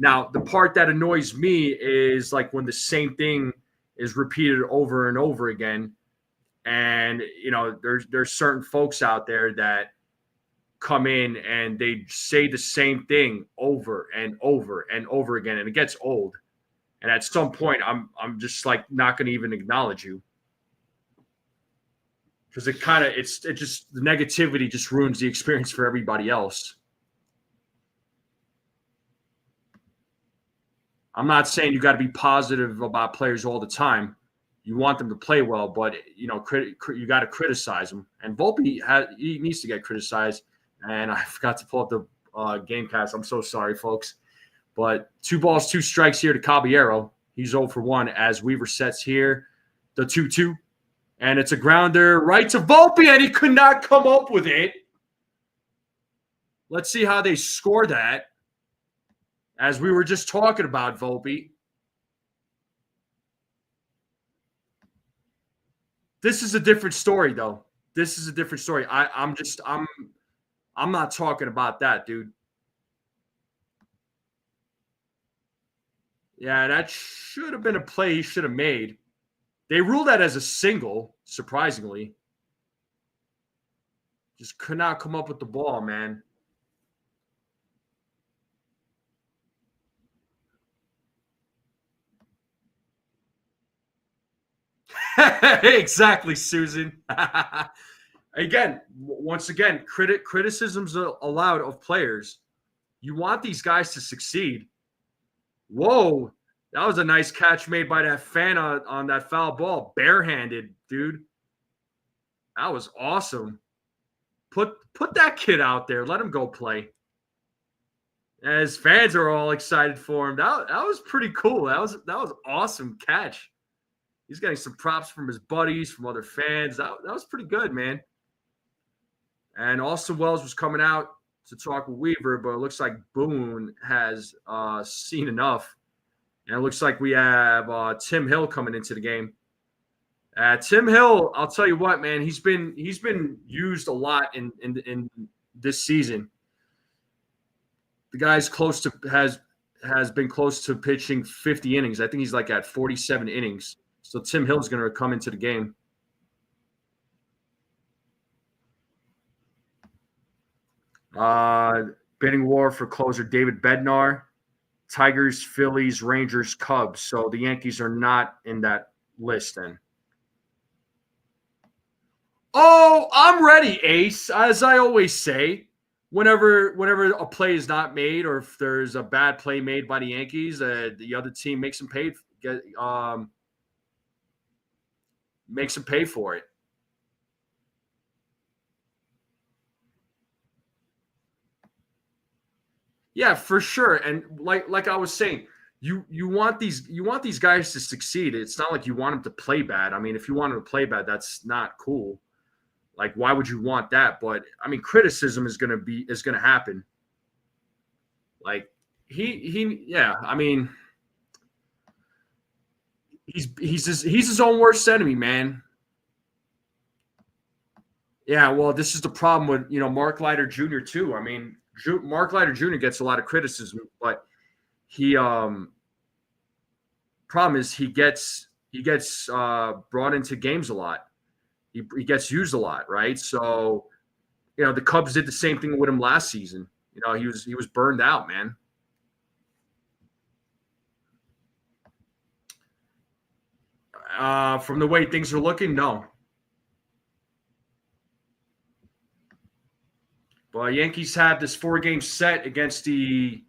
Now, the part that annoys me is like when the same thing is repeated over and over again, and there's certain folks out there that come in and they say the same thing over and over and over again, and it gets old. And at some point, I'm just like not going to even acknowledge you because the negativity just ruins the experience for everybody else. I'm not saying you got to be positive about players all the time. You want them to play well, but you got to criticize them. And Volpe he needs to get criticized. And I forgot to pull up the game cast. I'm so sorry, folks. But 2 balls, 2 strikes here to Caballero. He's 0-1 as Weaver sets here the 2-2. And it's a grounder right to Volpe, and he could not come up with it. Let's see how they score that. As we were just talking about Volpe. This is a different story, though. This is a different story. I'm not talking about that, dude. Yeah, that should have been a play he should have made. They ruled that as a single, surprisingly. Just could not come up with the ball, man. Exactly, Susan. Once again, criticisms are allowed of players. You want these guys to succeed. Whoa, that was a nice catch made by that fan on that foul ball. Barehanded, dude. That was awesome. Put that kid out there. Let him go play. As fans are all excited for him. That was pretty cool. That was awesome catch. He's getting some props from his buddies, from other fans. That was pretty good, man. And Austin Wells was coming out to talk with Weaver, but it looks like Boone has seen enough. And it looks like we have Tim Hill coming into the game. Tim Hill, I'll tell you what, man, he's been used a lot in this season. The guy's close to has been close to pitching 50 innings. I think he's like at 47 innings. So Tim Hill's going to come into the game. Bidding war for closer David Bednar. Tigers, Phillies, Rangers, Cubs. So the Yankees are not in that list then. Oh, I'm ready, Ace. As I always say, whenever a play is not made or if there's a bad play made by the Yankees, the other team makes them pay for it. Yeah, for sure. And like I was saying, you want these guys to succeed. It's not like you want them to play bad. I mean, if you want them to play bad, that's not cool. Like, why would you want that? But I mean, criticism is gonna happen. Like yeah. I mean, he's his own worst enemy, man. Yeah, well, this is the problem with Mark Leiter Jr. too. I mean, Mark Leiter Jr. gets a lot of criticism, but he problem is he gets brought into games a lot. He gets used a lot, right? So the Cubs did the same thing with him last season. He was burned out, man. From the way things are looking, no. But Yankees have this 4-game set against the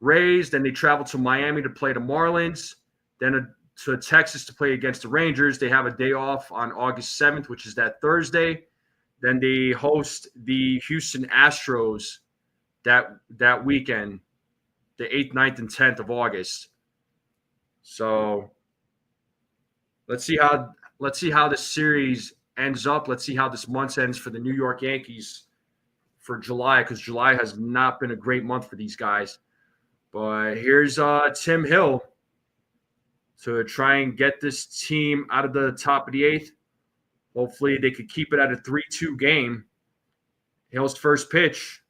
Rays. Then they travel to Miami to play the Marlins. Then to Texas to play against the Rangers. They have a day off on August 7th, which is that Thursday. Then they host the Houston Astros that weekend, the 8th, 9th, and 10th of August. So let's see how this series ends up. Let's see how this month ends for the New York Yankees for July, because July has not been a great month for these guys. But here's Tim Hill to try and get this team out of the top of the 8th. Hopefully they could keep it at a 3-2 game. Hill's first pitch,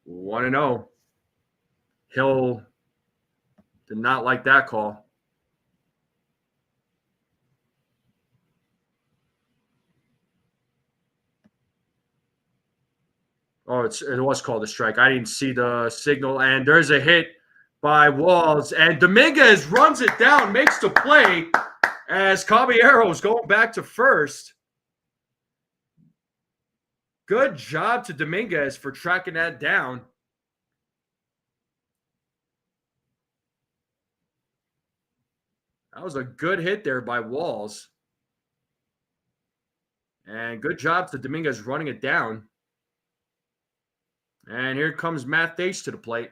1-0. Hill did not like that call. Oh, it was called a strike. I didn't see the signal. And there's a hit by Walls. And Dominguez runs it down, makes the play as Caballero's going back to first. Good job to Dominguez for tracking that down. That was a good hit there by Walls. And good job to Dominguez running it down. And here comes Matt Thace to the plate.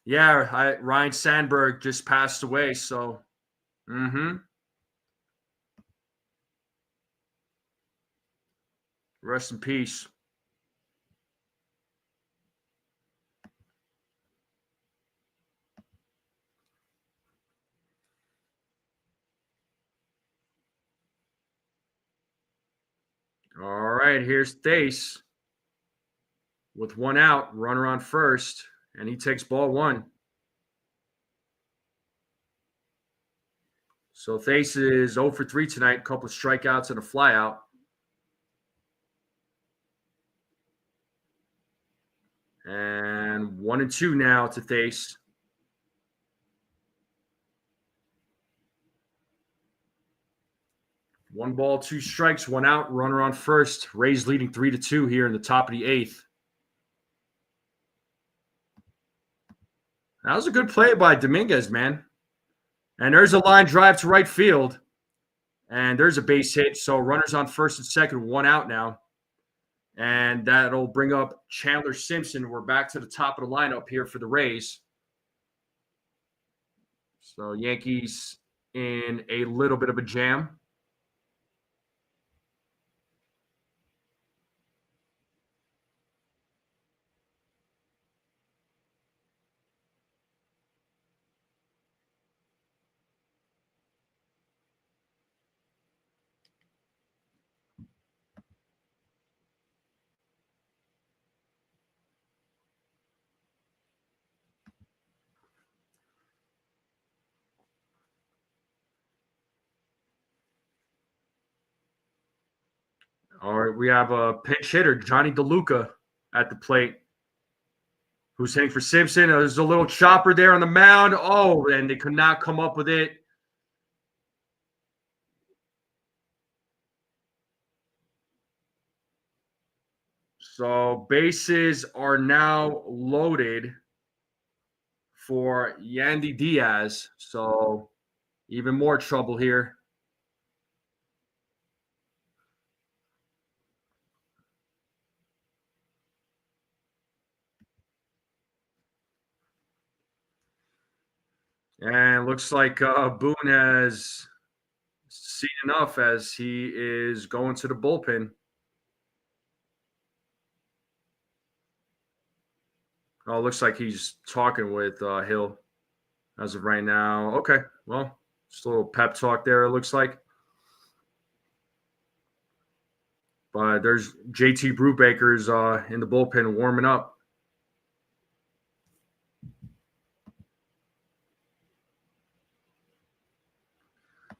Yeah, Ryan Sandberg just passed away, so. Rest in peace. All right, here's Thace with 1 out, runner on first, and he takes ball 1. So Thace is 0 for 3 tonight, a couple of strikeouts and a flyout. And 1-2 now to Thace. One ball, 2 strikes, 1 out, runner on first. Rays leading 3-2 here in the top of the 8th. That was a good play by Dominguez, man. And there's a line drive to right field. And there's a base hit. So runners on first and second, 1 out now. And that'll bring up Chandler Simpson. We're back to the top of the lineup here for the Rays. So Yankees in a little bit of a jam. All right, we have a pinch hitter, Johnny DeLuca, at the plate, who's hitting for Simpson. There's a little chopper there on the mound. Oh, and they could not come up with it. So bases are now loaded for Yandy Diaz. So even more trouble here. And looks like Boone has seen enough as he is going to the bullpen. Oh, looks like he's talking with Hill as of right now. Okay, well, just a little pep talk there, it looks like. But there's JT Brubaker's in the bullpen warming up.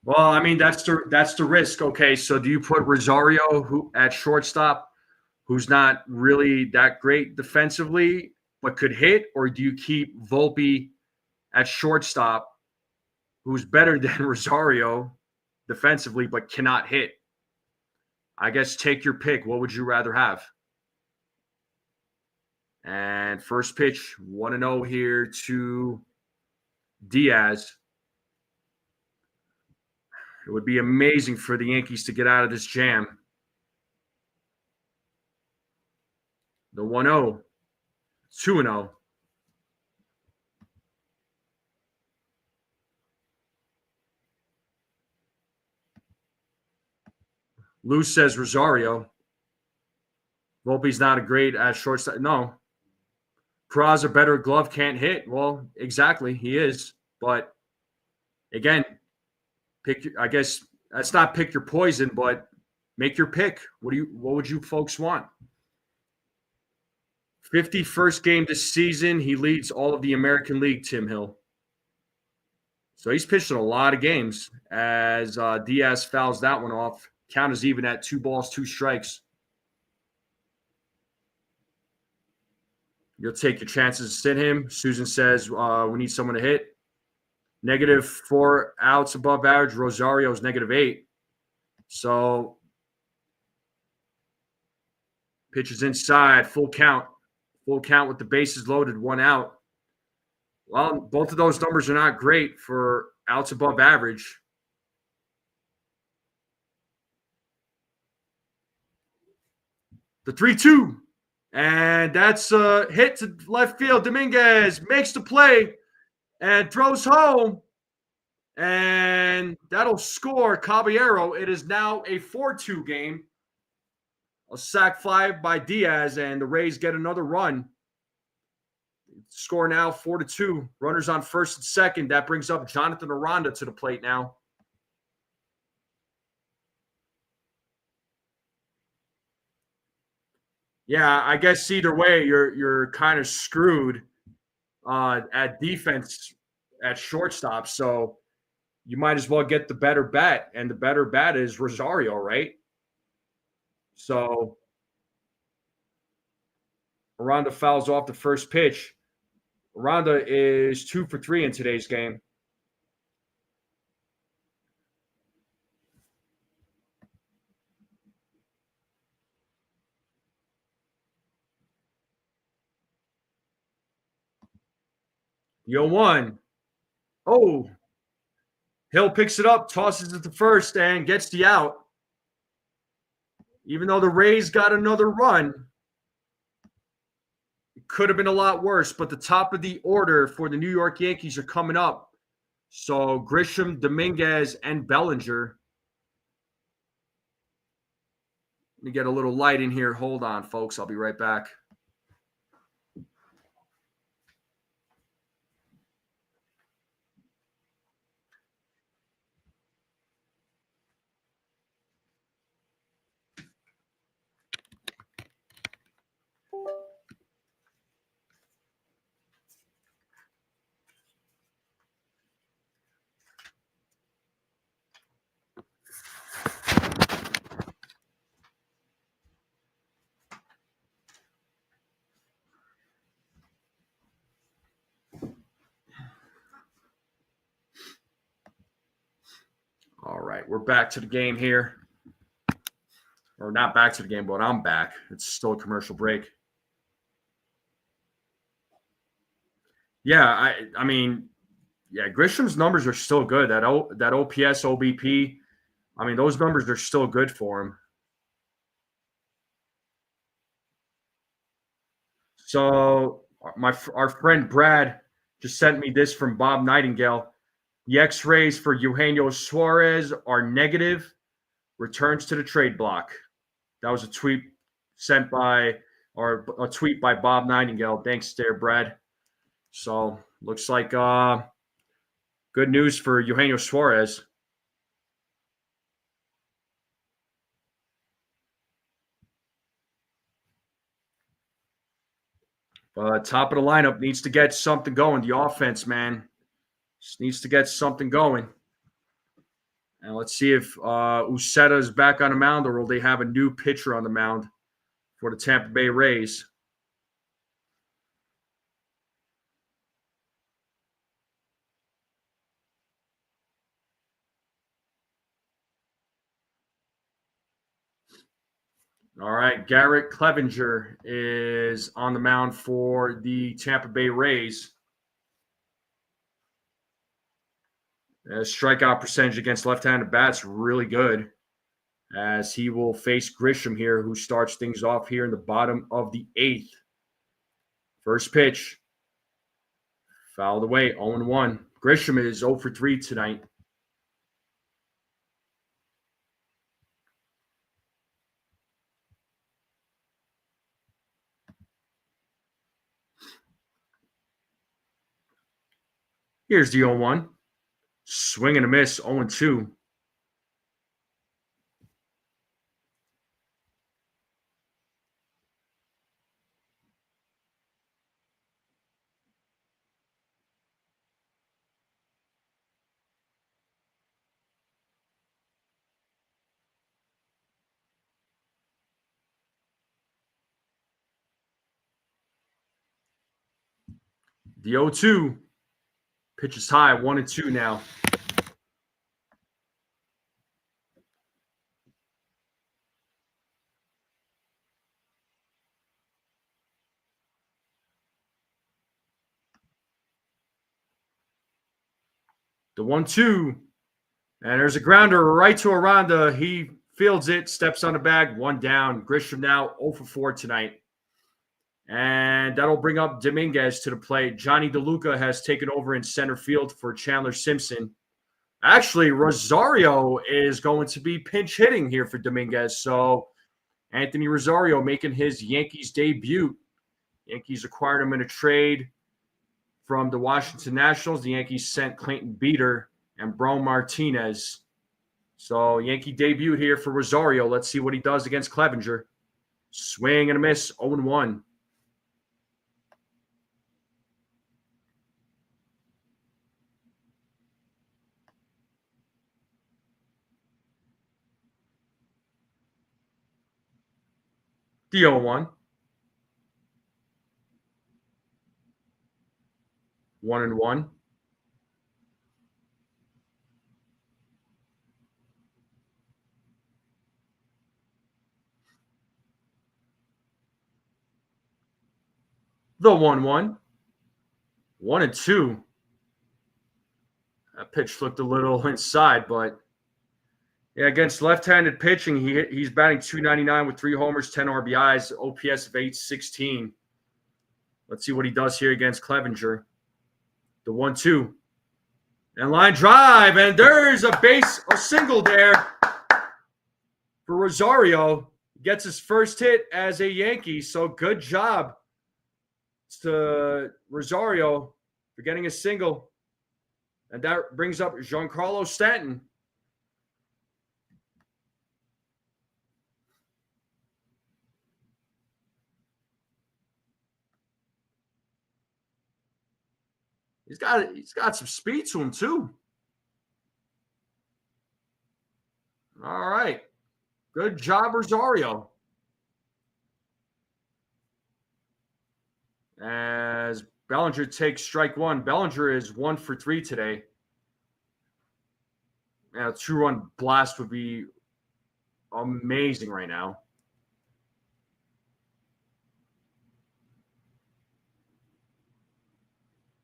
Well, I mean that's the risk. Okay, so do you put Rosario who at shortstop, who's not really that great defensively but could hit, or do you keep Volpe at shortstop, who's better than Rosario defensively but cannot hit? I guess take your pick. What would you rather have? And first pitch, 1-0 here to Diaz. It would be amazing for the Yankees to get out of this jam. The 1-0, 2-0. Lou says Rosario. Volpe's not a great at shortstop. No. Peraza better glove, can't hit. Well, exactly, he is. But again, I guess that's not pick your poison, but make your pick. What would you folks want? 51st game this season. He leads all of the American League, Tim Hill. So he's pitched in a lot of games as Diaz fouls that one off. Count is even at 2 balls, 2 strikes. You'll take your chances to sit him. Susan says we need someone to hit. -4 outs above average. Rosario's -8. So pitches inside, full count. Full count with the bases loaded, 1 out. Well, both of those numbers are not great for outs above average. The 3-2. And that's a hit to left field. Dominguez makes the play and throws home. And that'll score Caballero. It is now a 4-2 game. A sac fly by Diaz, and the Rays get another run. Score now 4-2. Runners on first and second. That brings up Jonathan Aranda to the plate now. Yeah, I guess either way, you're kind of screwed at defense at shortstop. So you might as well get the better bat, and the better bat is Rosario, right? So Aranda fouls off the first pitch. Aranda is 2 for 3 in today's game. The 0-1. Oh, Hill picks it up, tosses it to first, and gets the out. Even though the Rays got another run, it could have been a lot worse. But the top of the order for the New York Yankees are coming up. So Grisham, Dominguez, and Bellinger. Let me get a little light in here. Hold on, folks. I'll be right back. right, we're back to the game here. Or not back to the game, but I'm back. It's still a commercial break. Yeah, I mean, yeah, Grisham's numbers are still good. That OPS, OBP, I mean, those numbers are still good for him. So our friend Brad just sent me this from Bob Nightingale. The X-rays for Eugenio Suarez are negative. Returns to the trade block. That was a tweet sent by, or a tweet by Bob Nightingale. Thanks there, Brad. So looks like good news for Eugenio Suarez. Top of the lineup needs to get something going. The offense, man, just needs to get something going. And let's see if Uceta is back on the mound, or will they have a new pitcher on the mound for the Tampa Bay Rays? All right, Garrett Clevenger is on the mound for the Tampa Bay Rays. Strikeout percentage against left-handed bats really good, as he will face Grisham here, who starts things off here in the bottom of the 8th. First pitch, fouled away, 0-1. Grisham is 0 for 3 tonight. Here's the 0-1. Swing and a miss, 0-2. The 0-2. Pitch is high, 1-2 now. The 1-2. And there's a grounder right to Aranda. He fields it, steps on the bag, 1 down. Grisham now 0 for 4 tonight. And that'll bring up Dominguez to the plate. Johnny DeLuca has taken over in center field for Chandler Simpson. Actually, Rosario is going to be pinch hitting here for Dominguez. So Anthony Rosario making his Yankees debut. Yankees acquired him in a trade from the Washington Nationals. The Yankees sent Clayton Beeter and Braun Martinez. So Yankee debut here for Rosario. Let's see what he does against Clevenger. Swing and a miss, 0-1. The 0-1. 1-1. The 1-1. 1-2. That pitch looked a little inside, but yeah, against left-handed pitching, he's batting .299 with 3 homers, 10 RBIs, OPS of .816. Let's see what he does here against Clevenger. The 1-2. And line drive, and there's a single there for Rosario. Gets his first hit as a Yankee, so good job to Rosario for getting a single. And that brings up Giancarlo Stanton. He's got some speed to him too. All right. Good job, Rosario. As Bellinger takes strike 1. Bellinger is 1 for 3 today. Yeah, a 2-run blast would be amazing right now.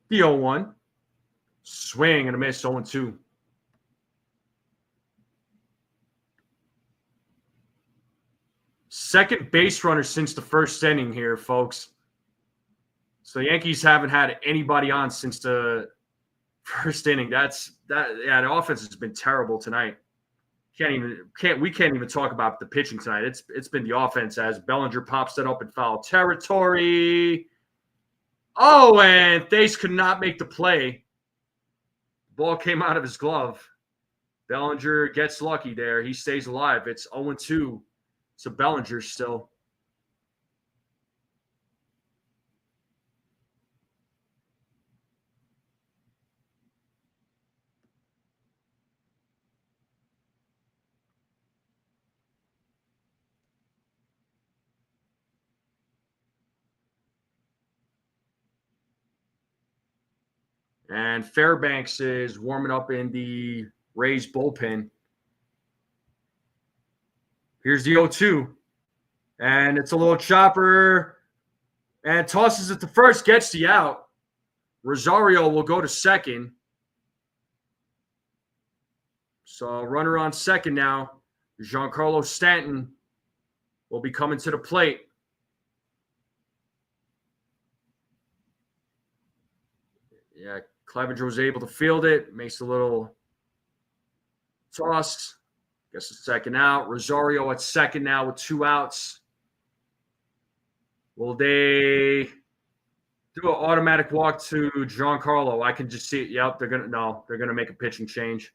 The 0-1. Swing and a miss, 0-2. Second base runner since the first inning here, folks. So the Yankees haven't had anybody on since the first inning. The offense has been terrible tonight. We can't even talk about the pitching tonight. It's been the offense as Bellinger pops that up in foul territory. Oh, and Thace could not make the play. The ball came out of his glove. Bellinger gets lucky there. He stays alive. It's 0-2. So Bellinger still. And Fairbanks is warming up in the Rays bullpen. Here's the 0-2. And it's a little chopper. And tosses it to first, gets the out. Rosario will go to second. So runner on second now. Giancarlo Stanton will be coming to the plate. Yeah, Clevenger was able to field it. Makes a little toss. Gets the second out. Rosario at second now with 2 outs. Will they do an automatic walk to Giancarlo? I can just see it. Yep, they're gonna make a pitching change.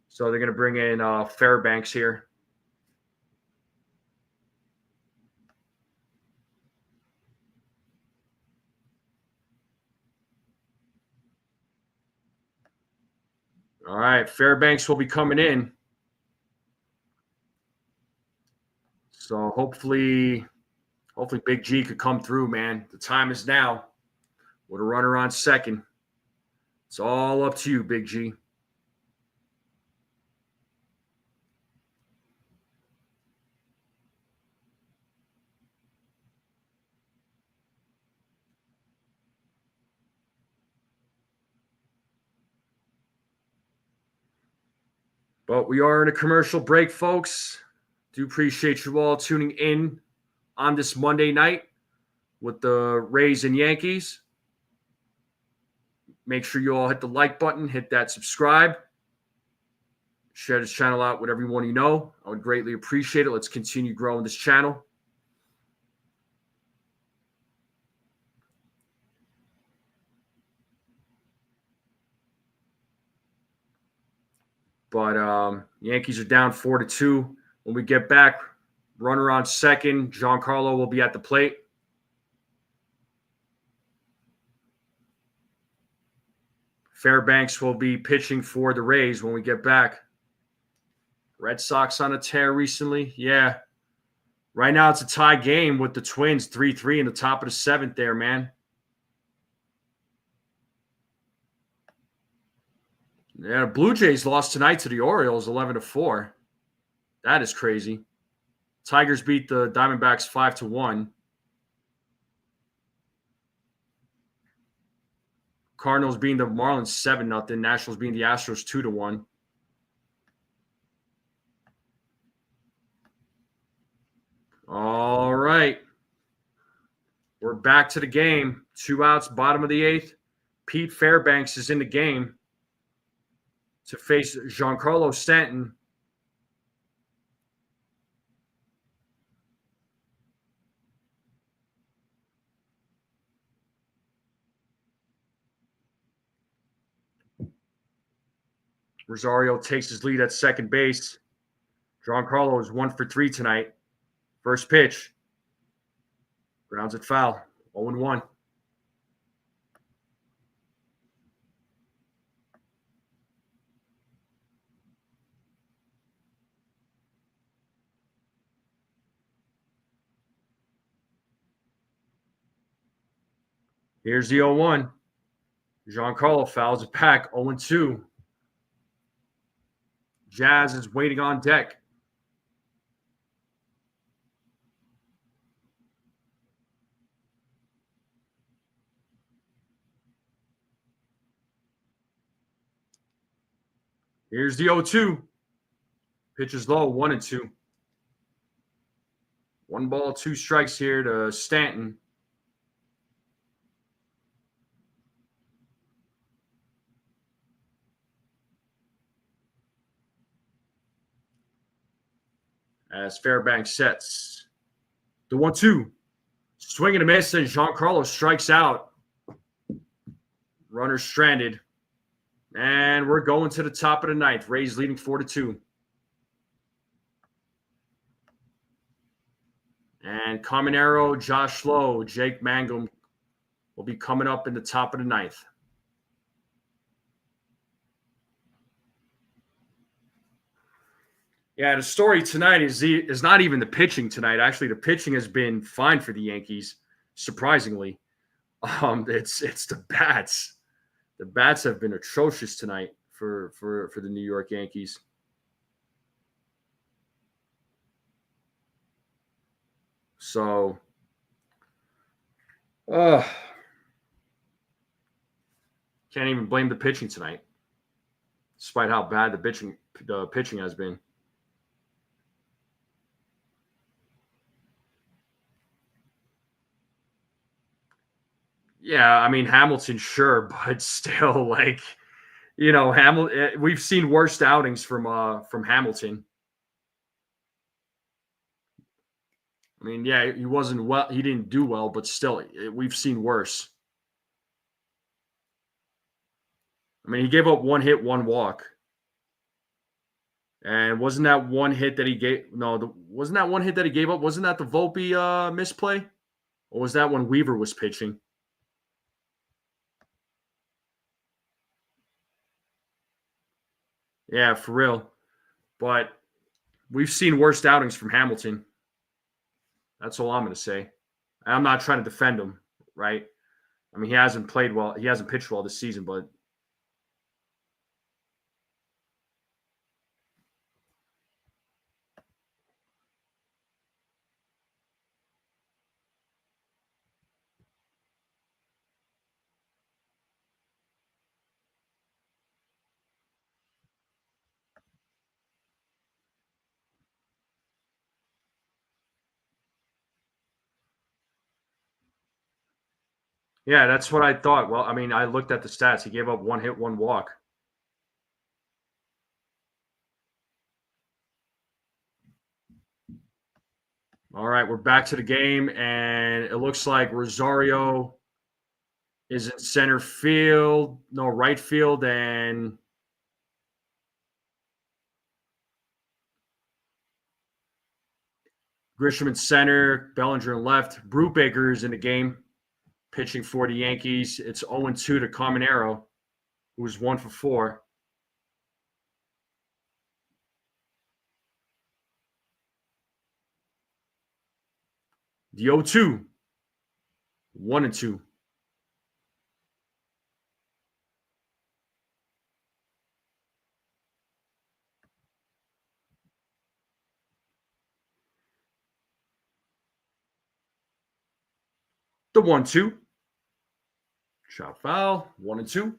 So they're gonna bring in Fairbanks here. All right, Fairbanks will be coming in. So hopefully Big G could come through, man. The time is now. With a runner on second. It's all up to you, Big G. But we are in a commercial break, folks. Do appreciate you all tuning in on this Monday night with the Rays and Yankees. Make sure you all hit the like button, hit that subscribe. Share this channel out with everyone you know. I would greatly appreciate it. Let's continue growing this channel. But Yankees are down 4-2. When we get back, runner on second. Giancarlo will be at the plate. Fairbanks will be pitching for the Rays when we get back. Red Sox on a tear recently. Yeah. Right now it's a tie game with the Twins 3-3 in the top of the 7th there, man. Yeah, Blue Jays lost tonight to the Orioles 11-4. That is crazy. Tigers beat the Diamondbacks 5-1. Cardinals beating the Marlins 7-0. Nationals beating the Astros 2-1. All right. We're back to the game. 2 outs, bottom of the 8th. Pete Fairbanks is in the game to face Giancarlo Stanton. Rosario takes his lead at second base. Giancarlo is 1 for 3 tonight. First pitch. Grounds it foul. 0-1. Here's the 0-1. Giancarlo fouls it back. 0-2. Jazz is waiting on deck. Here's the 0-2. Pitches low, 1-2. 1 ball, 2 strikes here to Stanton. As Fairbanks sets. The 1-2. Swing and a miss, and Giancarlo strikes out. Runner stranded. And we're going to the top of the ninth. Rays leading 4-2. And Caminero, Josh Lowe, Jake Mangum will be coming up in the top of the ninth. Yeah, the story tonight is not even the pitching tonight. Actually, the pitching has been fine for the Yankees, surprisingly. It's the bats. The bats have been atrocious tonight for the New York Yankees. So, can't even blame the pitching tonight, despite how bad the pitching has been. Yeah, I mean Hamilton, sure, but still, like, Hamilton. We've seen worst outings from Hamilton. I mean, yeah, he wasn't well. He didn't do well, but still, we've seen worse. I mean, he gave up 1 hit, 1 walk, and wasn't that 1 hit that he gave? No, wasn't that 1 hit that he gave up? Wasn't that the Volpe misplay, or was that when Weaver was pitching? Yeah, for real. But we've seen worst outings from Hamilton. That's all I'm going to say. I'm not trying to defend him, right? I mean, he hasn't played well. He hasn't pitched well this season, but yeah, that's what I thought. Well, I mean, I looked at the stats. He gave up 1 hit, 1 walk. All right, we're back to the game, and it looks like Rosario is in center field, no right field, and Grisham in center, Bellinger in left. Brubaker is in the game, pitching for the Yankees. It's 0-2 to Caminero, who was 1 for 4. The 0-2, 1-2. The 1-2. Shot foul, 1-2.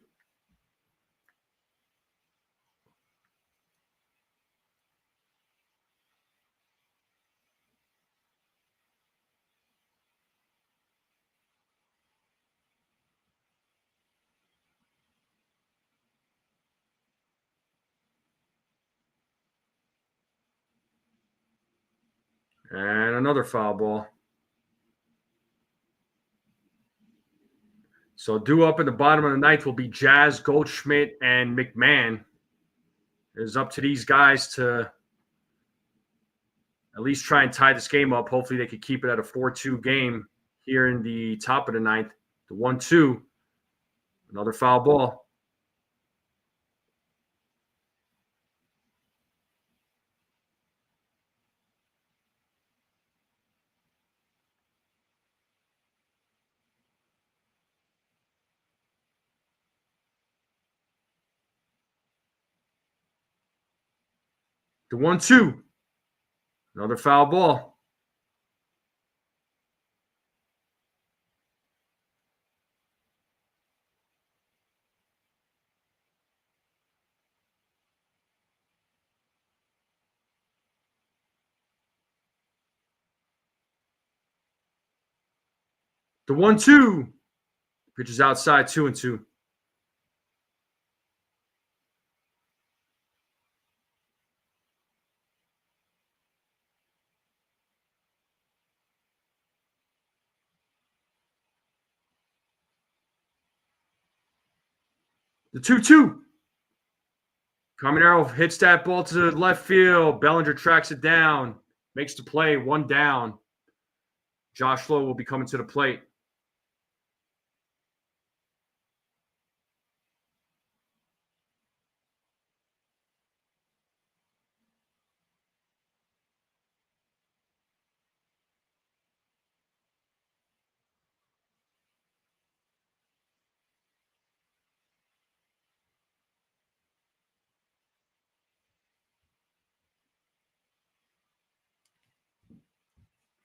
And another foul ball. So due up in the bottom of the ninth will be Jazz, Goldschmidt, and McMahon. It's up to these guys to at least try and tie this game up. Hopefully they could keep it at a 4-2 game here in the top of the ninth. The 1-2. Another foul ball. The 1-2. Another foul ball. The 1-2. Pitch is outside, 2-2. The 2-2. Caminero hits that ball to the left field. Bellinger tracks it down. Makes the play. 1 down. Josh Lowe will be coming to the plate.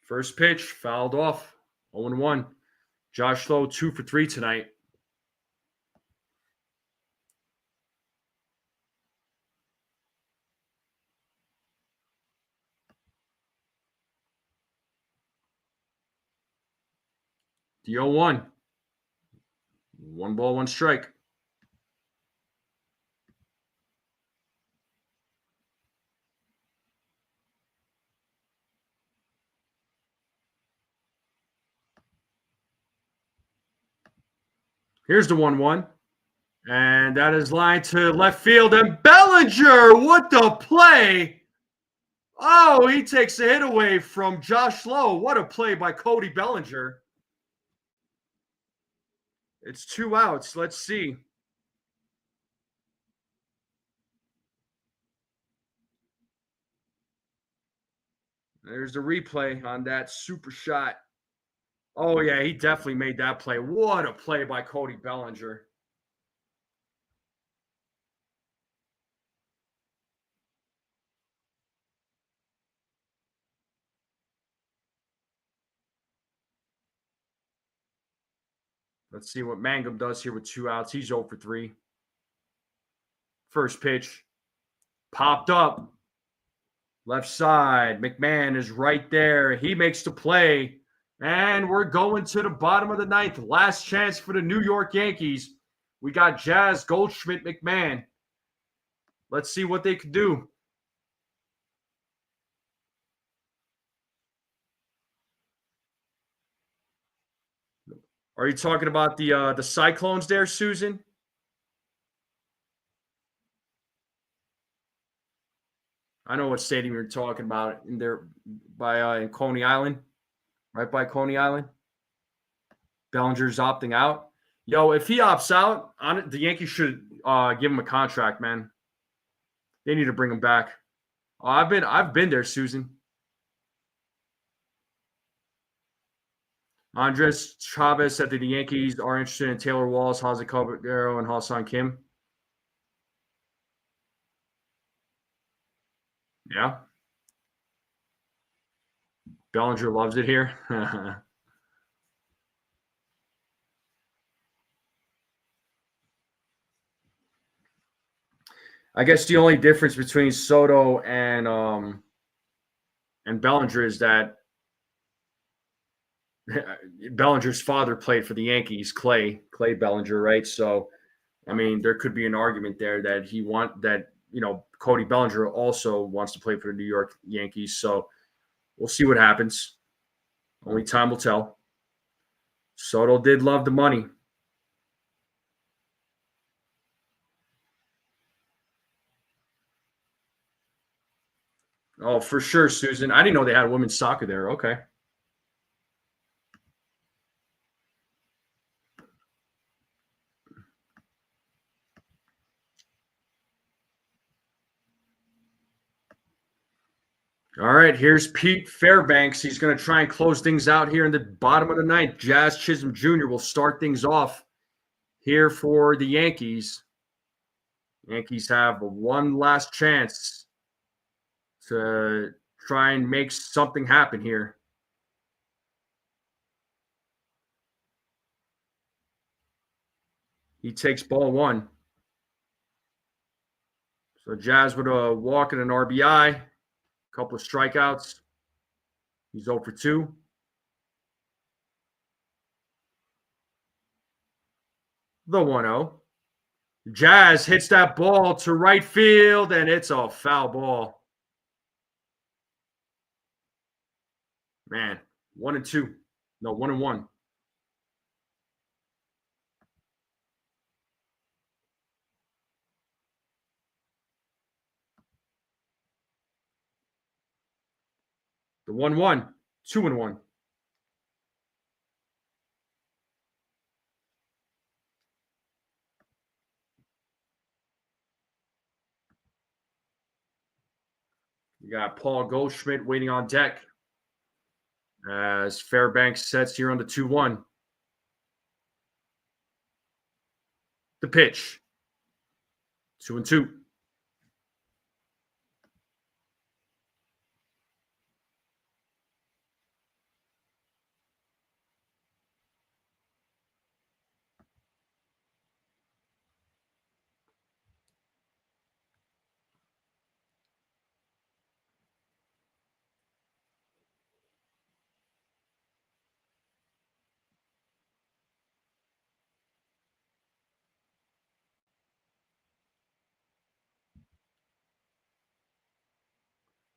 First pitch, fouled off. 0-1. Josh Lowe, 2 for 3 tonight. The 0-1. 1 ball, 1 strike. Here's the 1-1. And that is lined to left field. And Bellinger, what the play! Oh, he takes a hit away from Josh Lowe. What a play by Cody Bellinger. It's 2 outs. Let's see. There's the replay on that super shot. Oh, yeah, he definitely made that play. What a play by Cody Bellinger. Let's see what Mangum does here with 2 outs. He's 0 for 3. First pitch. Popped up. Left side. McMahon is right there. He makes the play. And we're going to the bottom of the 9th. Last chance for the New York Yankees. We got Jazz, Goldschmidt, McMahon. Let's see what they can do. Are you talking about the Cyclones there, Susan? I know what stadium you're talking about in there by in Coney Island, right by Coney Island. Bellinger's opting out. Yo, if he opts out, the Yankees should give him a contract, man. They need to bring him back. I've been there, Susan. Andres Chavez said that the Yankees are interested in Taylor Walls, Jose Caballero, and Ha-Seong Kim. Yeah. Bellinger loves it here. I guess the only difference between Soto and Bellinger is that Bellinger's father played for the Yankees, Clay Bellinger, right? So, I mean, there could be an argument there that Cody Bellinger also wants to play for the New York Yankees. So, we'll see what happens. Only time will tell. Soto did love the money. Oh, for sure, Susan. I didn't know they had women's soccer there. Okay. All right, here's Pete Fairbanks. He's going to try and close things out here in the bottom of the 9th. Jazz Chisholm Jr. will start things off here for the Yankees. Yankees have one last chance. to try and make something happen here. He takes ball 1. So Jazz with a walk and an RBI, a couple of strikeouts. He's 0 for 2. The 1-0. Jazz hits that ball to right field, and it's a foul ball. Man, 1-2. No, 1-1. The 1-1. 2-1. You got Paul Goldschmidt waiting on deck as Fairbanks sets here on the 2-1. The pitch. 2-2.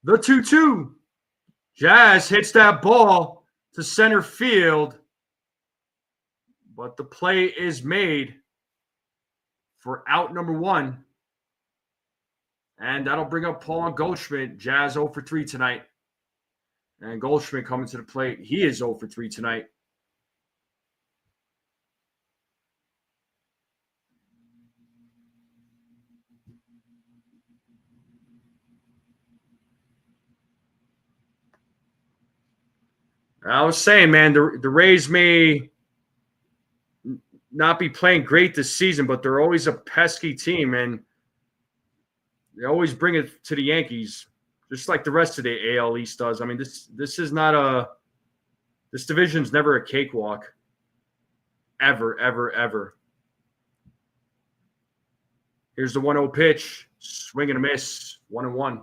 The 2-2. Jazz hits that ball to center field, but the play is made for out number 1. And that'll bring up Paul Goldschmidt. Jazz 0 for 3 tonight. And Goldschmidt coming to the plate. He is 0 for 3 tonight. I was saying, man, the Rays may not be playing great this season, but they're always a pesky team, and they always bring it to the Yankees, just like the rest of the AL East does. I mean, this is not this division's never a cakewalk, ever, ever, ever. Here's the 1-0 pitch, swing and a miss, 1-1.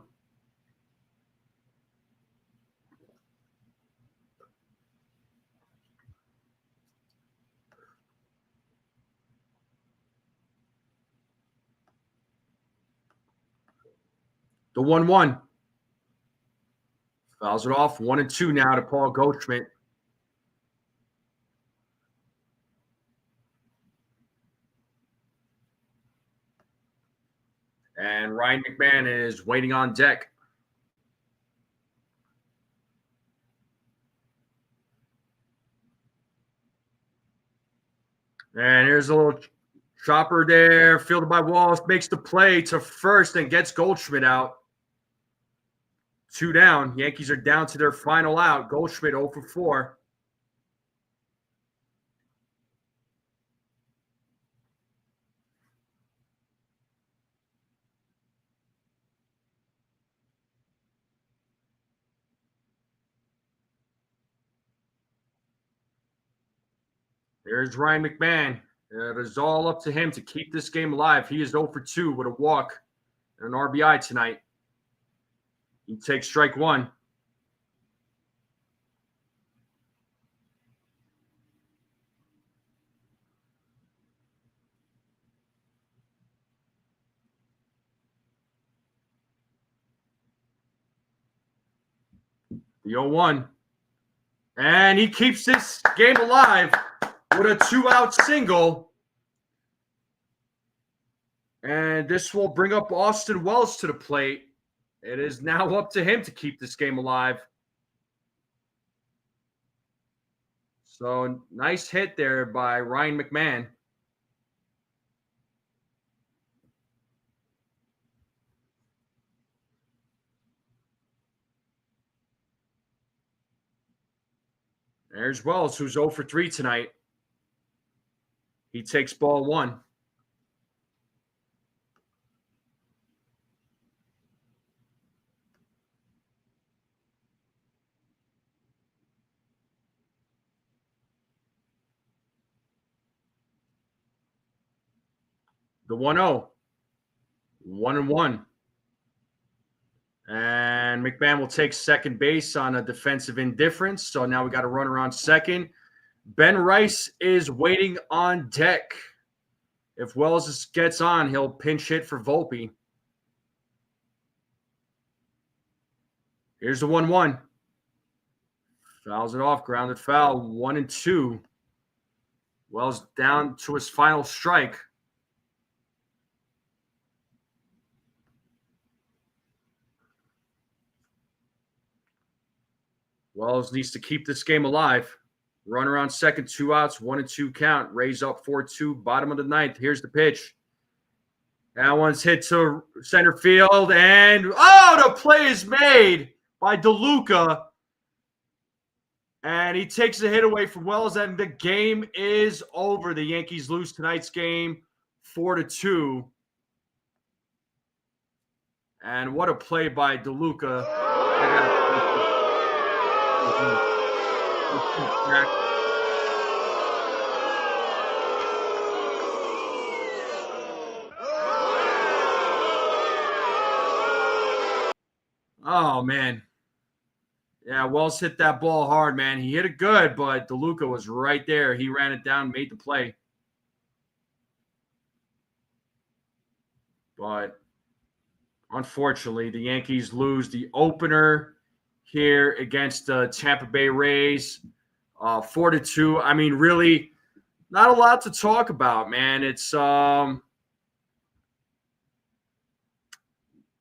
The 1-1. Fouls it off. 1-2 now to Paul Goldschmidt. And Ryan McMahon is waiting on deck. And here's a little chopper there, fielded by Wallace, makes the play to first and gets Goldschmidt out. 2 down. Yankees are down to their final out. Goldschmidt 0 for 4. There's Ryan McMahon. It is all up to him to keep this game alive. He is 0 for 2 with a walk and an RBI tonight. He takes strike 1. The 0-1. And he keeps this game alive with a 2-out single. And this will bring up Austin Wells to the plate. It is now up to him to keep this game alive. So nice hit there by Ryan McMahon. There's Wells, who's 0 for 3 tonight. He takes ball 1. The 1-0. 1-1. And McMahon will take second base on a defensive indifference. So now we got a runner on second. Ben Rice is waiting on deck. If Wells gets on, he'll pinch hit for Volpe. Here's the 1-1. Fouls it off, grounded foul, 1-2. Wells down to his final strike. Wells needs to keep this game alive. Runner on second, 2 outs, 1-2 count. Rays up 4-2, bottom of the ninth. Here's the pitch. That one's hit to center field, and the play is made by DeLuca. And he takes a hit away from Wells, and the game is over. The Yankees lose tonight's game 4-2. And what a play by DeLuca. Oh, man. Yeah, Wells hit that ball hard, man. He hit it good, but DeLuca was right there. He ran it down, made the play. But unfortunately, the Yankees lose the opener here against the Tampa Bay Rays, 4-2. I mean, really, not a lot to talk about, man. It's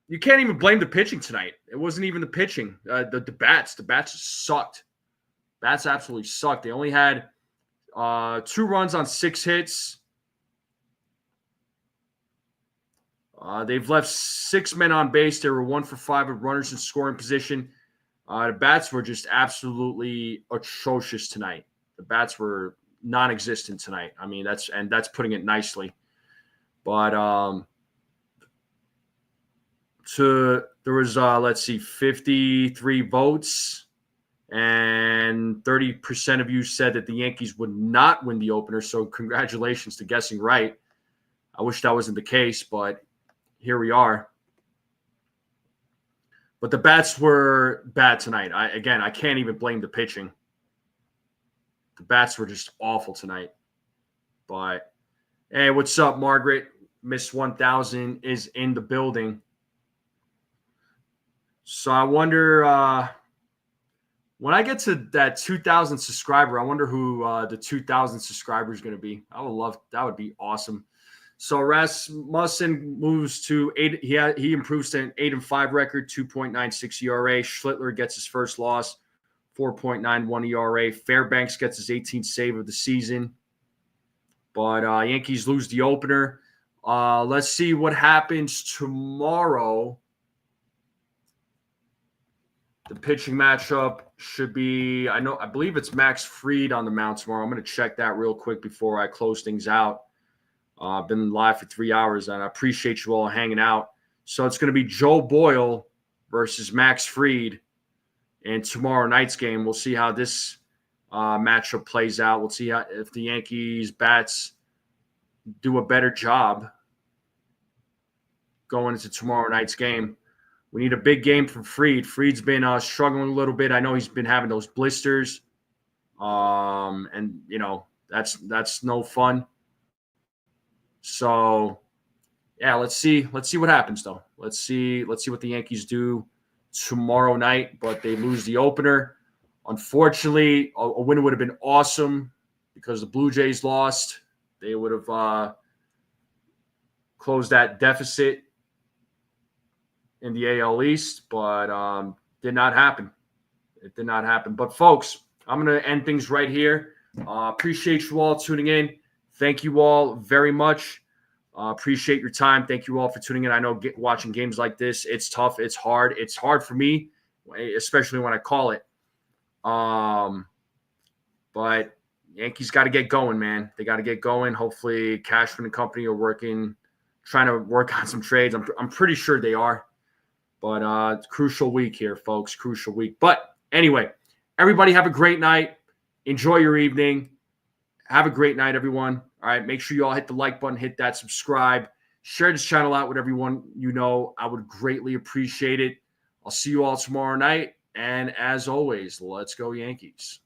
you can't even blame the pitching tonight. It wasn't even the pitching. The bats. The bats sucked. Bats absolutely sucked. They only had 2 runs on 6 hits. They've left 6 men on base. They were 1 for 5 with runners in scoring position. The bats were just absolutely atrocious tonight. The bats were non-existent tonight. I mean, that's putting it nicely. But there was 53 votes, and 30% of you said that the Yankees would not win the opener. So congratulations to guessing right. I wish that wasn't the case, but here we are. But the bats were bad tonight. I can't even blame the pitching. The bats were just awful tonight. But hey, what's up, Margaret? Miss 1000 is in the building. So I wonder, when I get to that 2,000 subscriber, I wonder who the 2,000 subscriber is going to be. That would be awesome. So Rasmussen moves to 8. He improves to an 8-5 record, 2.96 ERA. Schlittler gets his first loss, 4.91 ERA. Fairbanks gets his 18th save of the season. But Yankees lose the opener. Let's see what happens tomorrow. The pitching matchup should be, I believe it's Max Fried on the mound tomorrow. I'm going to check that real quick before I close things out. I've been live for 3 hours, and I appreciate you all hanging out. So it's going to be Joe Boyle versus Max Fried in tomorrow night's game. We'll see how this matchup plays out. We'll see if the Yankees bats do a better job going into tomorrow night's game. We need a big game from Fried. Fried's been struggling a little bit. I know he's been having those blisters, and that's no fun. So, yeah, let's see what happens though. Let's see what the Yankees do tomorrow night. But they lose the opener. Unfortunately, a win would have been awesome because the Blue Jays lost. They would have closed that deficit in the AL East, but did not happen. It did not happen. But folks, I'm going to end things right here. Appreciate you all tuning in. Thank you all very much. Appreciate your time. Thank you all for tuning in. I know watching games like this, it's tough. It's hard. It's hard for me, especially when I call it. But Yankees got to get going, man. They got to get going. Hopefully Cashman and company are trying to work on some trades. I'm pretty sure they are. But it's a crucial week here, folks. Crucial week. But anyway, everybody have a great night. Enjoy your evening. Have a great night, everyone. All right, make sure you all hit the like button, hit that subscribe. Share this channel out with everyone you know. I would greatly appreciate it. I'll see you all tomorrow night. And as always, let's go Yankees.